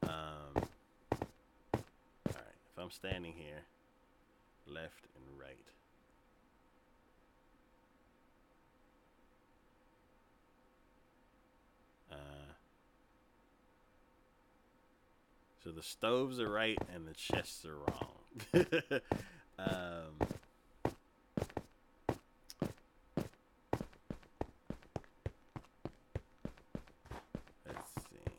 All right, if I'm standing here, left and right. So the stoves are right and the chests are wrong. Let's see.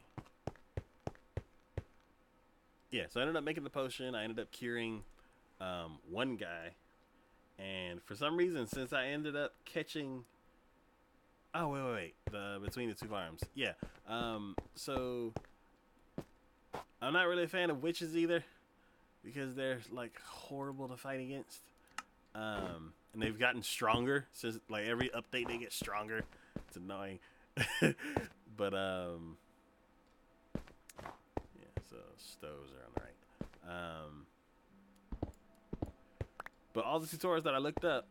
Yeah, so I ended up making the potion. I ended up curing one guy. And for some reason, since I ended up catching... Oh, wait. Between the two farms. Yeah. So... I'm not really a fan of witches either, because they're like horrible to fight against. And they've gotten stronger since like every update they get stronger. It's annoying. But yeah, so stoves are on the right. But all the tutorials that I looked up,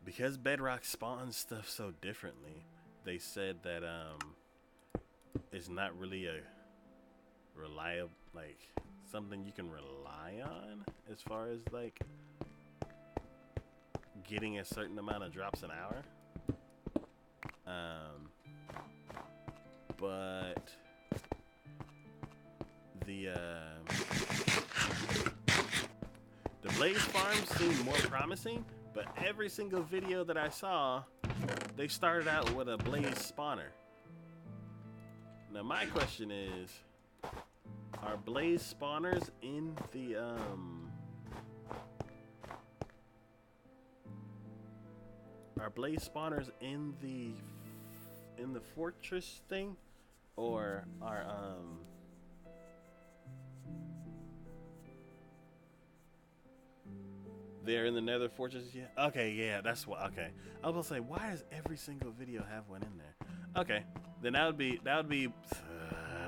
because Bedrock spawns stuff so differently, they said that it's not really a reliable, like something you can rely on as far as like getting a certain amount of drops an hour. But the blaze farms seem more promising, but every single video that I saw, they started out with a blaze spawner. Now my question is, are blaze spawners in the fortress thing, or are they're in the nether fortress? Yeah. Okay, yeah, that's what. Okay, I was gonna say, why does every single video have one in there? Okay, then that would be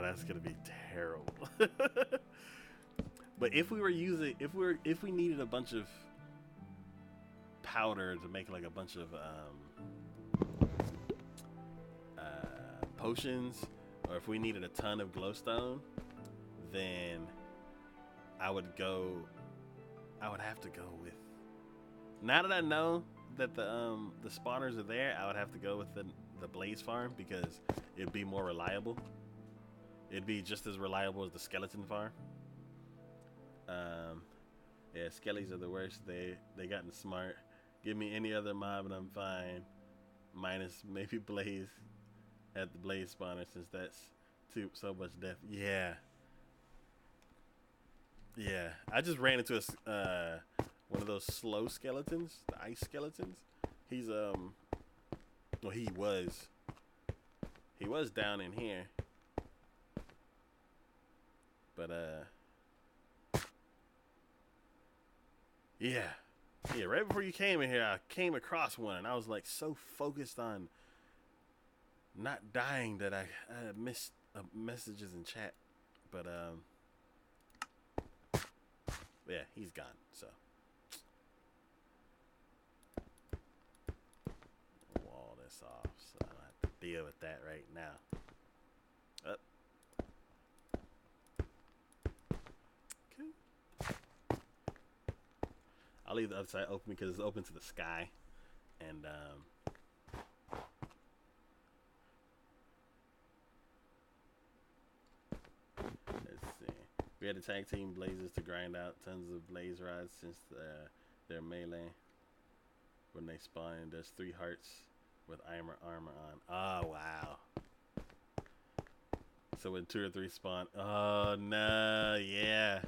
that's gonna be terrible. But if we were using, if we needed a bunch of powder to make like a bunch of potions, or if we needed a ton of glowstone, then I would have to go with, now that I know that the spawners are there, I would have to go with the blaze farm, because it'd be more reliable. It'd be just as reliable as the skeleton farm. Yeah, skellies are the worst. They gotten smart. Give me any other mob and I'm fine, minus maybe blaze at the blaze spawner, since that's so much death. Yeah, I just ran into one of those slow skeletons, the ice skeletons. He's well, he was down in here, but yeah, right before you came in here, I came across one, and I was like so focused on not dying that I missed messages in chat. But yeah, he's gone. So wall this off, so I don't have to deal with that right now. Okay. I'll leave the other side open because it's open to the sky, and let's see. We had to tag team blazes to grind out tons of blaze rods since they're melee. When they spawn, there's 3 hearts with armor on. Oh wow! So when 2 or 3 spawn, oh no, yeah.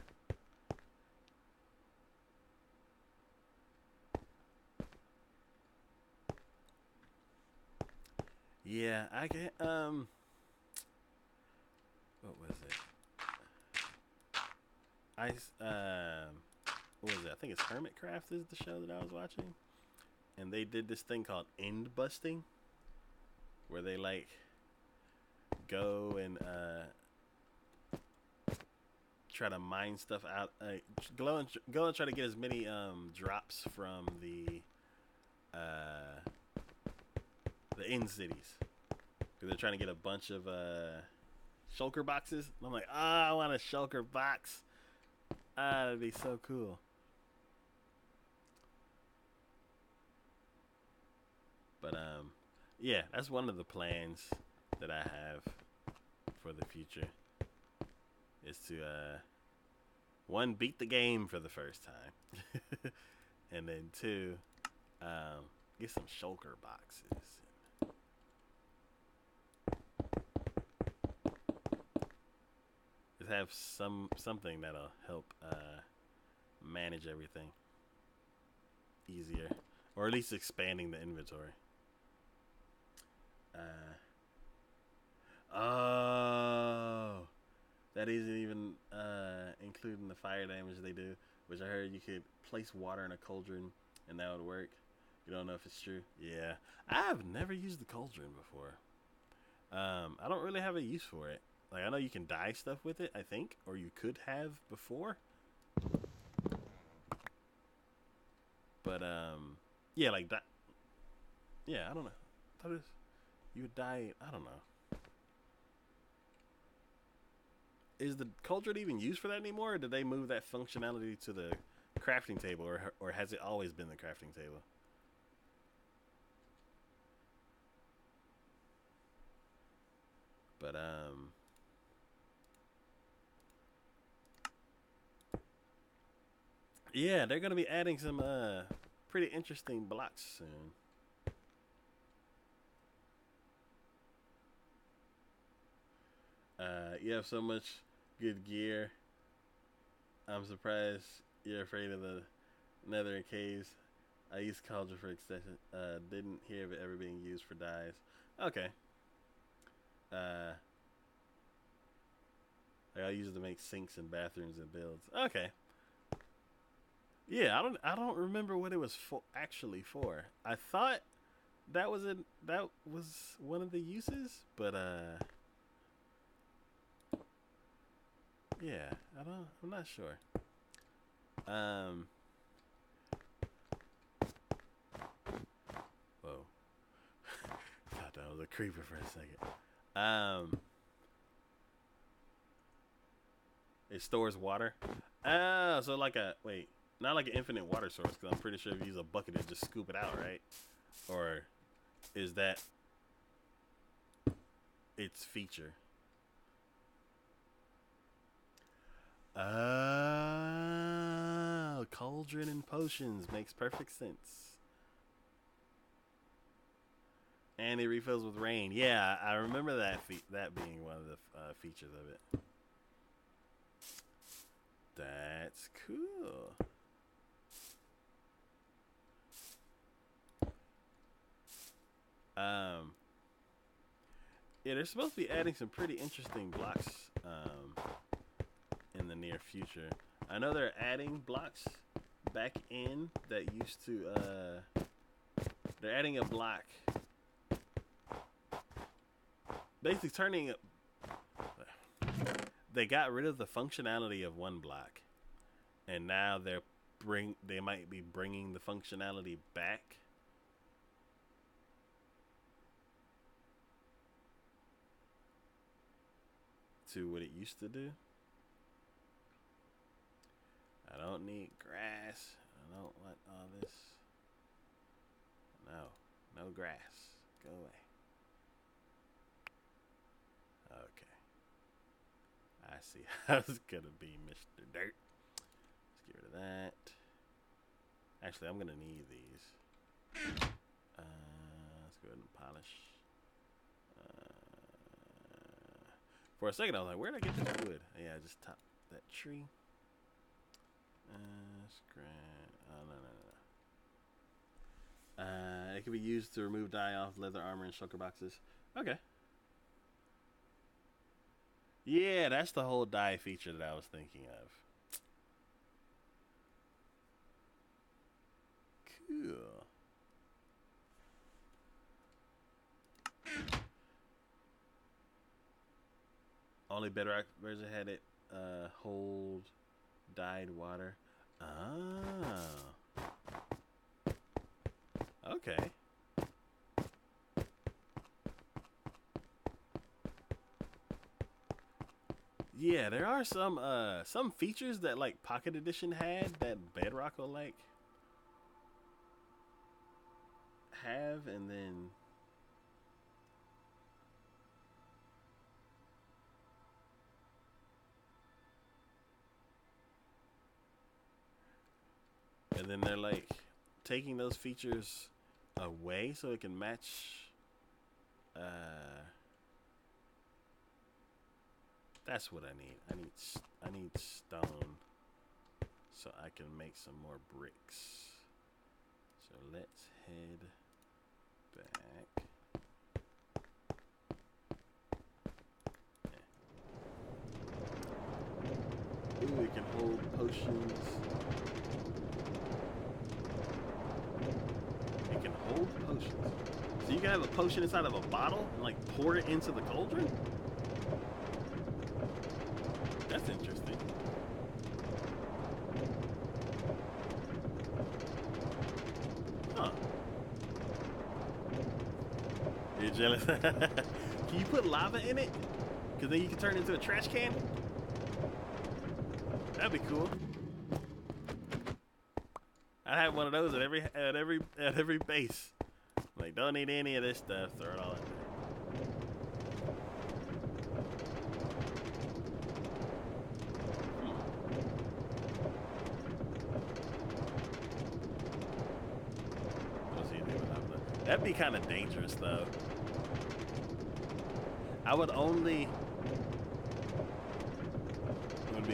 Yeah, I can't, what was it? What was it? I think it's Hermitcraft is the show that I was watching. And they did this thing called end busting, where they like go and try to mine stuff out. Go and try to get as many drops from the end cities. Because they're trying to get a bunch of shulker boxes. And I'm like, I want a shulker box. That'd be so cool. But yeah, that's one of the plans that I have for the future. Is to one, beat the game for the first time, and then two, get some shulker boxes. Just have something that'll help manage everything easier, or at least expanding the inventory. Oh, that isn't even including the fire damage they do, which I heard you could place water in a cauldron and that would work. You don't know if it's true? Yeah, I've never used the cauldron before. I don't really have a use for it. Like, I know you can dye stuff with it, I think, or you could have before. But yeah, like that. Yeah, I don't know. I thought you would dye. I don't know. Is the cauldron even used for that anymore, or did they move that functionality to the crafting table, or has it always been the crafting table? But yeah, they're gonna be adding some pretty interesting blocks soon. You have so much good gear. I'm surprised you're afraid of the nether and caves. I used cauldron for extension. Didn't hear of it ever being used for dyes. Okay. Like, I use it to make sinks and bathrooms and builds. Okay. Yeah, I don't remember what it was actually for. I thought that was one of the uses, but yeah, I'm not sure. Whoa. Thought that was a creeper for a second. It stores water. So like not like an infinite water source, because I'm pretty sure if you use a bucket, it just scoop it out, right? Or is that its feature? Cauldron and potions makes perfect sense. And it refills with rain. Yeah, I remember that being one of the features of it. That's cool. Yeah, they're supposed to be adding some pretty interesting blocks in the near future. I know they're adding blocks back in that used to they're adding a block, basically turning they got rid of the functionality of one block, and now they might be bringing the functionality back. To what it used to do. I don't need grass. I don't want all this. No grass. Go away. Okay. I see how it's gonna be, Mr. Dirt. Let's get rid of that. Actually, I'm gonna need these. Let's go ahead and polish. For a second, I was like, where did I get this wood? Yeah, I just topped that tree. No. It can be used to remove dye off leather armor and shulker boxes. Okay. Yeah, that's the whole dye feature that I was thinking of. Cool. Only Bedrock version had it hold dyed water. Oh. Okay. Yeah, there are some features that like Pocket Edition had that Bedrock will like have, and then they're like taking those features away so it can match. That's what I need. I need stone so I can make some more bricks. So let's head back. Ooh, it can hold potions. It can hold potions. So you can have a potion inside of a bottle and like pour it into the cauldron? That's interesting. Huh. You're jealous? Can you put lava in it? Because then you can turn it into a trash can? That'd be cool. I have one of those at every base. Like, don't need any of this stuff. Throw it all in there. What's he doing out there? That'd be kind of dangerous, though. I wouldn't be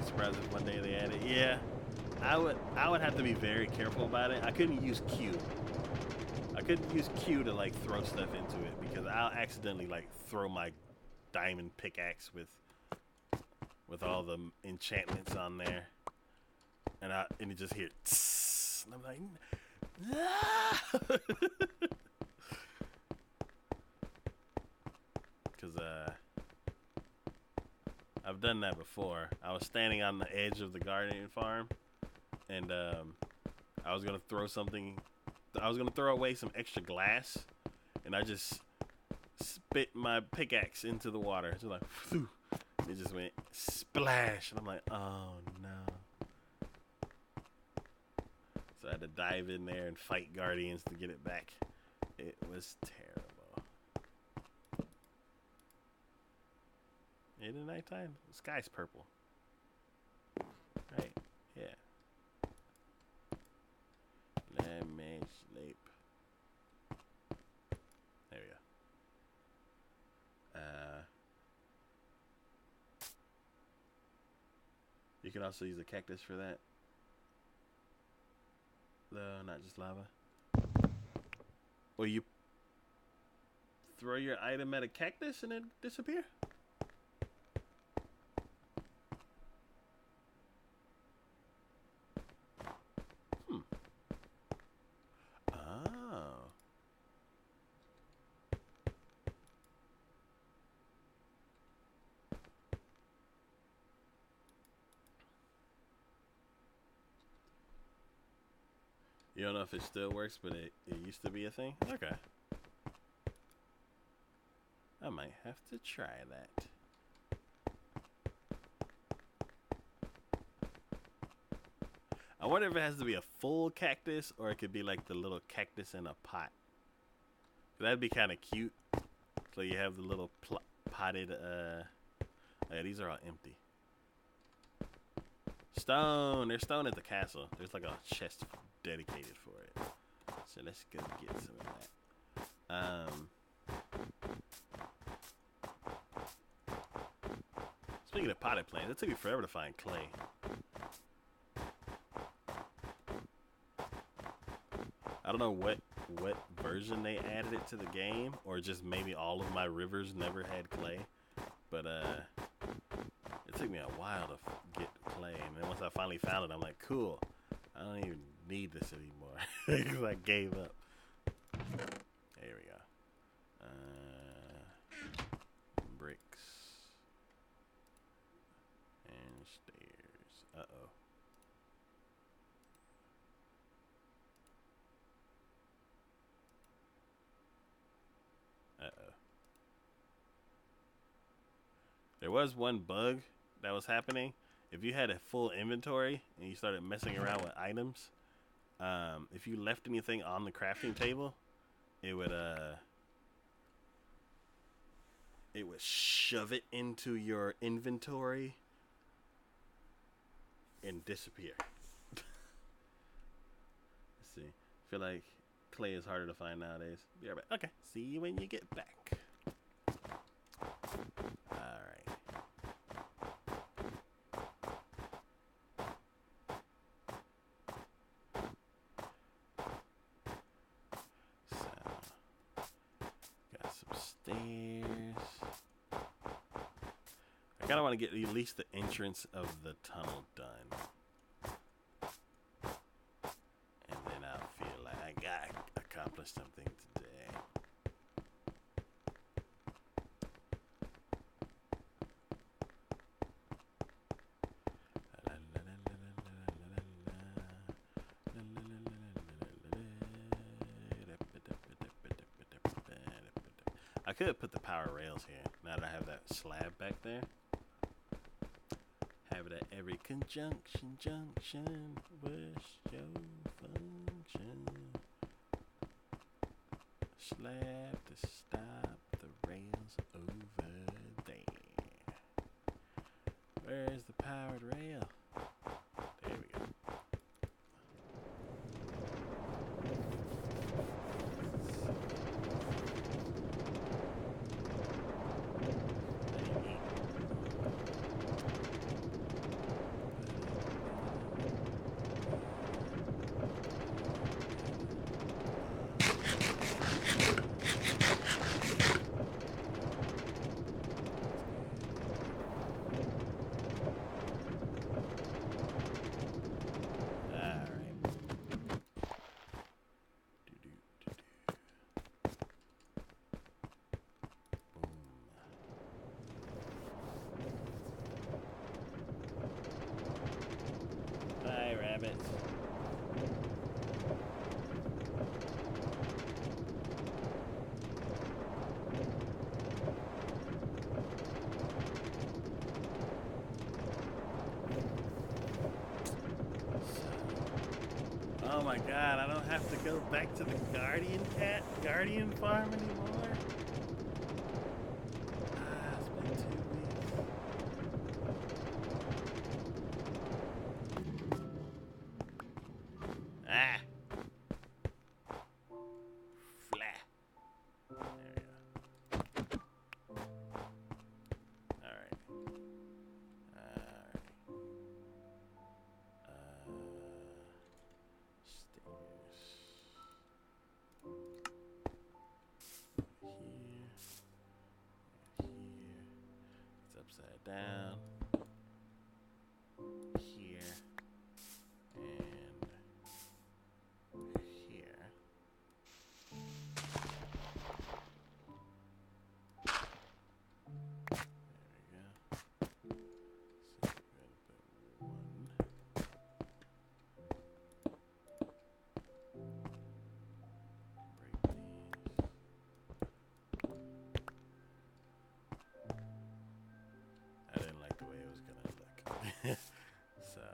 surprised if one day they add it. Yeah, I would have to be very careful about it. I couldn't use Q. I couldn't use Q to like throw stuff into it because I'll accidentally like throw my diamond pickaxe with all the enchantments on there, and you just hear tss, and I'm like, because I've done that before. I was standing on the edge of the garden farm, and I was gonna throw something. I was gonna throw away some extra glass, and I just spit my pickaxe into the water. So like, phew, it just went splash, and I'm like, oh no. So I had to dive in there and fight guardians to get it back. It was terrible. In the nighttime, the sky's purple. Right? Yeah. Let me sleep. There we go. You can also use a cactus for that. No, not just lava. Or you throw your item at a cactus and it disappear? Oh. You don't know if it still works, but it used to be a thing? Okay. I might have to try that. I wonder if it has to be a full cactus or it could be like the little cactus in a pot. That'd be kind of cute. So you have the little potted, yeah, these are all empty. Stone! There's stone at the castle. There's like a chest dedicated for it. So let's go get some of that. Speaking of potted plants, it took me forever to find clay. I don't know what version they added it to the game, or just maybe all of my rivers never had clay. But it took me a while to get clay, and then once I finally found it, I'm like, cool. I don't even need this anymore because I gave up. There we go. Bricks and Uh-oh. Uh-oh. There was one bug that was happening. If you had a full inventory and you started messing around with items, if you left anything on the crafting table, it would shove it into your inventory and disappear. Let's see. I feel like clay is harder to find nowadays. Be right back. Okay. See you when you get back. Alright. So, got some stairs. I kind of want to get at least the entrance of the tunnel done. And then I'll feel like I got accomplished something today. I could put the power rails here now that I have that slab back there. Have it at every junction. What's your function? Slab to stop the rails over there. Where's the powered rail? There we go. Bye, rabbits. Oh my god, I don't have to go back to the guardian farm anymore. It's been 2 weeks. Ah! Flat. There we go. Alright. Alright. Stairs. Here. Here. It's upside down. Here. And here. There we go. So we're gonna put one. Break these. I didn't like the way it was gonna look. So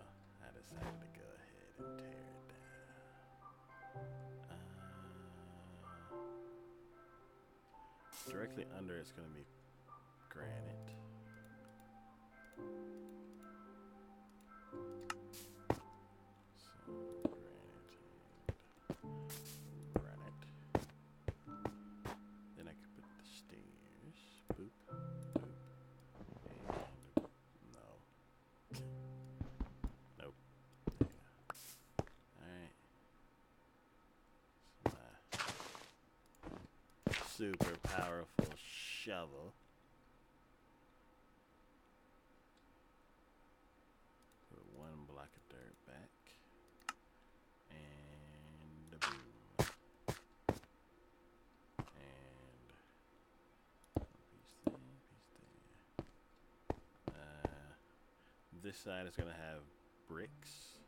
I decided to go ahead and tear it down. Directly under it's gonna be granite. So granite. Then I could put the stairs. Boop, boop, and no. Nope. There you go. Alright. My super powerful shovel. Put one block of dirt back. And a boom. And piece there. This side is going to have bricks.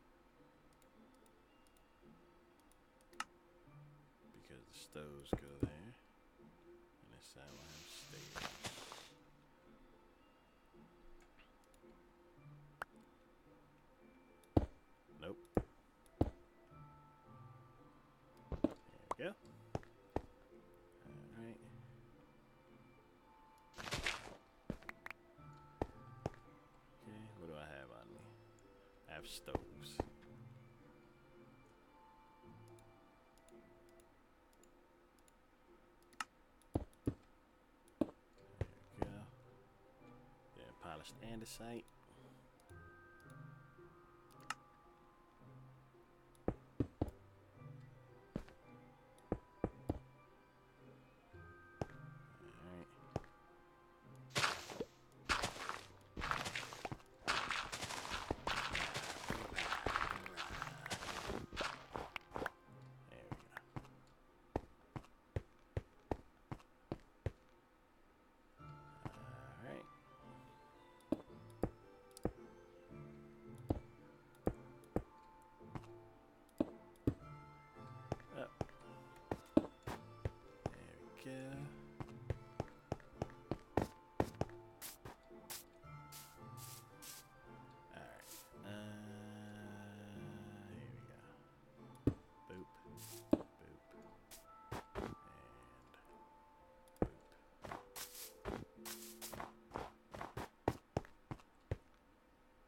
Because the stoves go there. And this side will have stairs. Nope. There we go. Alright. Okay, what do I have on me? I have stoves. There we go. Yeah, polished andesite. Alright. There we go. Alright. Up. There we go. Alright. Here we go. Boop. Boop. And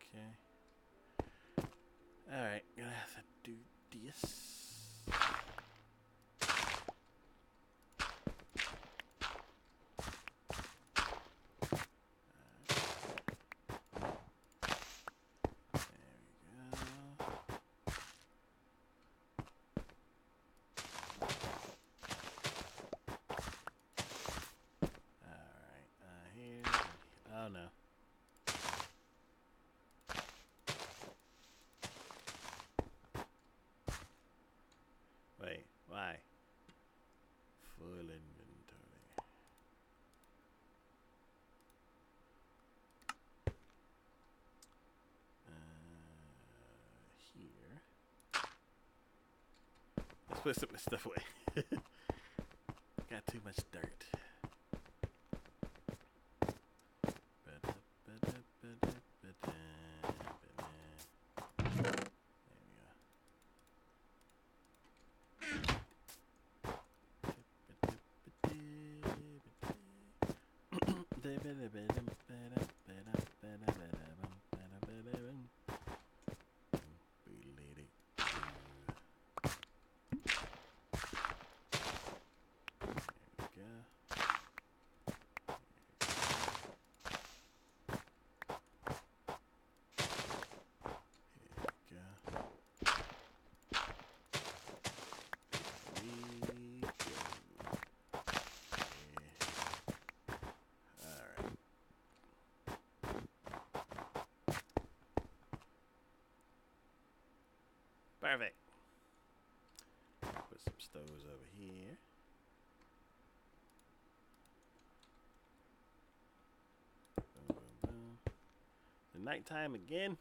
okay. Alright, gonna have to do this. There we go. Alright, here. Oh no. Wait, why? Full inventory. Here. Let's put some of this stuff away. Got too much dirt. Perfect. Put some stoves over here. Boom, boom, boom. The nighttime again.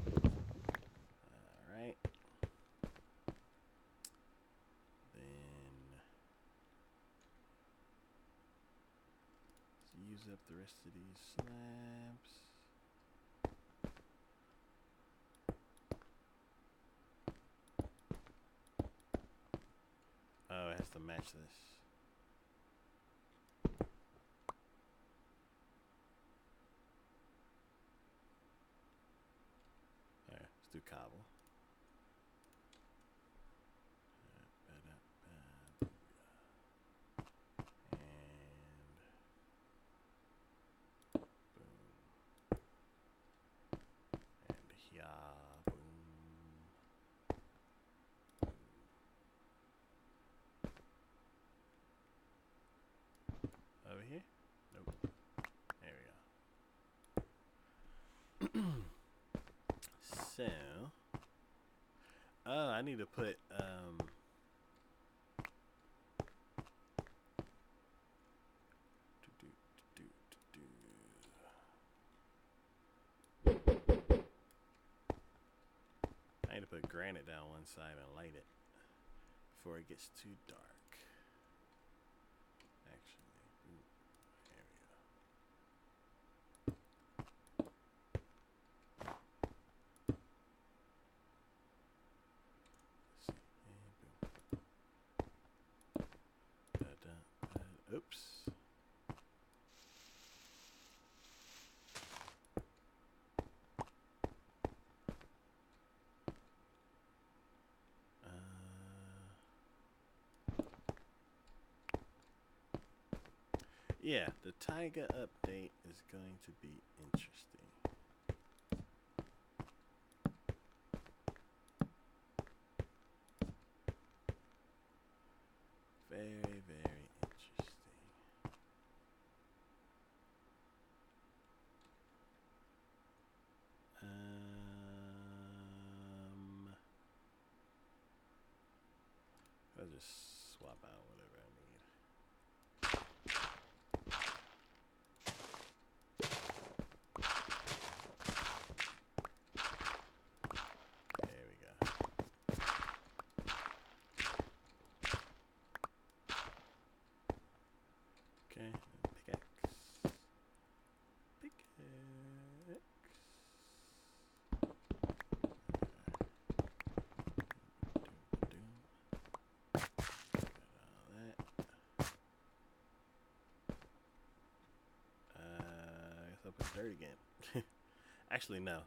All right. Use up the rest of these slabs. Oh, it has to match this. Alright, let's do cobble. Over here? Nope. There we go. So, oh, I need to put to put granite down one side and light it before it gets too dark. Actually, ooh, there we go. Let's see. And boom. Oops. Yeah, the Taiga update is going to be interesting. Very, very interesting. I'll just swap out whatever I need. There we go. Okay, pickaxe. Pickaxe. I guess I'll put dirt again. Actually, no.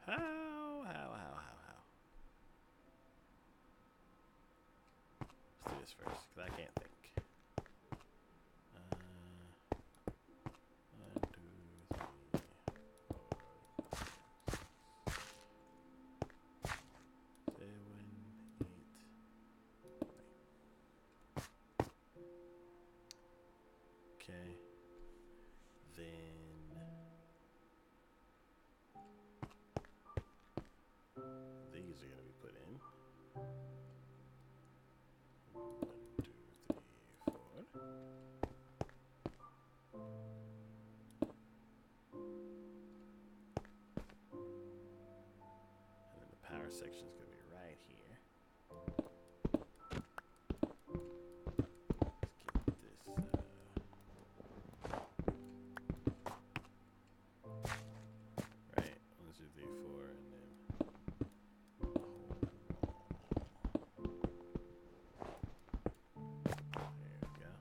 How? Let's do this first, because I can't think. 1, 2, 3, 4, 7, 8. Okay. Then these are going to be put in. 1, 2, 3, 4. And then the power section is going to be right here. Let's get this. Right. 1, 2, 3, 4, and then a whole wall. There we go.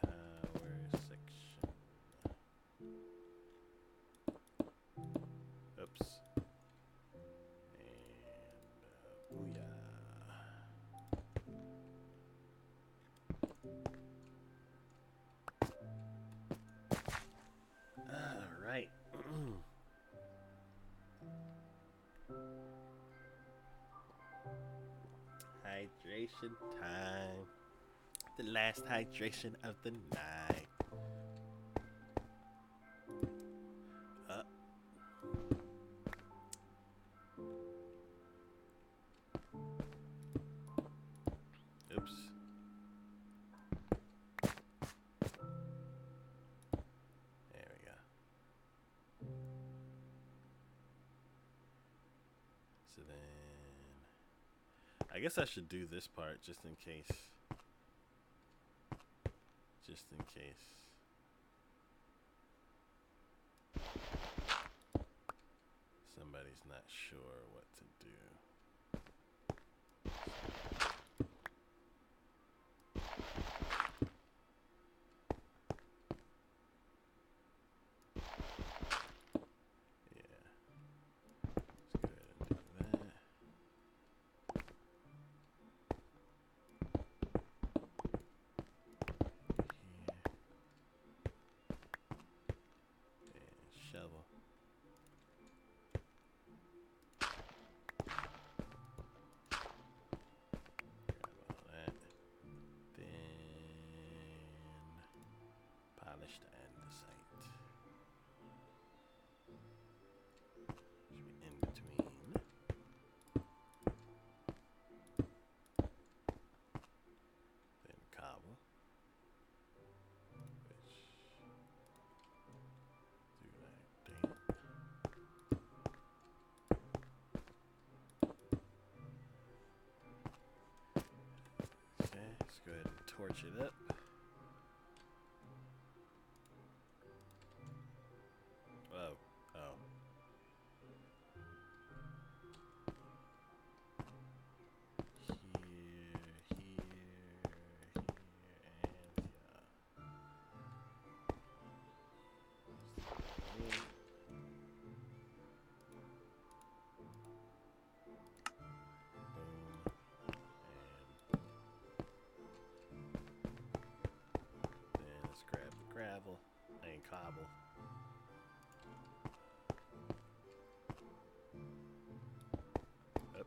Power section. Oops. And booyah. All right. Hydration time. The last hydration of the night. Oops. There we go. So then, I guess I should do this part just in case. Just in case. Somebody's not sure what to do. Yeah. Let's go ahead and do that. Here. And shovel. Grab all that. Then polish the andesite. Should be in between. torch it up. Oh, oh. Gravel and cobble. Up.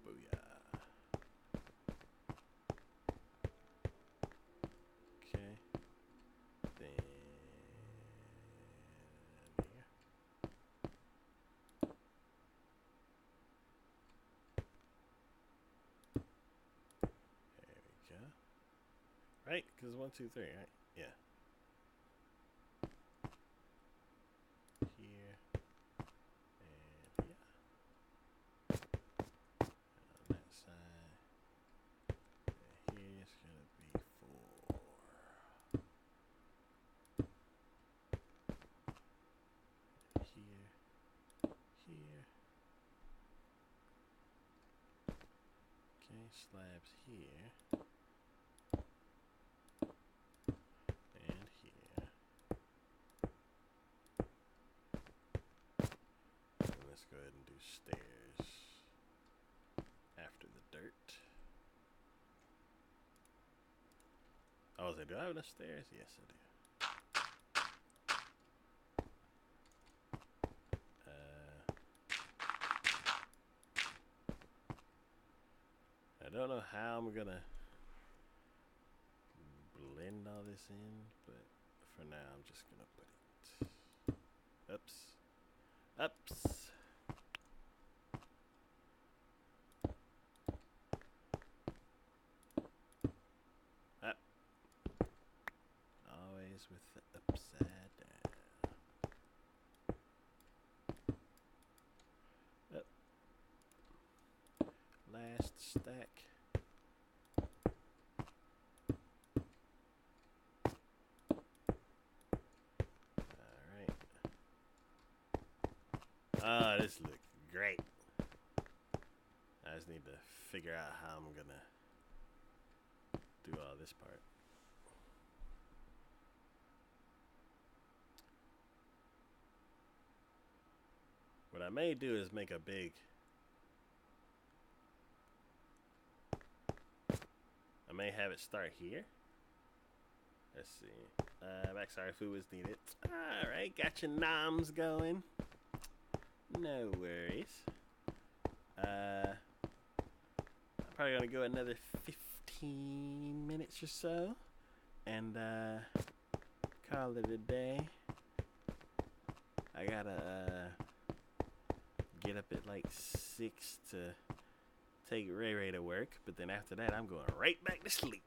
Booyah. Okay. Then here. There we go. Right? Because 1, 2, 3, right? Yeah. Here. And yeah. On that side. And here's going to be 4. Here. Here. Okay, slabs here. And here. And let's go ahead and do stairs after the dirt. Oh, is it? Do I have enough stairs? Yes, I do. I don't know how I'm gonna blend all this in, but for now I'm just gonna put it. Oops. Oops. Up. Always with the upside down. Up. Last stack. Alright. Ah, this looks great. I just need to figure out how I'm gonna do all this part. What I may do is make a big... I may have it start here. Let's see. Backside food was needed. Alright, got your noms going. No worries. I'm probably gonna go another 15 minutes or so. And call it a day. I gotta get up at like 6 to take Ray Ray to work, but then after that I'm going right back to sleep.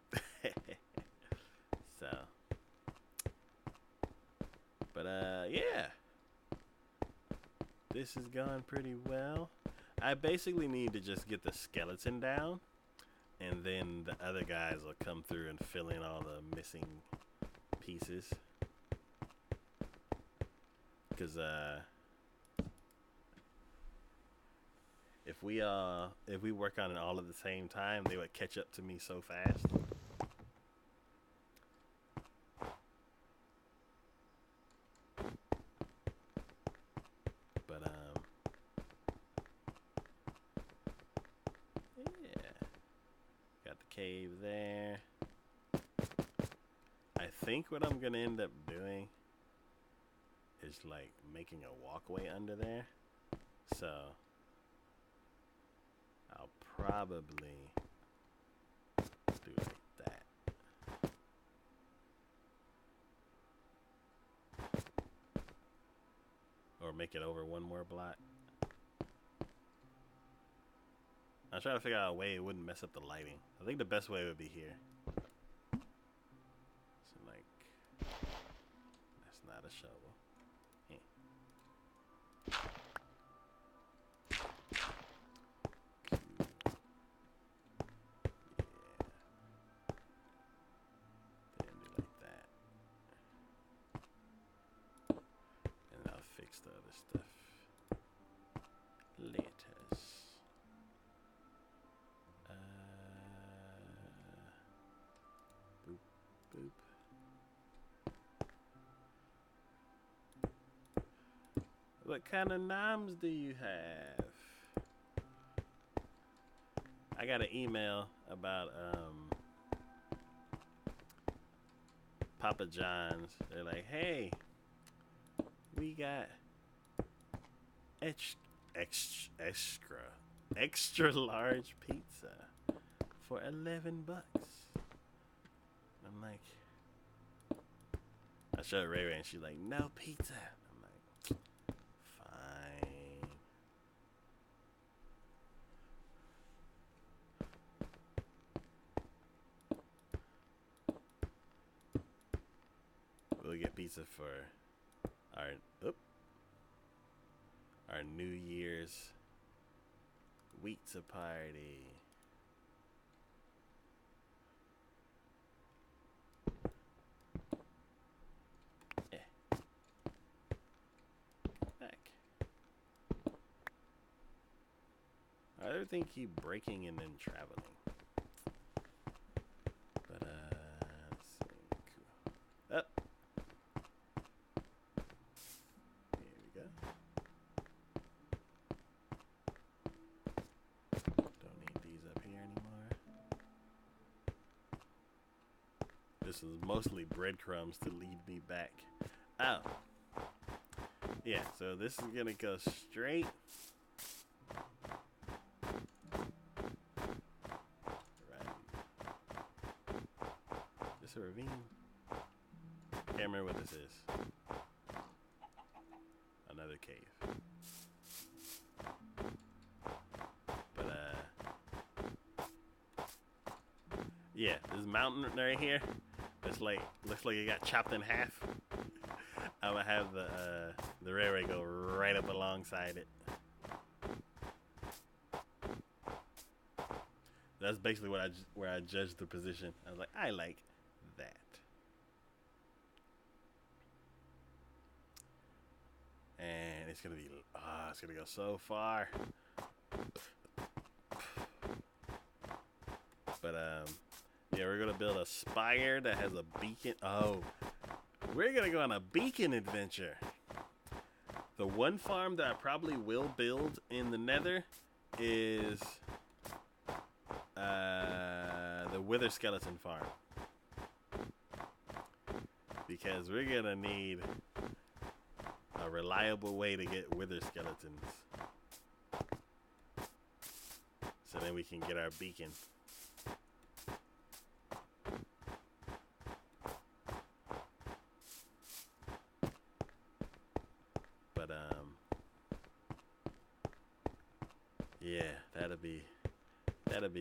So, but yeah, this has gone pretty well. I basically need to just get the skeleton down, and then the other guys will come through and fill in all the missing pieces. Because if we work on it all at the same time, they would catch up to me so fast. But yeah, got the cave there. I think what I'm gonna end up doing is like making a walkway under there, so I'll probably do like that. Or make it over one more block. I'm trying to figure out a way it wouldn't mess up the lighting. I think the best way would be here. So like, that's not a shovel. other stuff. Letters. Boop, boop. What kind of names do you have? I got an email about Papa John's. They're like, hey, we got extra large pizza for $11. I'm like, I showed Ray Ray and she's like, no pizza. I'm like, fine. We'll get pizza for our New Year's pizza party. Back. Everything keep breaking and then traveling. But let's see. Cool. Up. Here we go. Don't need these up here anymore. This is mostly breadcrumbs to lead me back. Oh. Yeah, so this is gonna go straight. Right. Is this a ravine? Can't remember what this is. Another cave. But yeah, this mountain right here. It's like looks like it got chopped in half. I'm gonna have the railway go right up alongside it. That's basically where I judged the position. I was like, I like that. And it's gonna be, it's gonna go so far. But yeah, we're gonna build a spire that has a beacon. Oh, we're gonna go on a beacon adventure. The one farm that I probably will build in the Nether is the Wither Skeleton farm, because we're gonna need a reliable way to get Wither Skeletons, so then we can get our beacon. But yeah, that'll be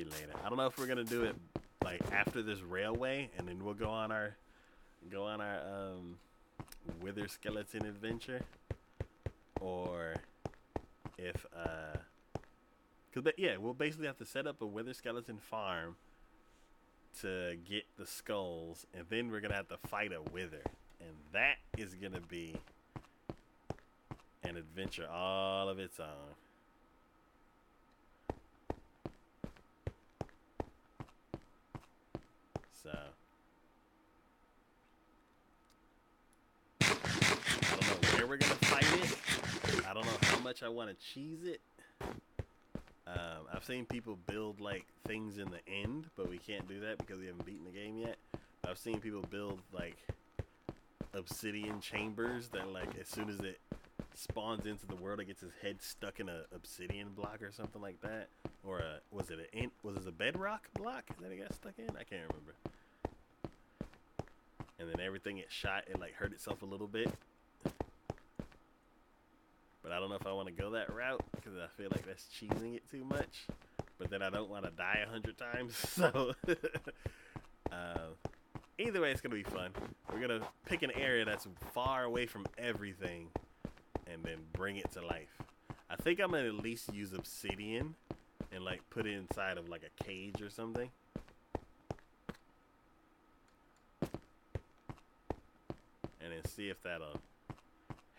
later. I don't know if we're gonna do it like after this railway, and then we'll go on our Wither Skeleton adventure, or if yeah, we'll basically have to set up a Wither Skeleton farm to get the skulls, and then we're gonna have to fight a wither, and that is gonna be an adventure all of its own. So I don't know where we're gonna fight it. I don't know how much I want to cheese it. I've seen people build like things in the end, but we can't do that because we haven't beaten the game yet. I've seen people build like obsidian chambers that, like, as soon as it spawns into the world, it gets his head stuck in a obsidian block or something like that. Or was it a bedrock block that it got stuck in? I can't remember. And then everything it shot, it like hurt itself a little bit. But I don't know if I want to go that route because I feel like that's cheesing it too much. But then I don't want to die 100 times. So either way, it's gonna be fun. We're gonna pick an area that's far away from everything and then bring it to life. I think I'm gonna at least use obsidian and like put it inside of like a cage or something. And then see if that'll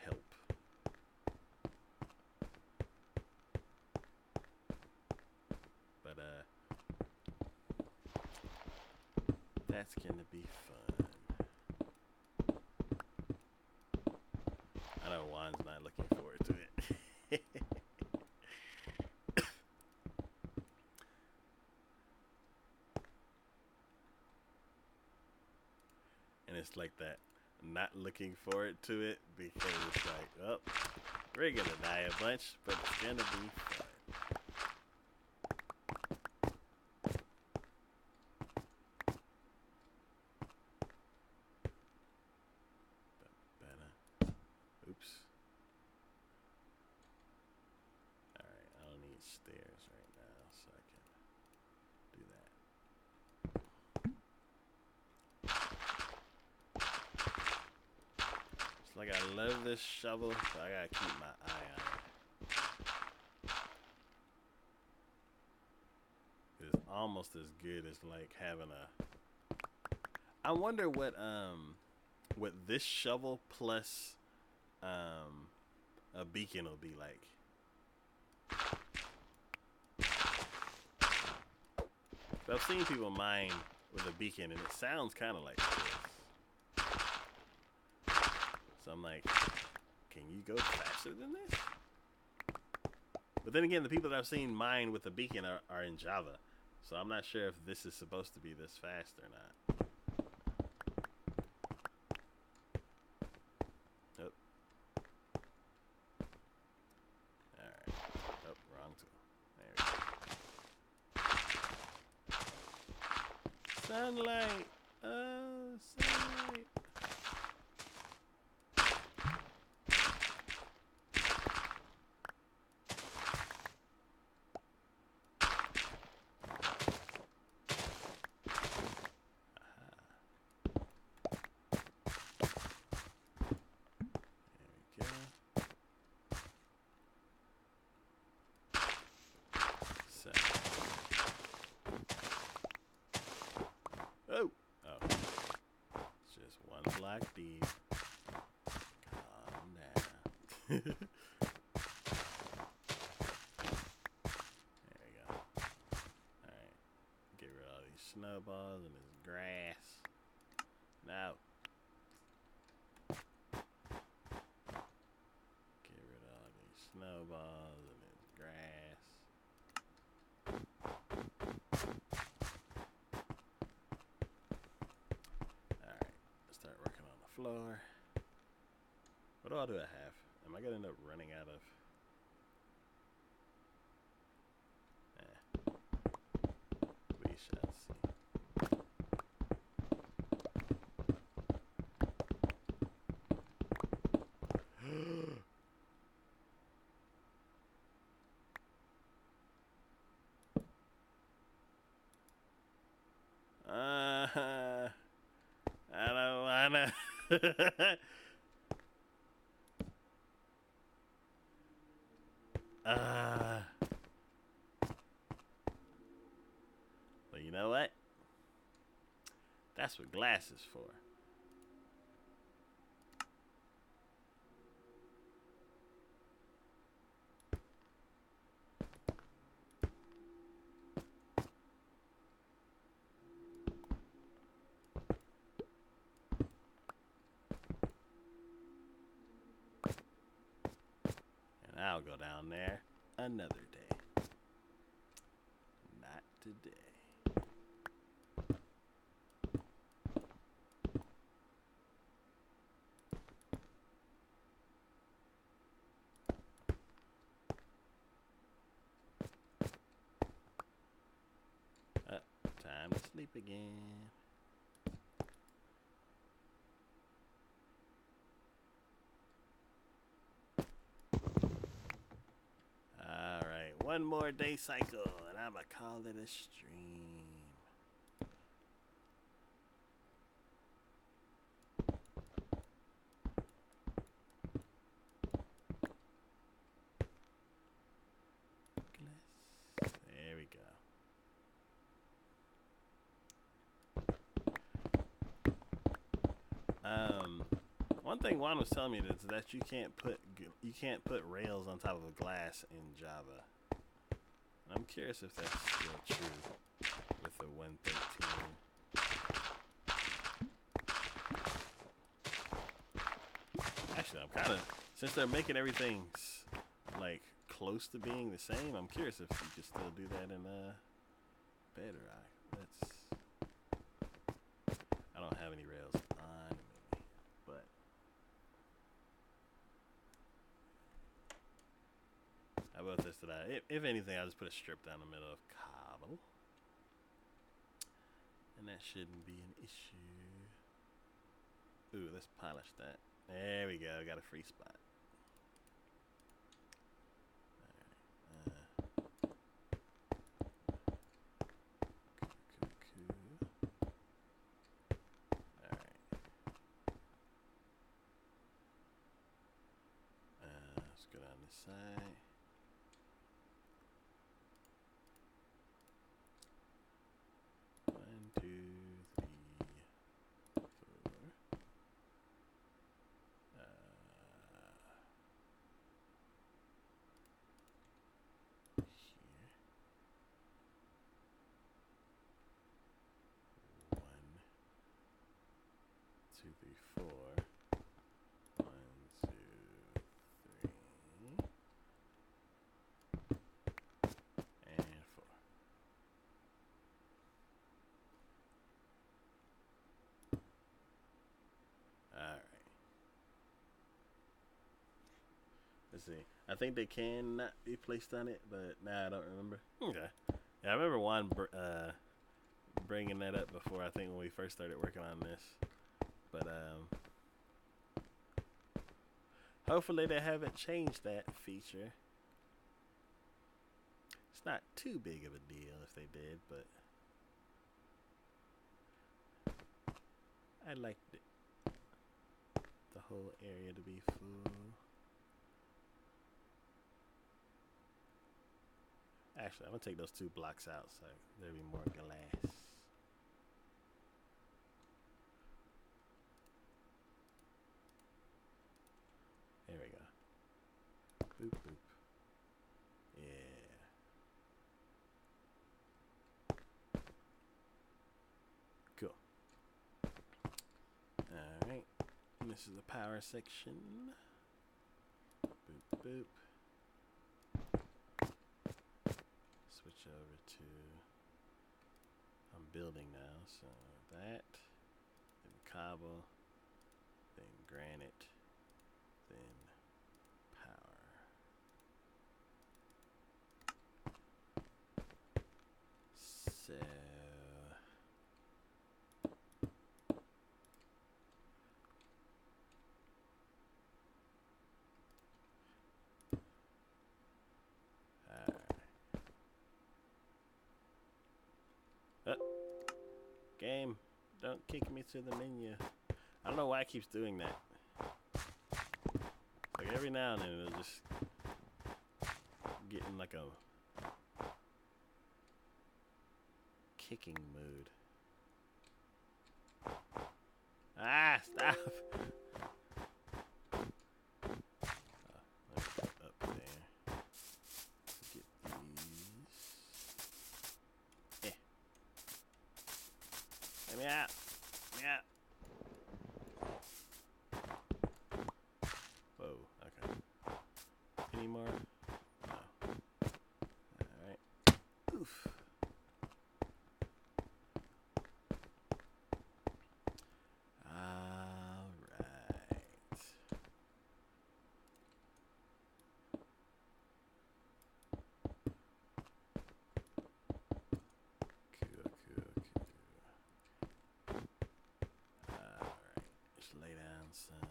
help. That's gonna be fun. I know Juan's not looking forward to it. And it's like that, not looking forward to it because it's like, oh, we're gonna die a bunch, but it's gonna be fun. Oops. Alright, I don't need stairs right now, so I can do that. It's like I love this shovel, but I gotta keep my eye on it. It's almost as good as like having a. I wonder what this shovel plus a beacon will be like. I've seen people mine with a beacon, and it sounds kind of like this. So I'm like, can you go faster than this? But then again, the people that I've seen mine with a beacon are in Java. So I'm not sure if this is supposed to be this fast or not. Oh. Alright. Oh, wrong tool. There we go. Sunlight! Oh, sunlight! Oh! Oh. It's just one black deep. Calm down. There we go. Alright. Get rid of all these snowballs and this grass. Now. Get rid of all these snowballs and this grass. Floor. What all do I have? Am I gonna end up running out of? We shall see. I don't wanna. Well, you know what? That's what glass is for. I'll go down there another day. Not today. Time to sleep again. One more day cycle, and I'ma call it a stream. There we go. One thing Juan was telling me is that you can't put rails on top of a glass in Java. I'm curious if that's still true with the 113. kind of, since they're making everything like close to being the same, I'm curious if you can still do that in Bedrock. I don't have any rails on me, but how about this? If anything, I'll just put a strip down the middle of cobble, and that shouldn't be an issue. Ooh, let's polish that. There we go. Got a free spot. Let's go down this side. One, two, three, four. Here. 1, 2, 3, 4. 1, 2, 3. And 4. Alright. Let's see. I think they can not be placed on it, but now I don't remember. Okay. Yeah, I remember Juan bringing that up before, I think, when we first started working on this. But, hopefully they haven't changed that feature. It's not too big of a deal if they did, but I liked it. The whole area to be full. Actually, I'm gonna take those 2 blocks out so there'll be more glass. There we go. Boop, boop. Yeah. Cool. Alright. This is the power section. Boop, boop. Switch over to, I'm building now, so that, then cobble, then granite, then power. So, game, don't kick me to the menu. I don't know why it keeps doing that. Like every now and then it'll just get in like a kicking mood. Ah, stop! Up there. Get these. Let me out. Let me out. Whoa, okay. Any more? No. Alright. Oof. Alright. Cool. Just lay down some.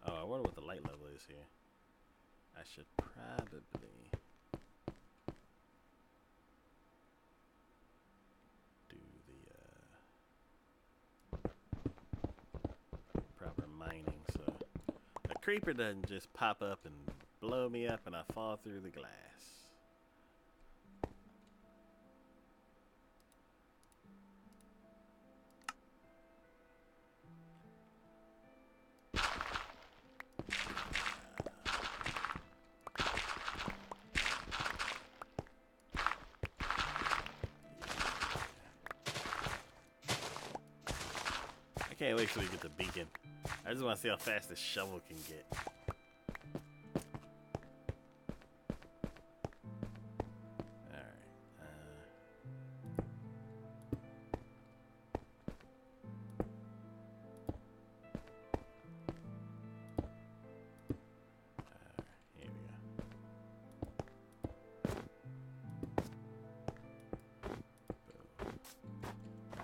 Oh, I wonder what the light level is here. I should probably do the proper mining so a creeper doesn't just pop up and blow me up and I fall through the glass. I I can't wait till we get the beacon. I just want to see how fast this shovel can get. Here we go.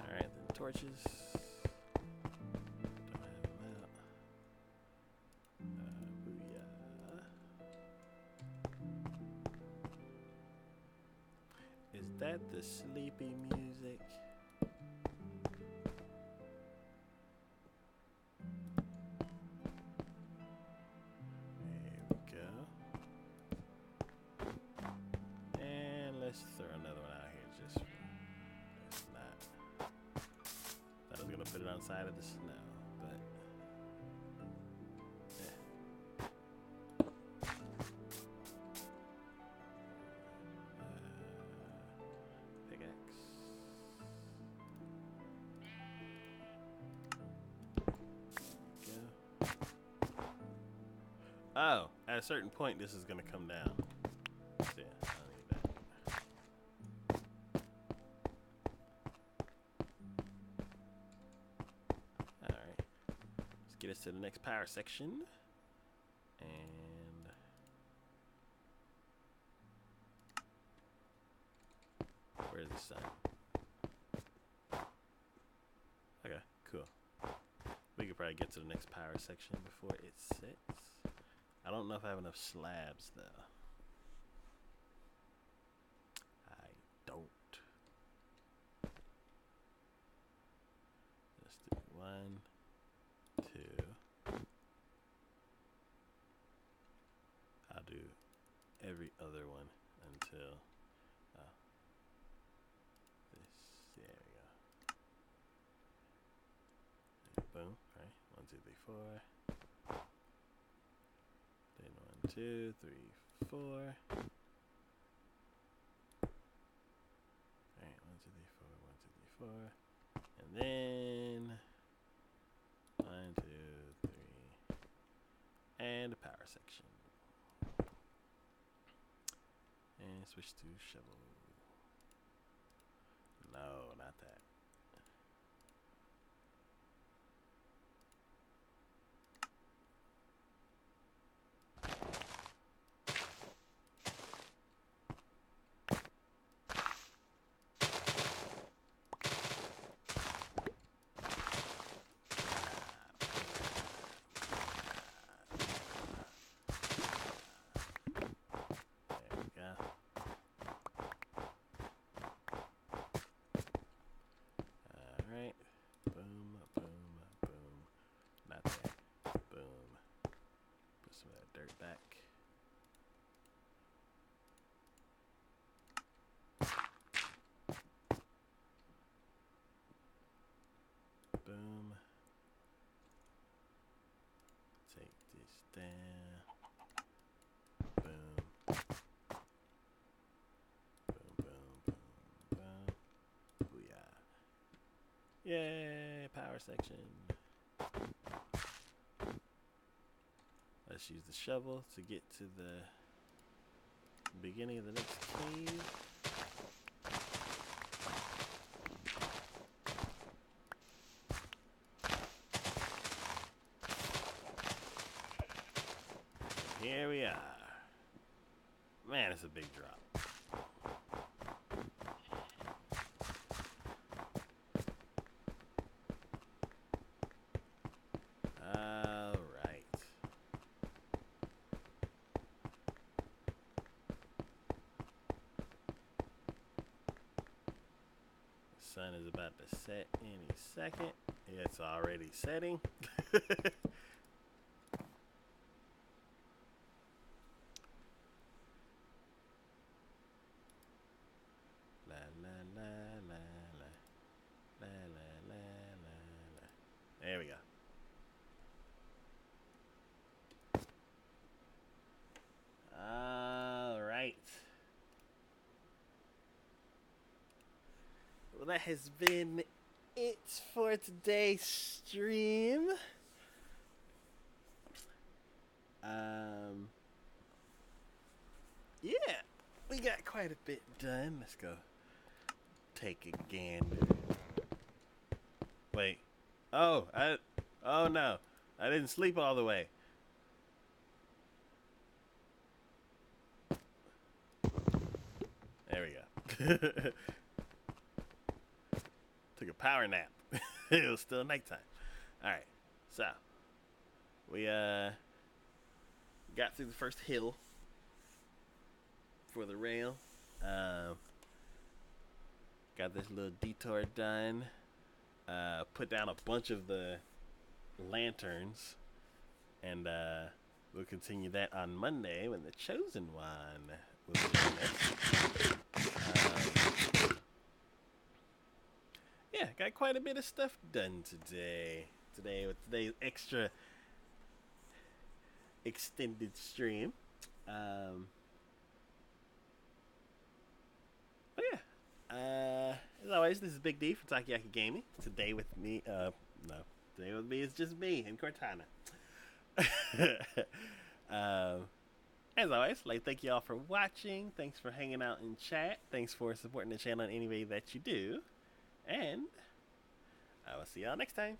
Alright, then torches. Don't have them out. Booyah. Is that the sleepy music? There we go. And let's throw another one out here just for it's not. Thought I was gonna put it on the side of the snow, but yeah. Pickaxe. Go. Oh, at a certain point, this is gonna come down. So yeah, I don't need that. All right, let's get us to the next power section. And where's the sun? Okay, cool. We could probably get to the next power section before it sets. I don't know if I have enough slabs though. I don't. Let's do 1, 2. I'll do every other one until this. There we go. Boom. Right. 1, 2, 3, 4. Then 1, 2, 3, 4. Alright, 1, 2, 3, 4, 1, 2, 3, 4. And then 1, 2, 3. And a power section. And switch to shovel. No, not that. There we go. Alright. Boom, boom, boom. Not there. Boom. Put some of that dirt back. Boom. Take this down. Boom. Boom, boom, boom, boom. Booyah. Yay, power section. Let's use the shovel to get to the beginning of the next cave. Here we are. Man, it's a big drop. All right. The sun is about to set any second. It's already setting. La la la la la la la la la la. There we go. All right. Well, that has been it for today's stream. Yeah, we got quite a bit done. Let's go take a gander. Wait. Oh no. I didn't sleep all the way. There we go. Took a power nap. It was still nighttime. Alright, so we got through the first hill for the rail. Got this little detour done. Put down a bunch of the lanterns, and we'll continue that on Monday when the Chosen One will join us. Yeah, got quite a bit of stuff done today. With today's extra extended stream. But yeah, as always, this is Big D from Takoyaki Gaming. Today with me, today with me is just me and Cortana. As always, thank you all for watching. Thanks for hanging out in chat. Thanks for supporting the channel in any way that you do. And I will see y'all next time.